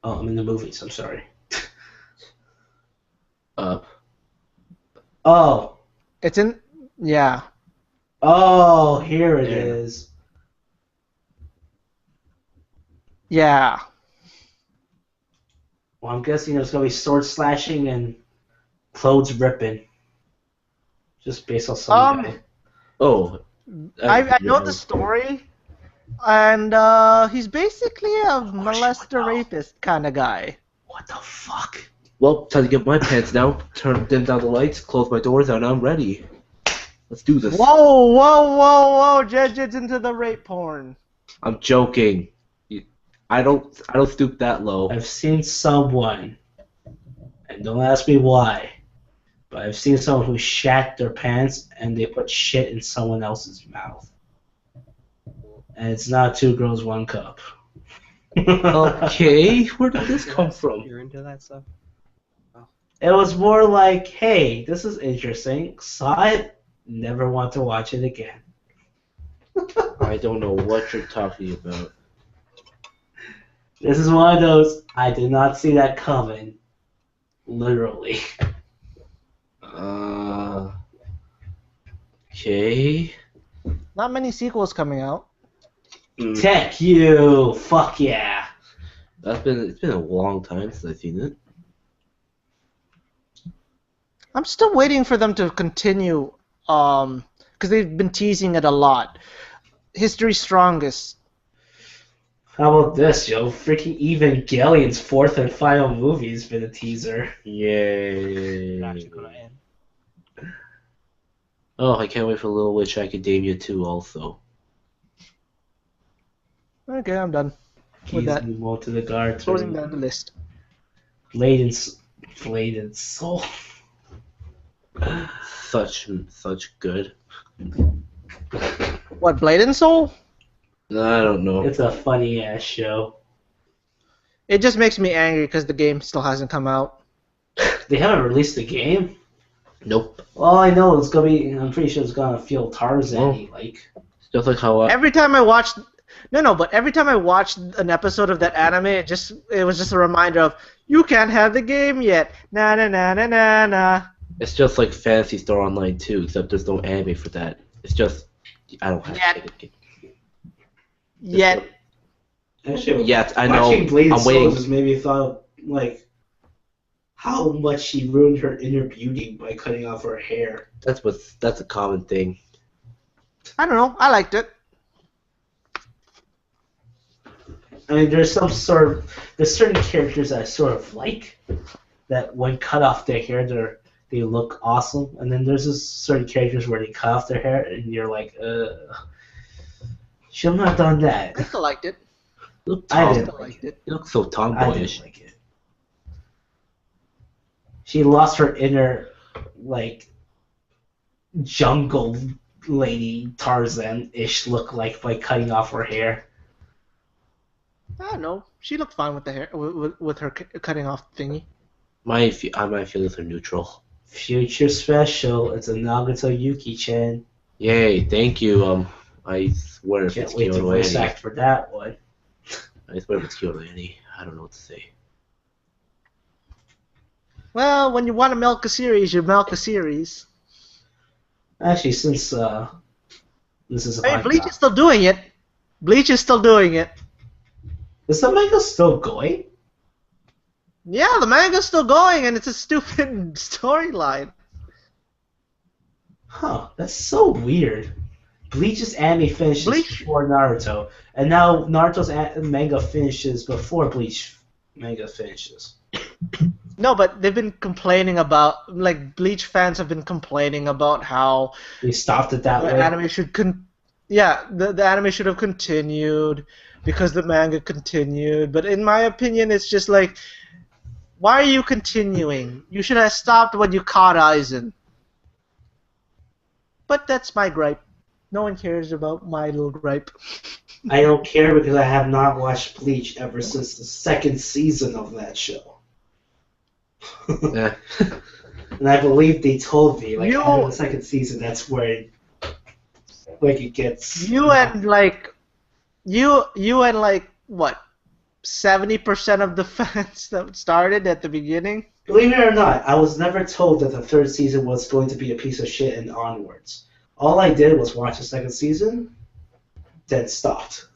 Oh, I'm in the movies. I'm sorry. Up. Oh. It's in. Yeah. Oh, here it There. is. Yeah. Well, I'm guessing there's gonna be sword slashing and clothes ripping. Just based on some guy. Oh. I know the story, and he's basically a molester rapist kind of guy. What the fuck? Well, time to get my pants down. Dim down the lights. Close my doors, and I'm ready. Let's do this. Whoa! Jed's into the rape porn. I'm joking. I don't stoop that low. I've seen someone, and don't ask me why, but I've seen someone who shat their pants and they put shit in someone else's mouth. And it's not two girls, one cup. Okay, where did this come from? You're into that stuff? It was more like, hey, this is interesting. Saw it, never want to watch it again. I don't know what you're talking about. This is one of those, I did not see that coming. Literally. Okay. Not many sequels coming out. Tech you! Fuck yeah! It's been a long time since I've seen it. I'm still waiting for them to continue, because they've been teasing it a lot. History's Strongest. How about this, yo? Freaking Evangelion's fourth and final movie has been a teaser. Yay. It's actually gonna end. Oh, I can't wait for Little Witch Academia 2 also. Okay, I'm done with Keys that. move on to the guard. Closing down the list. Blade and Soul. Such good. What, Blade and Soul? I don't know. It's a funny ass show. It just makes me angry because the game still hasn't come out. They haven't released the game. Nope. All I know is gonna be. I'm pretty sure it's gonna feel Tarzan-y, like. It's just like how Every time I watched, but every time I watched an episode of that anime, it was just a reminder of you can't have the game yet. Na na na na na na. it's just like Fantasy Star Online 2, except there's no anime for that. It's just I don't have Yet. it. Yet. Actually, Yes, I know. watching Blade I'm and Soul waiting. just made me thought like how much she ruined her inner beauty by cutting off her hair. That's a common thing. I don't know. I liked it. I mean, there's certain characters that I sort of like that when cut off their hair, they look awesome, and then there's just certain characters where they cut off their hair, and you're like, should not have done that. I still liked it. Look I tom- didn't Still like liked it. it. You look so I tomboyish. didn't like it. She lost her inner, like, jungle lady Tarzan-ish look like by cutting off her hair. I don't know. She looked fine with the hair, with her cutting off thingy. My feelings are neutral. Future special. It's a Nagato Yuki-chan. Yay, thank you. I swear if Can't it's wait to Kyoto voice Annie. act for that one. I swear if it's Kyoto Annie. I don't know what to say. Well, when you want to milk a series, you milk a series. Actually, since this is a Hey, Bleach podcast, is still doing it. Bleach is still doing it. is the manga still going? Yeah, the manga's still going, and it's a stupid storyline. Huh, that's so weird. Bleach's anime finishes Bleach- before Naruto, and now Naruto's manga finishes before Bleach manga finishes. No, but they've been complaining about, like, Bleach fans have been complaining about how They stopped it that the way. anime should the anime should have continued because the manga continued. But in my opinion, it's just like, why are you continuing? You should have stopped when you caught Aizen. But that's my gripe. No one cares about my little gripe. I don't care because I have not watched Bleach ever since the second season of that show. Eh. And I believe they told me, like, You- after the second season, that's where it gets... You and what? 70% of the fans that started at the beginning. Believe it or not, I was never told that the third season was going to be a piece of shit and onwards. All I did was watch the second season, then stopped.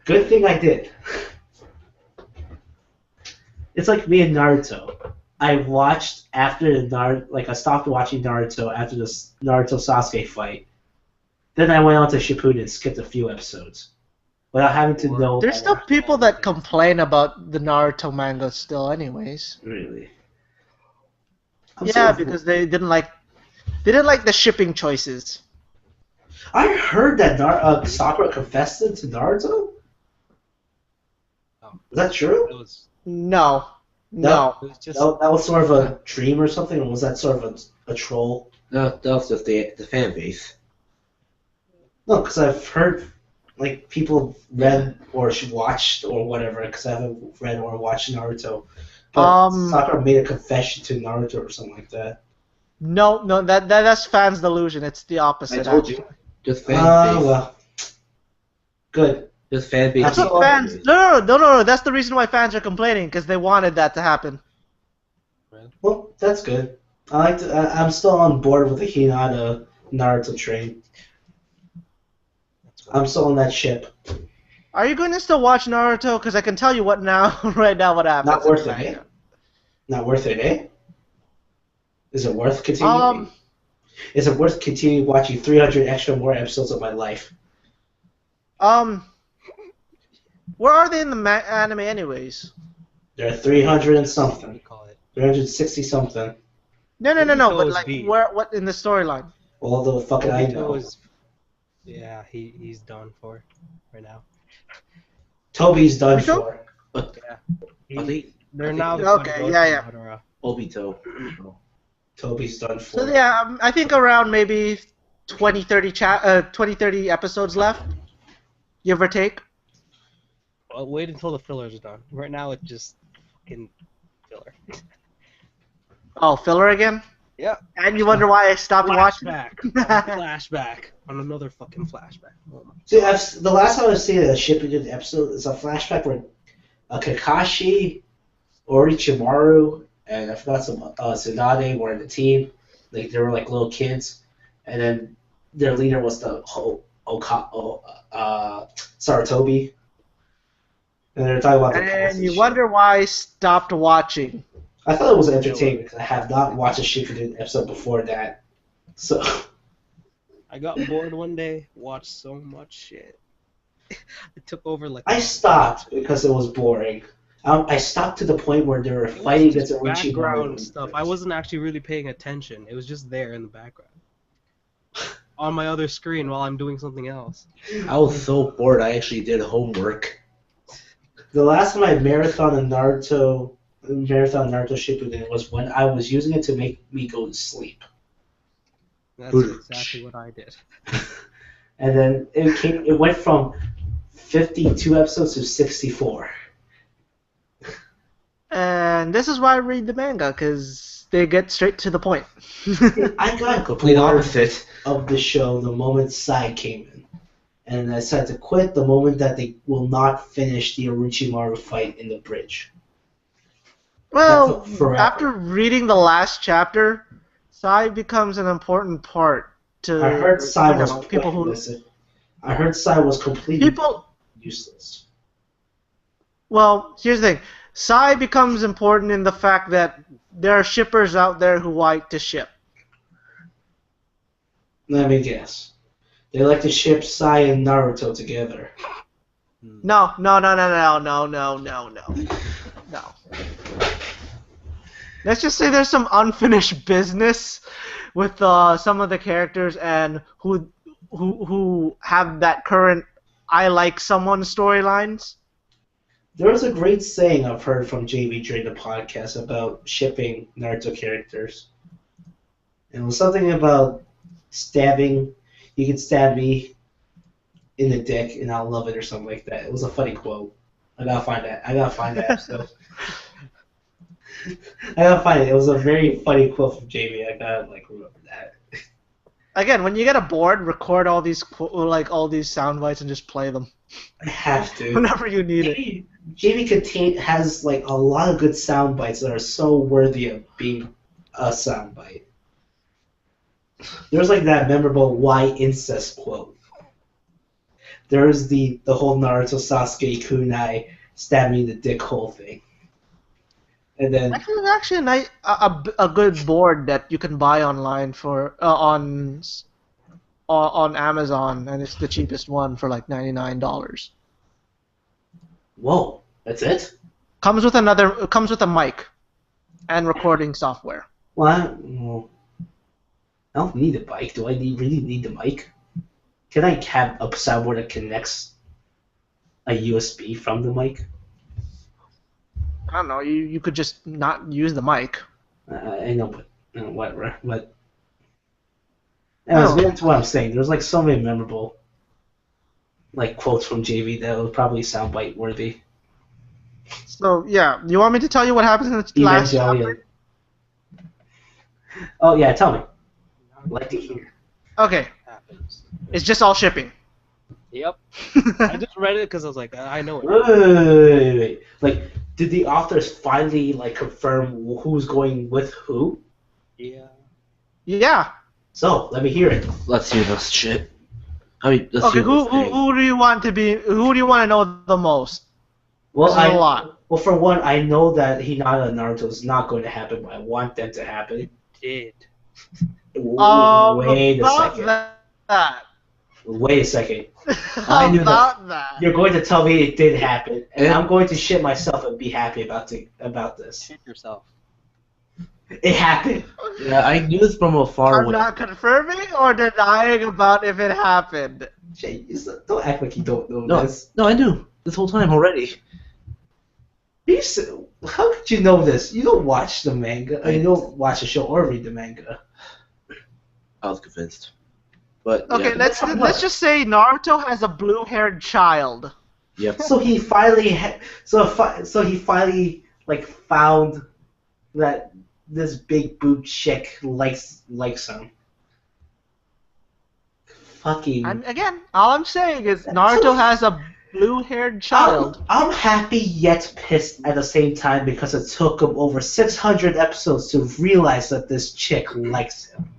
Good thing I did. It's like me and Naruto. I watched after I stopped watching Naruto after the Naruto Sasuke fight. Then I went on to Shippuden and skipped a few episodes. Without having to know... There's still people that complain about the Naruto manga still, anyways. Really? Yeah, because they didn't like the shipping choices. I heard that Sakura confessed to Naruto? Is that true? It was No. No. it was just That was sort of a dream or something, or was that sort of a troll? No, that was just the fan base. No, because I've heard like people read or watched or whatever, because I haven't read or watched Naruto. But Sakura made a confession to Naruto or something like that. No, that's fans' delusion. It's the opposite. I told you. Just fan base. Well, good. Just fan base. That's That's what what fans. No. That's the reason why fans are complaining, because they wanted that to happen. Well, that's good. I'm still on board with the Hinata Naruto train. I'm still on that ship. Are you going to still watch Naruto? Because I can tell you what now, right now, what happens. Not worth it, eh? Not worth it, eh? Is it worth continuing? Is it worth continuing watching 300 extra more episodes of my life? Where are they in the anime, anyways? There are 300 and what do something. you call it? 360 something. No. Obito But is like, B. what in the storyline? All the fucking I Obito know. Yeah, he's done for right now. Toby's done Obito? for. I think They're now Okay, gonna go yeah. to Madara. Obito. Toby's done for. So yeah, I think around maybe 20, 30 episodes left, give or take. Well, wait until the fillers are done. Right now, it's just fucking filler. Oh, filler again? Yeah. And you wonder why I stopped watching? Flashback. Flashback. On another fucking flashback. Oh my See, the last time I've seen a Shippuden episode is a flashback where Kakashi, Orochimaru, and I forgot some Tsunade were in the team. Like they were like little kids, and then their leader was the Saratobi. And they were talking about the past And you shit. wonder why I stopped watching. I thought it was entertaining because I have not watched a Shippuden episode before that. So I got bored one day, watched so much shit. It took over like I stopped because it was boring. I stopped to the point where they were It was fighting just against Orochimaru. background stuff. I wasn't actually really paying attention. It was just there in the background. On my other screen while I'm doing something else. I was so bored. I actually did homework. The last time I marathon Naruto Shippuden was when I was using it to make me go to sleep. That's exactly what I did. And then it went from 52 episodes to 64. And this is why I read the manga, because they get straight to the point. I got Complete opposite. of the show the moment Sai came in. And I decided to quit the moment that they will not finish the Orochimaru fight in the bridge. Well, That took forever. after reading the last chapter, Sai becomes an important part to I heard Sai was people who I heard Sai was completely people. useless. Well, here's the thing: Sai becomes important in the fact that there are shippers out there who like to ship. Let me guess. They like to ship Sai and Naruto together. No. Let's just say there's some unfinished business with some of the characters and who have that current I like someone storylines. There was a great saying I've heard from JV during the podcast about shipping Naruto characters. And it was something about stabbing. You can stab me in the dick and I'll love it or something like that. It was a funny quote. I gotta find that episode. I gotta find it. It was a very funny quote from JV. I gotta remember that. Again, when you get a board, record all these all these sound bites and just play them I have to. whenever you need it. JV has a lot of good sound bites that are so worthy of being a sound bite. There's that memorable "why incest" quote. There's the whole Naruto Sasuke kunai stab me in the dick hole thing. And then Actually, a good board that you can buy online for on Amazon, and it's the cheapest one for $99. whoa, that's it? Comes with a mic and recording software. Well, I don't need a mic. Do I really need the mic? Can I have a soundboard that connects a USB from the mic? I don't know. You could just not use the mic. I know, but whatever. But anyways, getting to what I'm saying, there's so many memorable quotes from JV that would probably sound bite worthy. So yeah, you want me to tell you what happens in the last chapter? Oh yeah, tell me. I'd like to hear. Okay, it's just all shipping. Yep. I just read it because I was like, I know it. Wait. Did the authors finally confirm who's going with who? Yeah. Yeah. So let me hear it. Let's hear this shit. Let's Okay, hear who this thing. who do you want to be? Who do you want to know the most? Well, There's a lot. Well, for one, I know that Hinata and Naruto is not going to happen, but I want them to happen. Did. Wait a about second. that. Wait a second. I knew about that. You're going to tell me it did happen, and Yeah. I'm going to shit myself and be happy about this. Shit yourself. It happened. Yeah, I knew this from afar. I'm not confirming or denying about if it happened. Jay, don't act like you don't know No, this. no, I knew this whole time already. How could you know this? You don't watch the manga. You don't watch the show or read the manga. I was convinced. But Okay, yeah. let's just say Naruto has a blue-haired child. Yep. So he finally, so he finally found that this big boob chick likes him. Fucking. And again, all I'm saying is Naruto has a blue-haired child. I'm happy yet pissed at the same time because it took him over 600 episodes to realize that this chick likes him.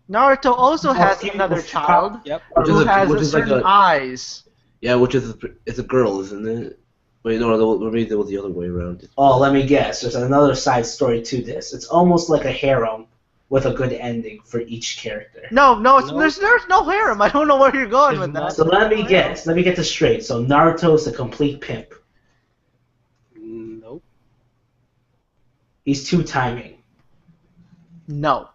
Naruto also has another child Yep. who has certain eyes. Yeah, it's a girl, isn't it? Wait, no, maybe it was the other way around. Oh, let me guess. There's another side story to this. It's almost like a harem with a good ending for each character. No, No. there's no harem. I don't know where you're going There's with that. not. So let me get this straight. So Naruto's a complete pimp. Nope. He's two-timing. No.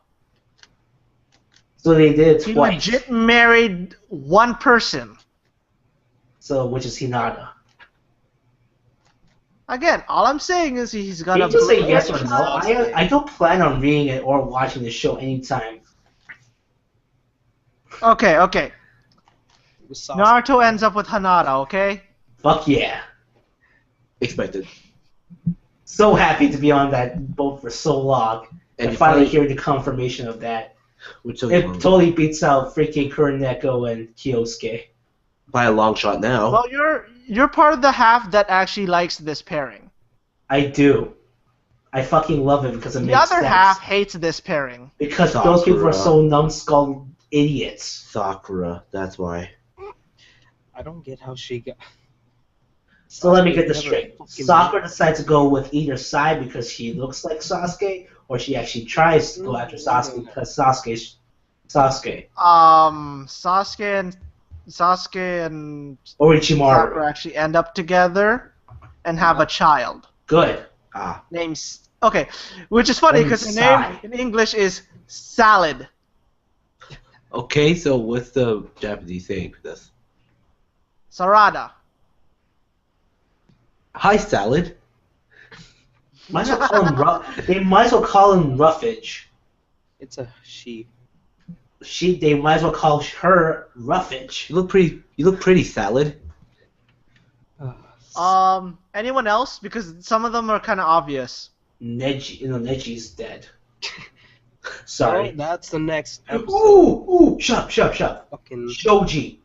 So they did it He twice. legit married one person. So which is Hinata. Again, all I'm saying is he's got Can a. you just say great yes or no? child. I don't plan on reading it or watching the show anytime. Okay. It was Sasuke. Naruto ends up with Hanada. Okay. Fuck yeah. Expected. So happy to be on that boat for so long. And And you finally finally- hear the confirmation of that. Which took It long. totally beats out freaking Kuroneko and Kyosuke. By a long shot now. Well, you're part of the half that actually likes this pairing. I do. I fucking love it because it The makes other sense. half hates this pairing. Because those people are Sakura. so numbskull idiots. Sakura, that's why. I don't get how she got. So let me get this Never straight. fucking Sakura decides to go with either side because she looks like Sasuke, or she actually tries to go after Sasuke because Sasuke's Sasuke. Sasuke and Orochimaru. Sakura actually end up together and have a child. Good. Ah. Name's okay, which is funny because the name in English is Salad. Okay, so what's the Japanese saying for this? Sarada. Hi, salad. Might as well call him they might as well call him Roughage. It's a she. They might as well call her Roughage. You look pretty, salad. Anyone else? Because some of them are kind of obvious. Neji's dead. Oh, Sorry. that's the next episode. Ooh, shut up. Fucking. Shoji.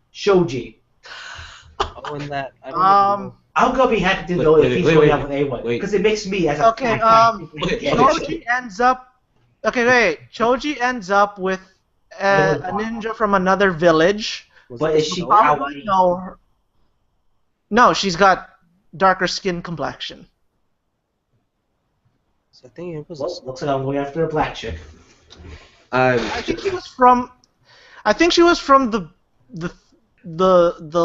Oh, and that. I don't know. I'm gonna be happy to Wait, know wait, if he's wait, going wait, out with A1 wait. because it makes me as a Okay, fat guy okay, get okay. it. Choji ends up. Okay, wait. Choji ends up with a ninja from another village. But is she Probably kawaii? know her. No, she's got darker skin complexion. So I think it was. Well, looks like I'm going after a black chick. I think she was from. I think she was from the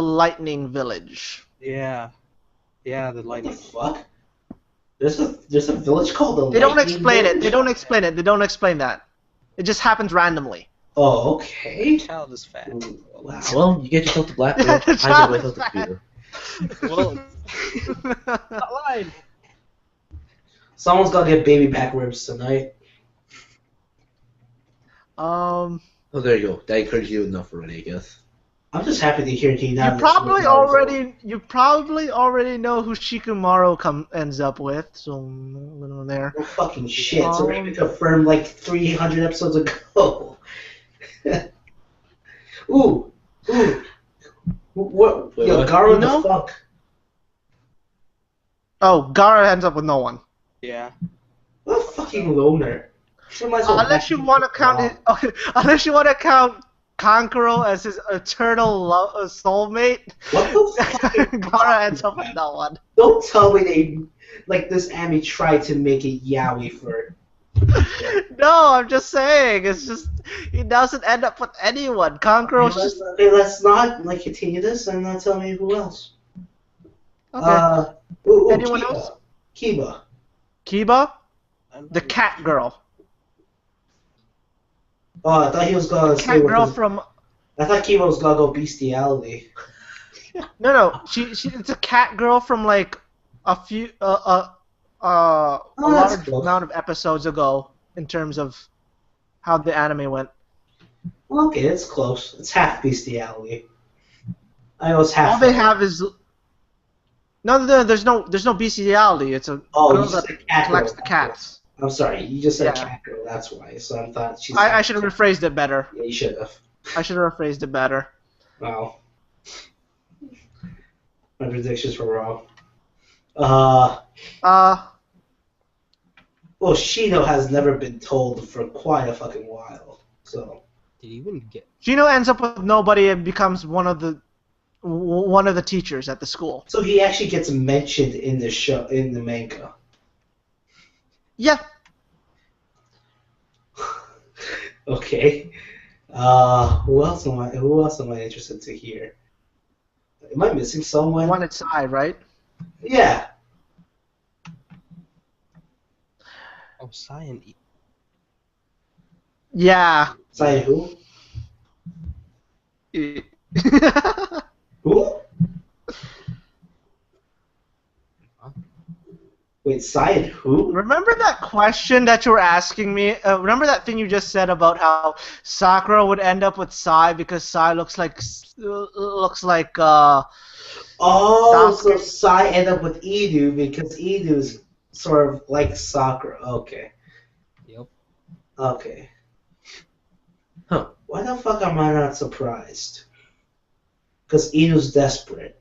lightning village. Yeah. Yeah, the What the lightning. fuck? There's a village called the They don't Lightning explain it. Village? They don't explain it. They don't explain that. It just happens randomly. Oh, okay. Child is fat. Wow. Well, you get yourself the black. Yeah, Well, the I child get myself is the computer. Well, not lying. Someone's gonna get baby back ribs tonight. Um, Oh, there you go. That encouraged you enough already, I guess. I'm just happy to hear he not. you probably already know who Shikamaru ends up with. So there. No fucking shit. It's already been confirmed like 300 episodes ago. Ooh. What? Wait, Yo, what? Gaara, You know? the fuck? Oh, Gaara ends up with no one. Yeah. What a fucking loner. So might as well Unless you want to count it. Okay, unless you want to count Kankuro as his eternal soulmate. What the fuck? Gaara ends up with no one. Don't tell me they like this anime tried to make it yaoi for. No, I'm just saying. It's just he doesn't end up with anyone. Kankuro's just Let's not like continue this and not tell me who else. okay. Anyone Kiba. else? Kiba. Kiba, the cat girl. Oh, I thought he was gonna stay Cat with girl his, from I thought Kiba was gonna go bestiality. no. She it's a cat girl from like a few a that's large close. amount of episodes ago in terms of how the anime went. Okay, it's close. It's half bestiality. I know it's half. All they have is no. There's no bestiality. It's a Oh, girl you just that said cat collects girl. the cats. I'm sorry, you just said Yeah. cat girl. That's why. So I thought she's. I should have rephrased it better. Yeah, you should have. I should have rephrased it better. Wow. My predictions were wrong. Well, Shido has never been told for quite a fucking while. So. Did you even get? Gino ends up with nobody and becomes one of the teachers at the school. So he actually gets mentioned in the show, in the manga. Yeah. Okay. Who else am I interested to hear? Am I missing You someone? wanted Sai, right? Yeah. Oh, Cyan. Yeah. Sorry, who? Remember Who? Wait, Side who? that question that you were asking me? Remember that thing you just said about how Sakura would end up with Sai because Sai looks like Oh, so Sasuke? Sai ended up with Edu because Edu's sort of like Sakura. Okay. Yep. Okay. Huh. Why the fuck am I not surprised? Because Edu's desperate.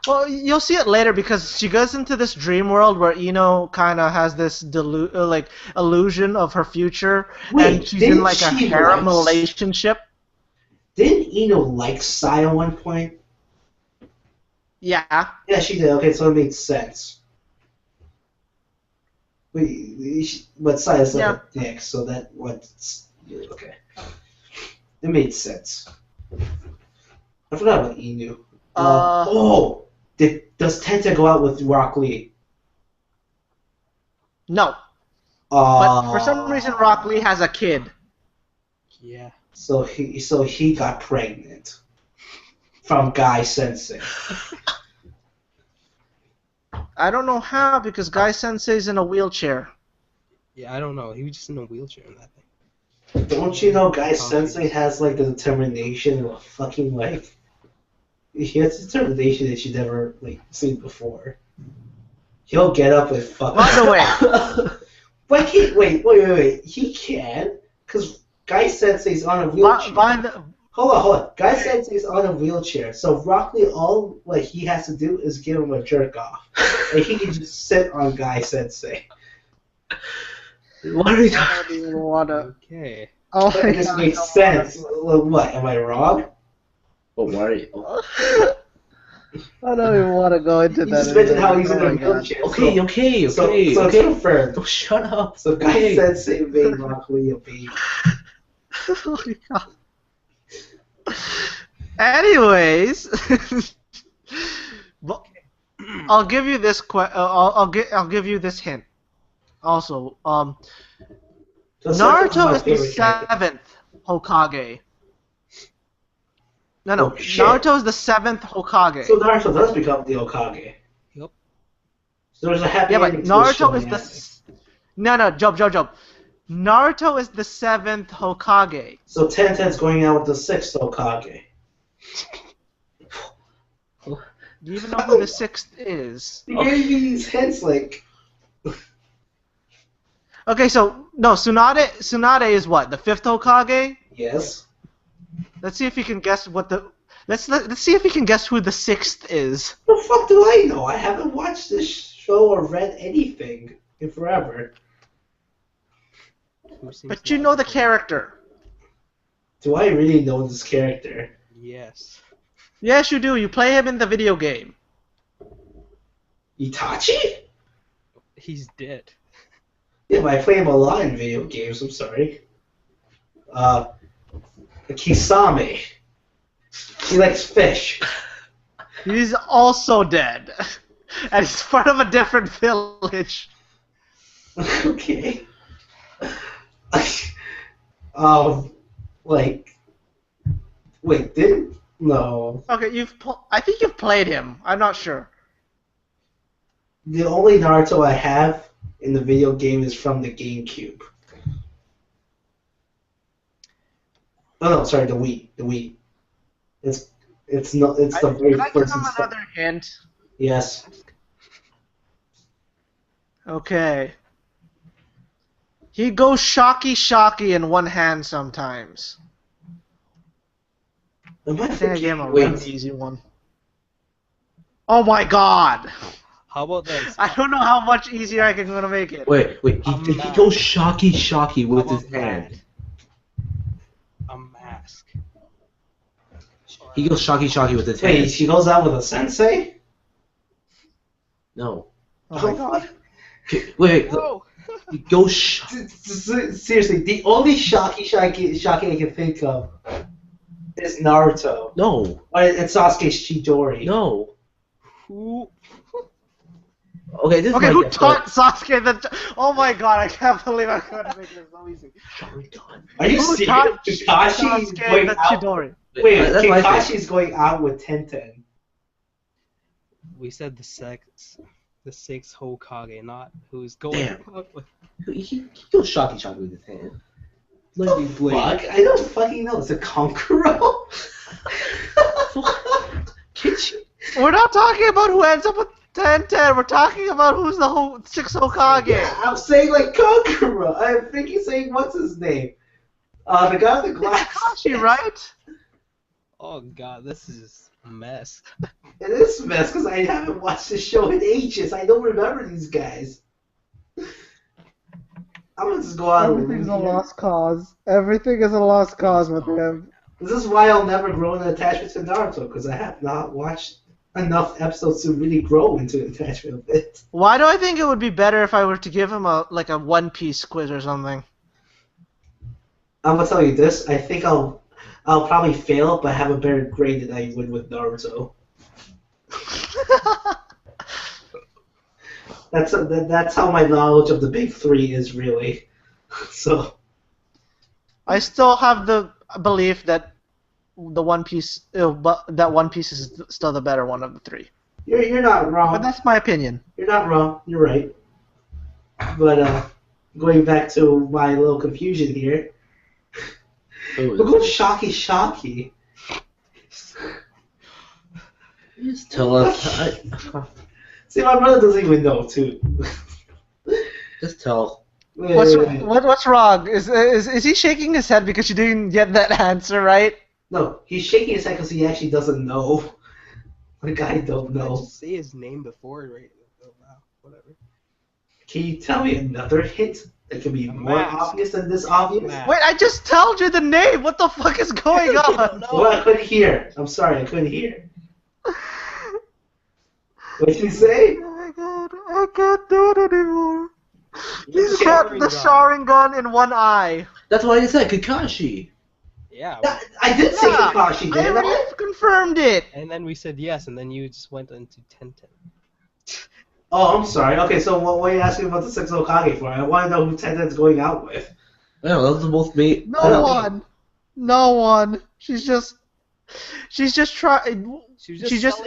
Well, you'll see it later because she goes into this dream world where Ino kind of has this illusion of her future, Wait, and she's in didn't like a she harem like- relationship. Didn't Eno like Sai at one point? Yeah. Yeah, she did. Okay, so it makes sense. But Sai is like a dick, so that what's okay. It made sense. I forgot about Inu. Does Tenta go out with Rock Lee? No. But for some reason, Rock Lee has a kid. Yeah. So he got pregnant from Guy Sensei. I don't know how because Guy Sensei's in a wheelchair. Yeah, I don't know. He was just in a wheelchair in that thing. Don't you know Guy Sensei has like the determination of fucking like he has determination that you've never like seen before. He'll get up and fucking. By the way, wait. He can because Guy Sensei's on a wheelchair. Hold on. Guy Sensei's on a wheelchair, so Rock Lee all like he has to do is give him a jerk off, and he can just sit on Guy Sensei. What are you I don't even wanna. Okay. Oh, This makes sense. What? Am I wrong? Oh, why are you? I don't even want to go into You that. just mentioned how he's in Oh a my God. wheelchair. Okay. So it's confirmed. Oh, shut up. So Guy Okay. Sensei made Rock Lee a baby. Oh my God. Anyways, but I'll give you this. I'll give you this hint. Also, So Sensei's Naruto my is the favorite character. 7th Hokage. No. Oh, shit. Naruto is the 7th Hokage. So Naruto does become the Okage. Yep. So there's a happy Yeah, but ending to this show, Naruto is man. No, Job. Naruto is the 7th Hokage. So Tenten's going out with the 6th Okage. Do you even know who the 6th is? You gave me these hints like. Okay, so no, Tsunade is what? The 5th Hokage? Yes. Let's see if you can guess what the let's see if you can guess who the 6th is. The fuck do I know? I haven't watched this show or read anything in forever. Who seems But you to know like the it? character. Do I really know this character? Yes. Yes, you do. You play him in the video game. Itachi? He's dead. Yeah, but I play him a lot in video games, I'm sorry. Kisame. He likes fish. He's also dead. And he's part of a different village. Okay. Wait, didn't? No. Okay, I think you've played him. I'm not sure. The only Naruto I have in the video game is from the GameCube. Oh no, sorry, the Wii. The Wii. It's the very Can I give first. him another hint? Yes. Okay. He goes shocky in one hand sometimes. Am I think I gave him a Wait. really easy one. Oh my God! How about this? I don't know how much easier I can gonna make it. Wait. He goes shocky with How his about hand. that? A mask. He goes shocky with his Wait, hand. she goes out with a sensei? No. Oh my God. Wait. No. Go Seriously, the only Shocky I can think of is Naruto. No. And Sasuke's Chidori. No. Who? Okay, this Okay, might who get taught Sasuke the? Oh my god, I can't believe I couldn't make this so easy. Are you Who serious? taught Kakashi's Sasuke going the out. Chidori? Wait, that's my thing. Kakashi's going out with Tenten. We said the sixth Hokage, not who's going Damn. out with. He goes Shocky with his hand. Lightning blade. Fuck, I don't fucking know. It's a Konkuro. We're not talking about who ends up with 10-10. We're talking about who's the sixth Hokage. Yeah, I'm saying like Konkuro. I'm thinking saying what's his name? The guy with the It's glasses. Kakashi, right? Oh god, this is a mess. It is a mess because I haven't watched the show in ages. I don't remember these guys. I'm gonna just go out. Everything's a lost cause. Everything is a lost cause with him. This is why I'll never grow an attachment to Naruto, because I have not watched enough episodes to really grow into an attachment with it. Why do I think it would be better if I were to give him a One Piece quiz or something? I'm gonna tell you this. I think I'll probably fail, but have a better grade than I would with Naruto. That's how my knowledge of the big three is really. So I still have the belief that the One Piece, that One Piece is still the better one of the three. you're not wrong. But that's my opinion. You're not wrong. You're right. But going back to my little confusion here, we're going Shocky. Just tell us. See, my brother doesn't even know too. Just tell. What's wrong? Is he shaking his head because you didn't get that answer right? No, he's shaking his head because he actually doesn't know. Like I don't Did I know. just say his name before, right? Oh, wow, whatever. Can you tell me another hint that can be more Mask. obvious than this obvious? Mask. Wait, I just told you the name. What the fuck is going on? Well, I couldn't hear. I'm sorry, I couldn't hear. What did you say? Oh my god, I can't do it anymore. He's The got the Sharingan in one eye. That's what I said, Kakashi. Yeah. I did say Yeah, Kakashi, I didn't I? already confirmed it. And then we said yes, and then you just went into Tenten. Oh, I'm sorry. Okay, so what are you asking about the Six Hokage for? I want to know who Tenten's going out with. I don't know, those are both me. No one. She's just trying. She's just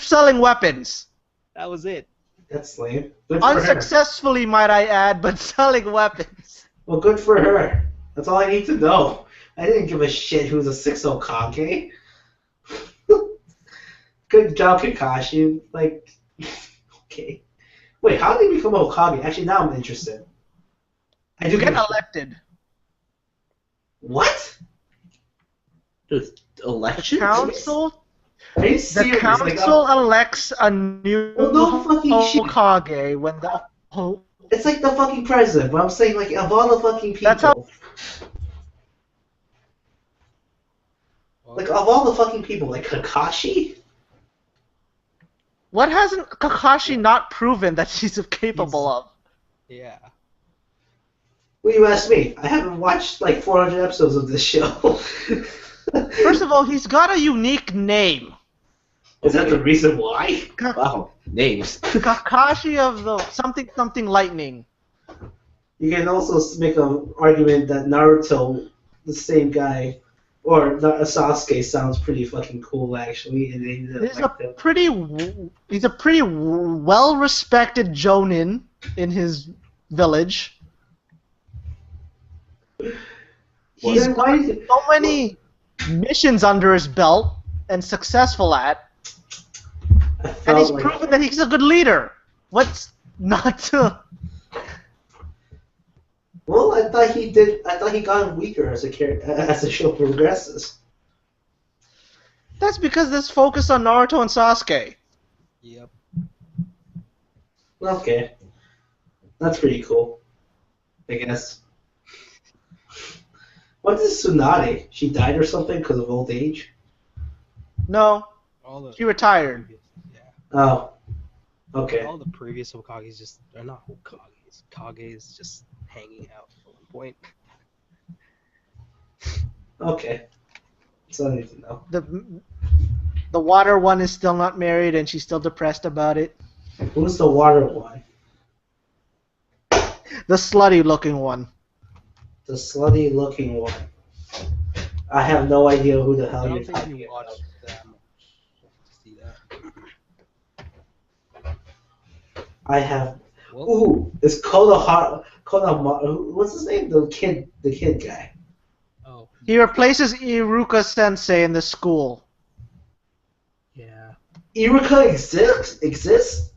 selling weapons. That was it. That's lame. Good for her. Unsuccessfully, might I add, but selling weapons. Well, good for her. That's all I need to know. I didn't give a shit who's a Six Hokage. Good job, Kakashi. Like, okay. Wait, how did he become a Hokage? Actually, now I'm interested. I do You get give a- elected. What? Just election? Council. Are you The serious? council elects a new Well, no fucking shit. Hokage when the It's like the fucking president, but I'm saying, like, of all the fucking people. That's how- Like, of all the fucking people, like Kakashi? What hasn't Kakashi not proven that he's capable of? Yeah. Well, you asked me. I haven't watched, like, 400 episodes of this show. First of all, he's got a unique name. Is that the reason why? Wow, names. Kakashi of the something lightning. You can also make an argument that Naruto, the same guy, or Sasuke sounds pretty fucking cool, actually. And He's a pretty well-respected jonin in his village. He's got so many missions under his belt and successful at, and he's proven that he's a good leader. What's not to? Well, I thought he did. I thought he got weaker as the show progresses. That's because there's focus on Naruto and Sasuke. Yep. Okay, that's pretty cool. I guess. What is Tsunade? She died or something because of old age? No, All the she retired. Yeah. Oh. Okay. All the previous Hokages just they're not Hokages. Kages just hanging out at one point. Okay. That's all I need to know. The water one is still not married, and she's still depressed about it. Who's the water one? The slutty-looking one. The slutty looking one. I have no idea who the I hell you're don't think talking you about. watched that much to see that. I have. Well, Ooh, it's what's his name? The kid guy. oh He replaces Iruka Sensei in the school. yeah. Iruka exists?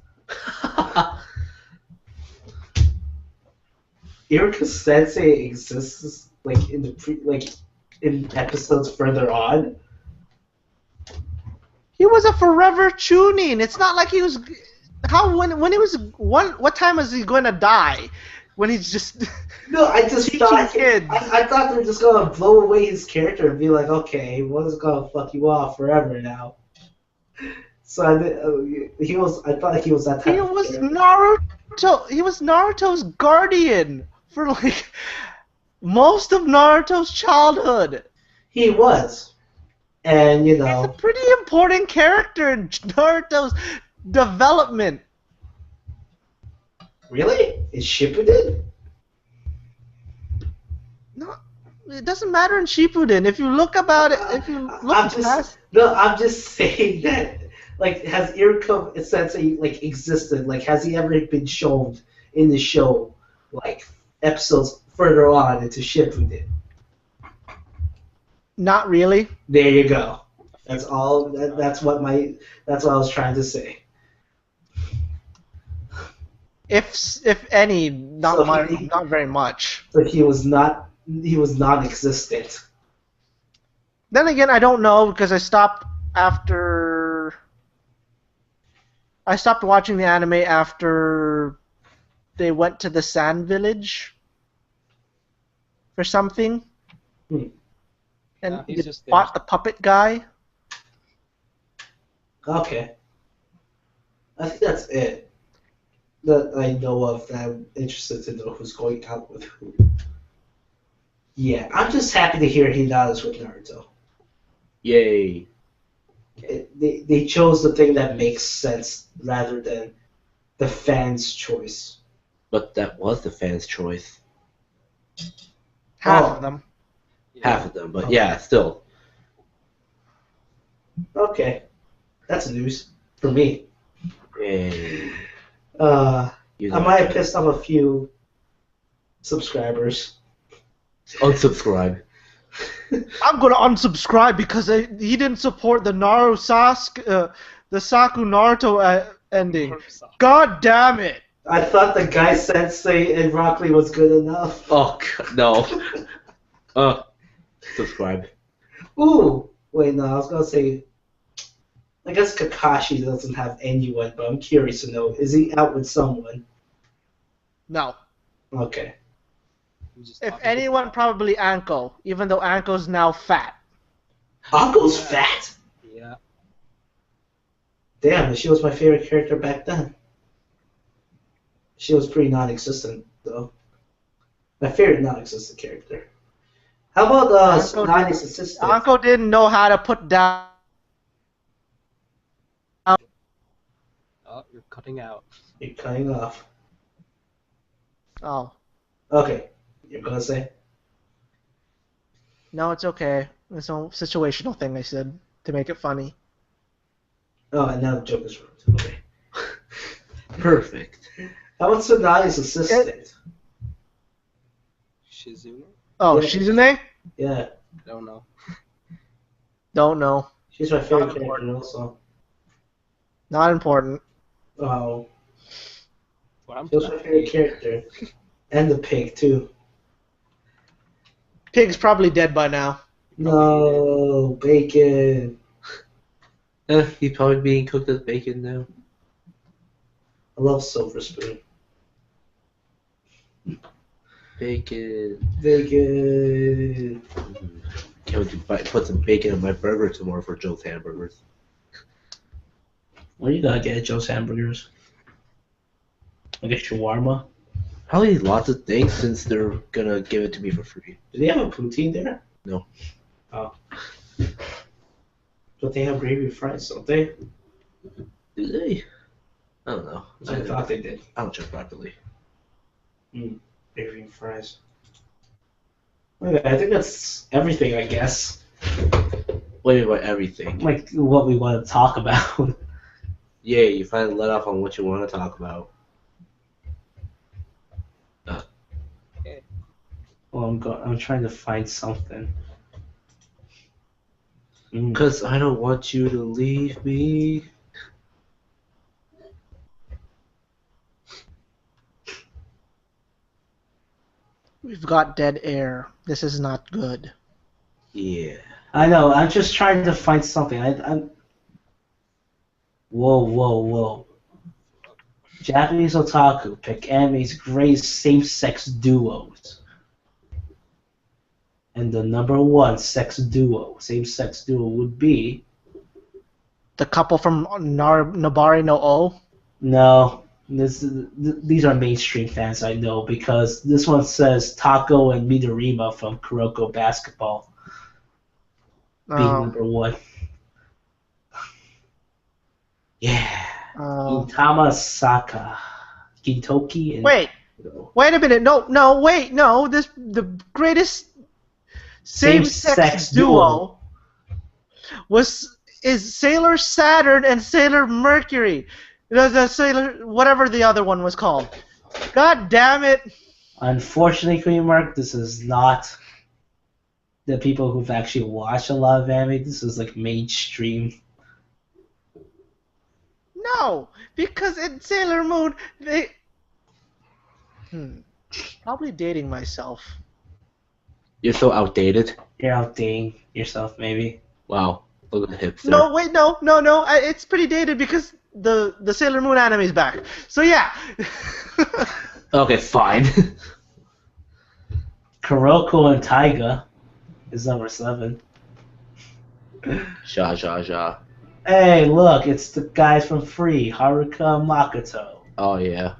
Iruka Sensei exists like in the in episodes further on. He was a forever tuning. It's not like he was. When he was what time is he going to die? When he's just No, I just teaching thought kids. I thought they were just gonna blow away his character and be like, okay, we're just gonna fuck you off forever now. So he was. I thought he was that type He of was character. Naruto. He was Naruto's guardian for like most of Naruto's childhood. He was, and you He's a know, pretty important character in Naruto's development. really, is Shippuden? No, it doesn't matter in Shippuden. If you look about it, if you look I'm past, I'm just saying that. Like, has Iruka Sensei like existed? Like, has he ever been shown in the show, like episodes further on into Shippuden? not really. There you go. That's all. That's what I was trying to say. If any, not So much, not very much. So he was not. He was non-existent. Then again, I don't know because I stopped after. I stopped watching the anime after they went to the Sand Village for something, Hmm. and he's they just there. fought the puppet guy. Okay. I think that's it that I know of that I'm interested to know who's going out with who. Yeah, I'm just happy to hear Hinata's with Naruto. Yay. They chose the thing that makes sense rather than the fans' choice. But that was the fans' choice. Half Oh. of them. Half of them, but yeah, still. Okay, that's news for me. Yay. I You know, might have pissed off a few subscribers. unsubscribe. I'm gonna unsubscribe because he didn't support the the Saku Naruto ending. God damn it! I thought the guy Sensei in Rock Lee was good enough. Oh, God, no. Subscribe. Ooh, wait, no, I was gonna say. I guess Kakashi doesn't have anyone, but I'm curious to know: is he out with someone? No. Okay. If anyone, probably Anko, even though Anko's now fat. Uncle's fat. Yeah. Damn, she was my favorite character back then. She was pretty non-existent, though. My favorite non-existent character. How about Anko- Tsunade's assistant? Anko didn't know how to put down. Oh, you're cutting out. You're cutting off. Oh. Okay, you're gonna say? No, it's okay. It's a situational thing I said to make it funny. Oh, and now the joke is ruined. Okay. Perfect. How about Tsunade's assistant? Shizune? Oh, Yeah. Shizune? Yeah, Don't know. Don't know. she's my favorite Not character important. also. Not important. Oh, What I'm she was my favorite character. And the pig, too. Pig's probably dead by now. No, bacon. He's probably being cooked as bacon now. I love Silver Spoon. Bacon. Bacon. Can't wait to put some bacon in my burger tomorrow for Joe's Hamburgers. Where you gonna get Joe's Hamburgers? Like a shawarma. Probably lots of things since they're gonna give it to me for free. Do they have a poutine there? No. Oh. But they have gravy fries, don't they? Do they? I don't know. I thought they did. I don't check properly. Gravy and fries. Okay, I think that's everything, I guess. Wait about everything. Like what we want to talk about. Yeah, you finally let off on what you want to talk about. Well, I'm trying to find something. Because I don't want you to leave me. We've got dead air. This is not good. Yeah. I know. I'm just trying to find something. I'm. Whoa. Japanese otaku pick anime's greatest same-sex duos. And the number one same-sex duo would be... The couple from Nobari no O? No, these are mainstream fans I know because this one says Tako and Midorima from Kuroko Basketball being number one. Yeah. Gintama Saka, Gintoki, and Wait a minute. No. The greatest same-sex duo is Sailor Saturn and Sailor Mercury. The Sailor, whatever the other one was called. God damn it! Unfortunately, Queen Mark, this is not the people who've actually watched a lot of anime. This is like mainstream. No, because in Sailor Moon they. Probably dating myself. You're so outdated. You're outdating yourself, maybe. Wow. Look at the hipster. No, wait, no. It's pretty dated because the Sailor Moon anime is back. So yeah. Okay, fine. Kuroko and Taiga is number 7. Ja. Hey, look, it's the guys from Free, Haruka and Makoto. Oh, yeah.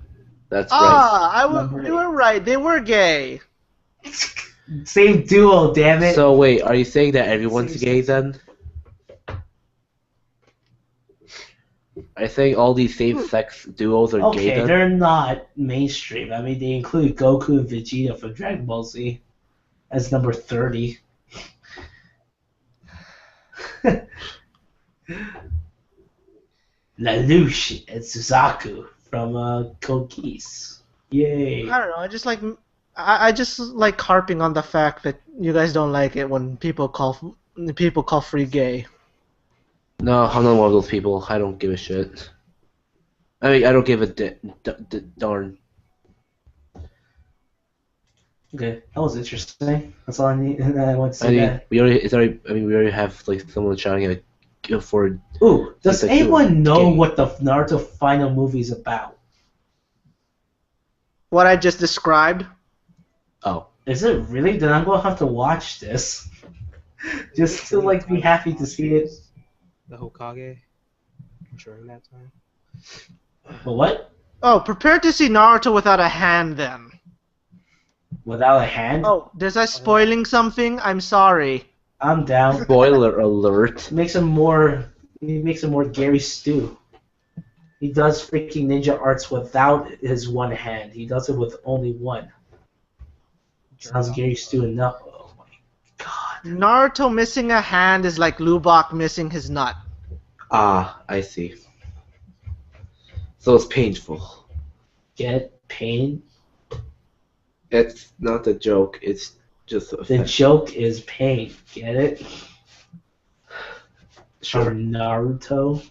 That's right. You were right. They were gay. Same duo, damn it. So, wait, are you saying that everyone's gay then? I think all these same-sex duos are gay Okay, then? they're not mainstream. I mean, they include Goku and Vegeta from Dragon Ball Z as number 30. Lelouch and Suzaku from Code Geass. Yay. I don't know. I just like harping on the fact that you guys don't like it when people call Free gay. No, I'm not one of those people. I don't give a shit. I mean, I don't give a darn. Okay, that was interesting. That's all I need. And I want to say I mean, that. we already have like someone shouting at for. Ooh, does like, anyone know gay. what the Naruto final movie is about? What I just described. Oh. Is it really? Then I'm gonna have to watch this, just to like be happy to see it. The Hokage during that time. But what? Oh, prepare to see Naruto without a hand then. Without a hand? Oh, is I spoiling something? I'm sorry. I'm down. Spoiler alert. He makes him more Gary Stu. He does freaking ninja arts without his one hand. He does it with only one. Sounds Gary Stu enough. Oh my god. Naruto missing a hand is like Lubach missing his nut. Ah, I see. So it's painful. Get pain? It's not a joke. It's just a The fact. joke is pain. Get it? Sure. From Naruto.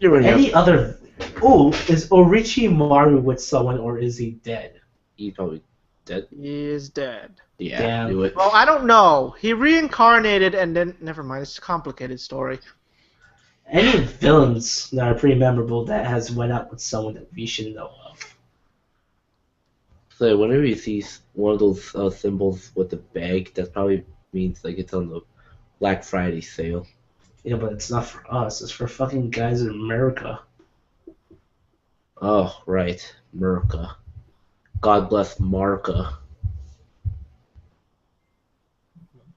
You're right. Any other? Ooh, is Orochimaru with someone or is he dead? He's probably dead. He is dead. Yeah, Damn. knew it. Well, I don't know. He reincarnated and then never mind. It's a complicated story. Any villains that are pretty memorable that has went out with someone that we should know of? So whenever you see one of those symbols with the bag, that probably means like it's on the Black Friday sale. Yeah, but it's not for us. It's for fucking guys in America. Oh, right. Merca. God bless Marca.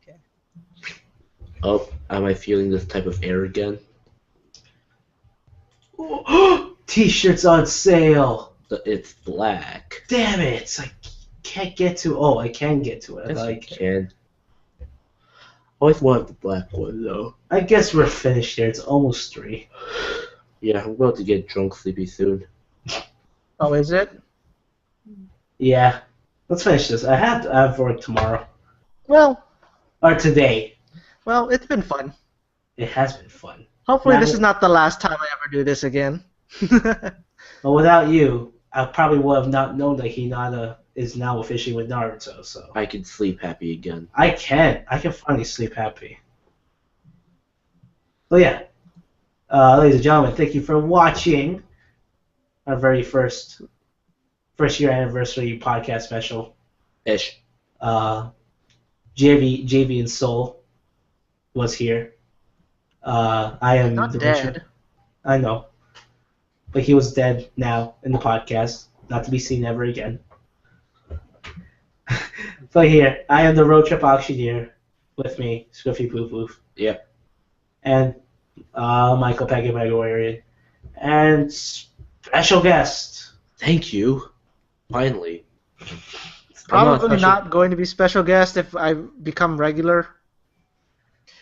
Okay. Oh, am I feeling this type of air again? T-shirts on sale. It's black. Damn it! I can't get to. Oh, I can get to it. Yes, I you can. Always wanted the black one, though. I guess we're finished here. It's almost 3. Yeah, I'm about to get drunk sleepy soon. Oh, is it? Yeah. Let's finish this. I have work tomorrow. Well, Or today. it's been fun. It has been fun. Hopefully, Now- this is not the last time I ever do this again. But without you, I probably would have not known that Hinata is now officially with Naruto. So I can sleep happy again. I can finally sleep happy. So yeah, ladies and gentlemen, thank you for watching our very first year anniversary podcast special. Ish. JV and Soul was here. I am Not the dead. I know, but he was dead now in the podcast, not to be seen ever again. So here, I am the road trip auctioneer. With me, Swiffy Poof Poof. Yep. And Michael Pegawarian. And special guest. Thank you. Finally. Probably not going to be special guest if I become regular.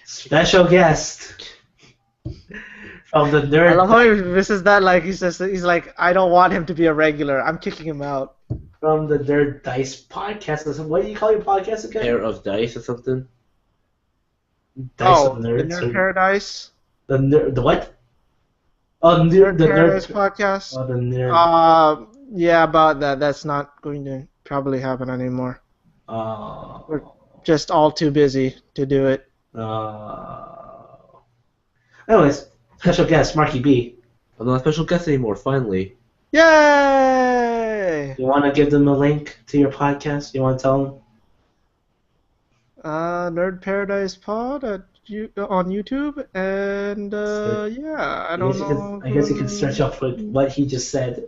Special guest. From the I love nerd how he misses that. Like he's like, I don't want him to be a regular. I'm kicking him out. from the Nerd Dice podcast. What do you call your podcast again? Pair of dice or something? Dice Oh, of the Nerds. Nerd Paradise. The what? Oh, Nerd the Paradise nerd. podcast. Oh, the nerd. Yeah, about that. That's not going to probably happen anymore. Oh. Just all too busy to do it. Anyways, special guest Marky B. I'm not a special guest anymore, finally. Yay! You want to give them a link to your podcast? You want to tell them? Nerd Paradise Pod on YouTube, and yeah, I don't know. I guess you can search up with what he just said.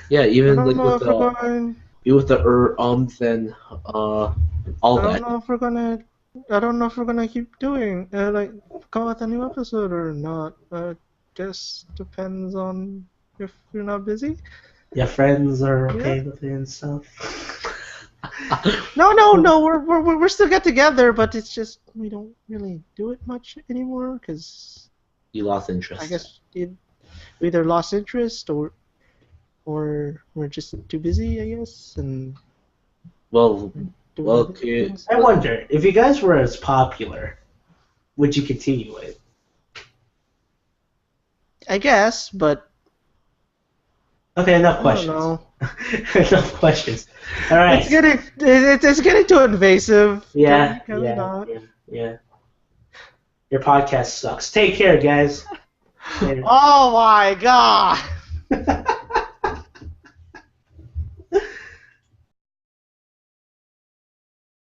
Yeah, I even don't like know with if we're the going. with the and all I don't that. know if we're gonna. I don't know if we're gonna keep doing like come with a new episode or not. Just depends on if you're not busy. Your friends are okay Yeah. with it and stuff. No. We're still get together, but it's just we don't really do it much anymore because You lost interest. I guess we either lost interest or we're just too busy, I guess, and Well, doing Well, other okay. things. I wonder, if you guys were as popular, would you continue it? I guess, but Okay, enough I don't questions. know. Enough questions. All right. It's getting too invasive. Yeah, Can we yeah, not? yeah. Your podcast sucks. Take care, guys. Later. Oh my god!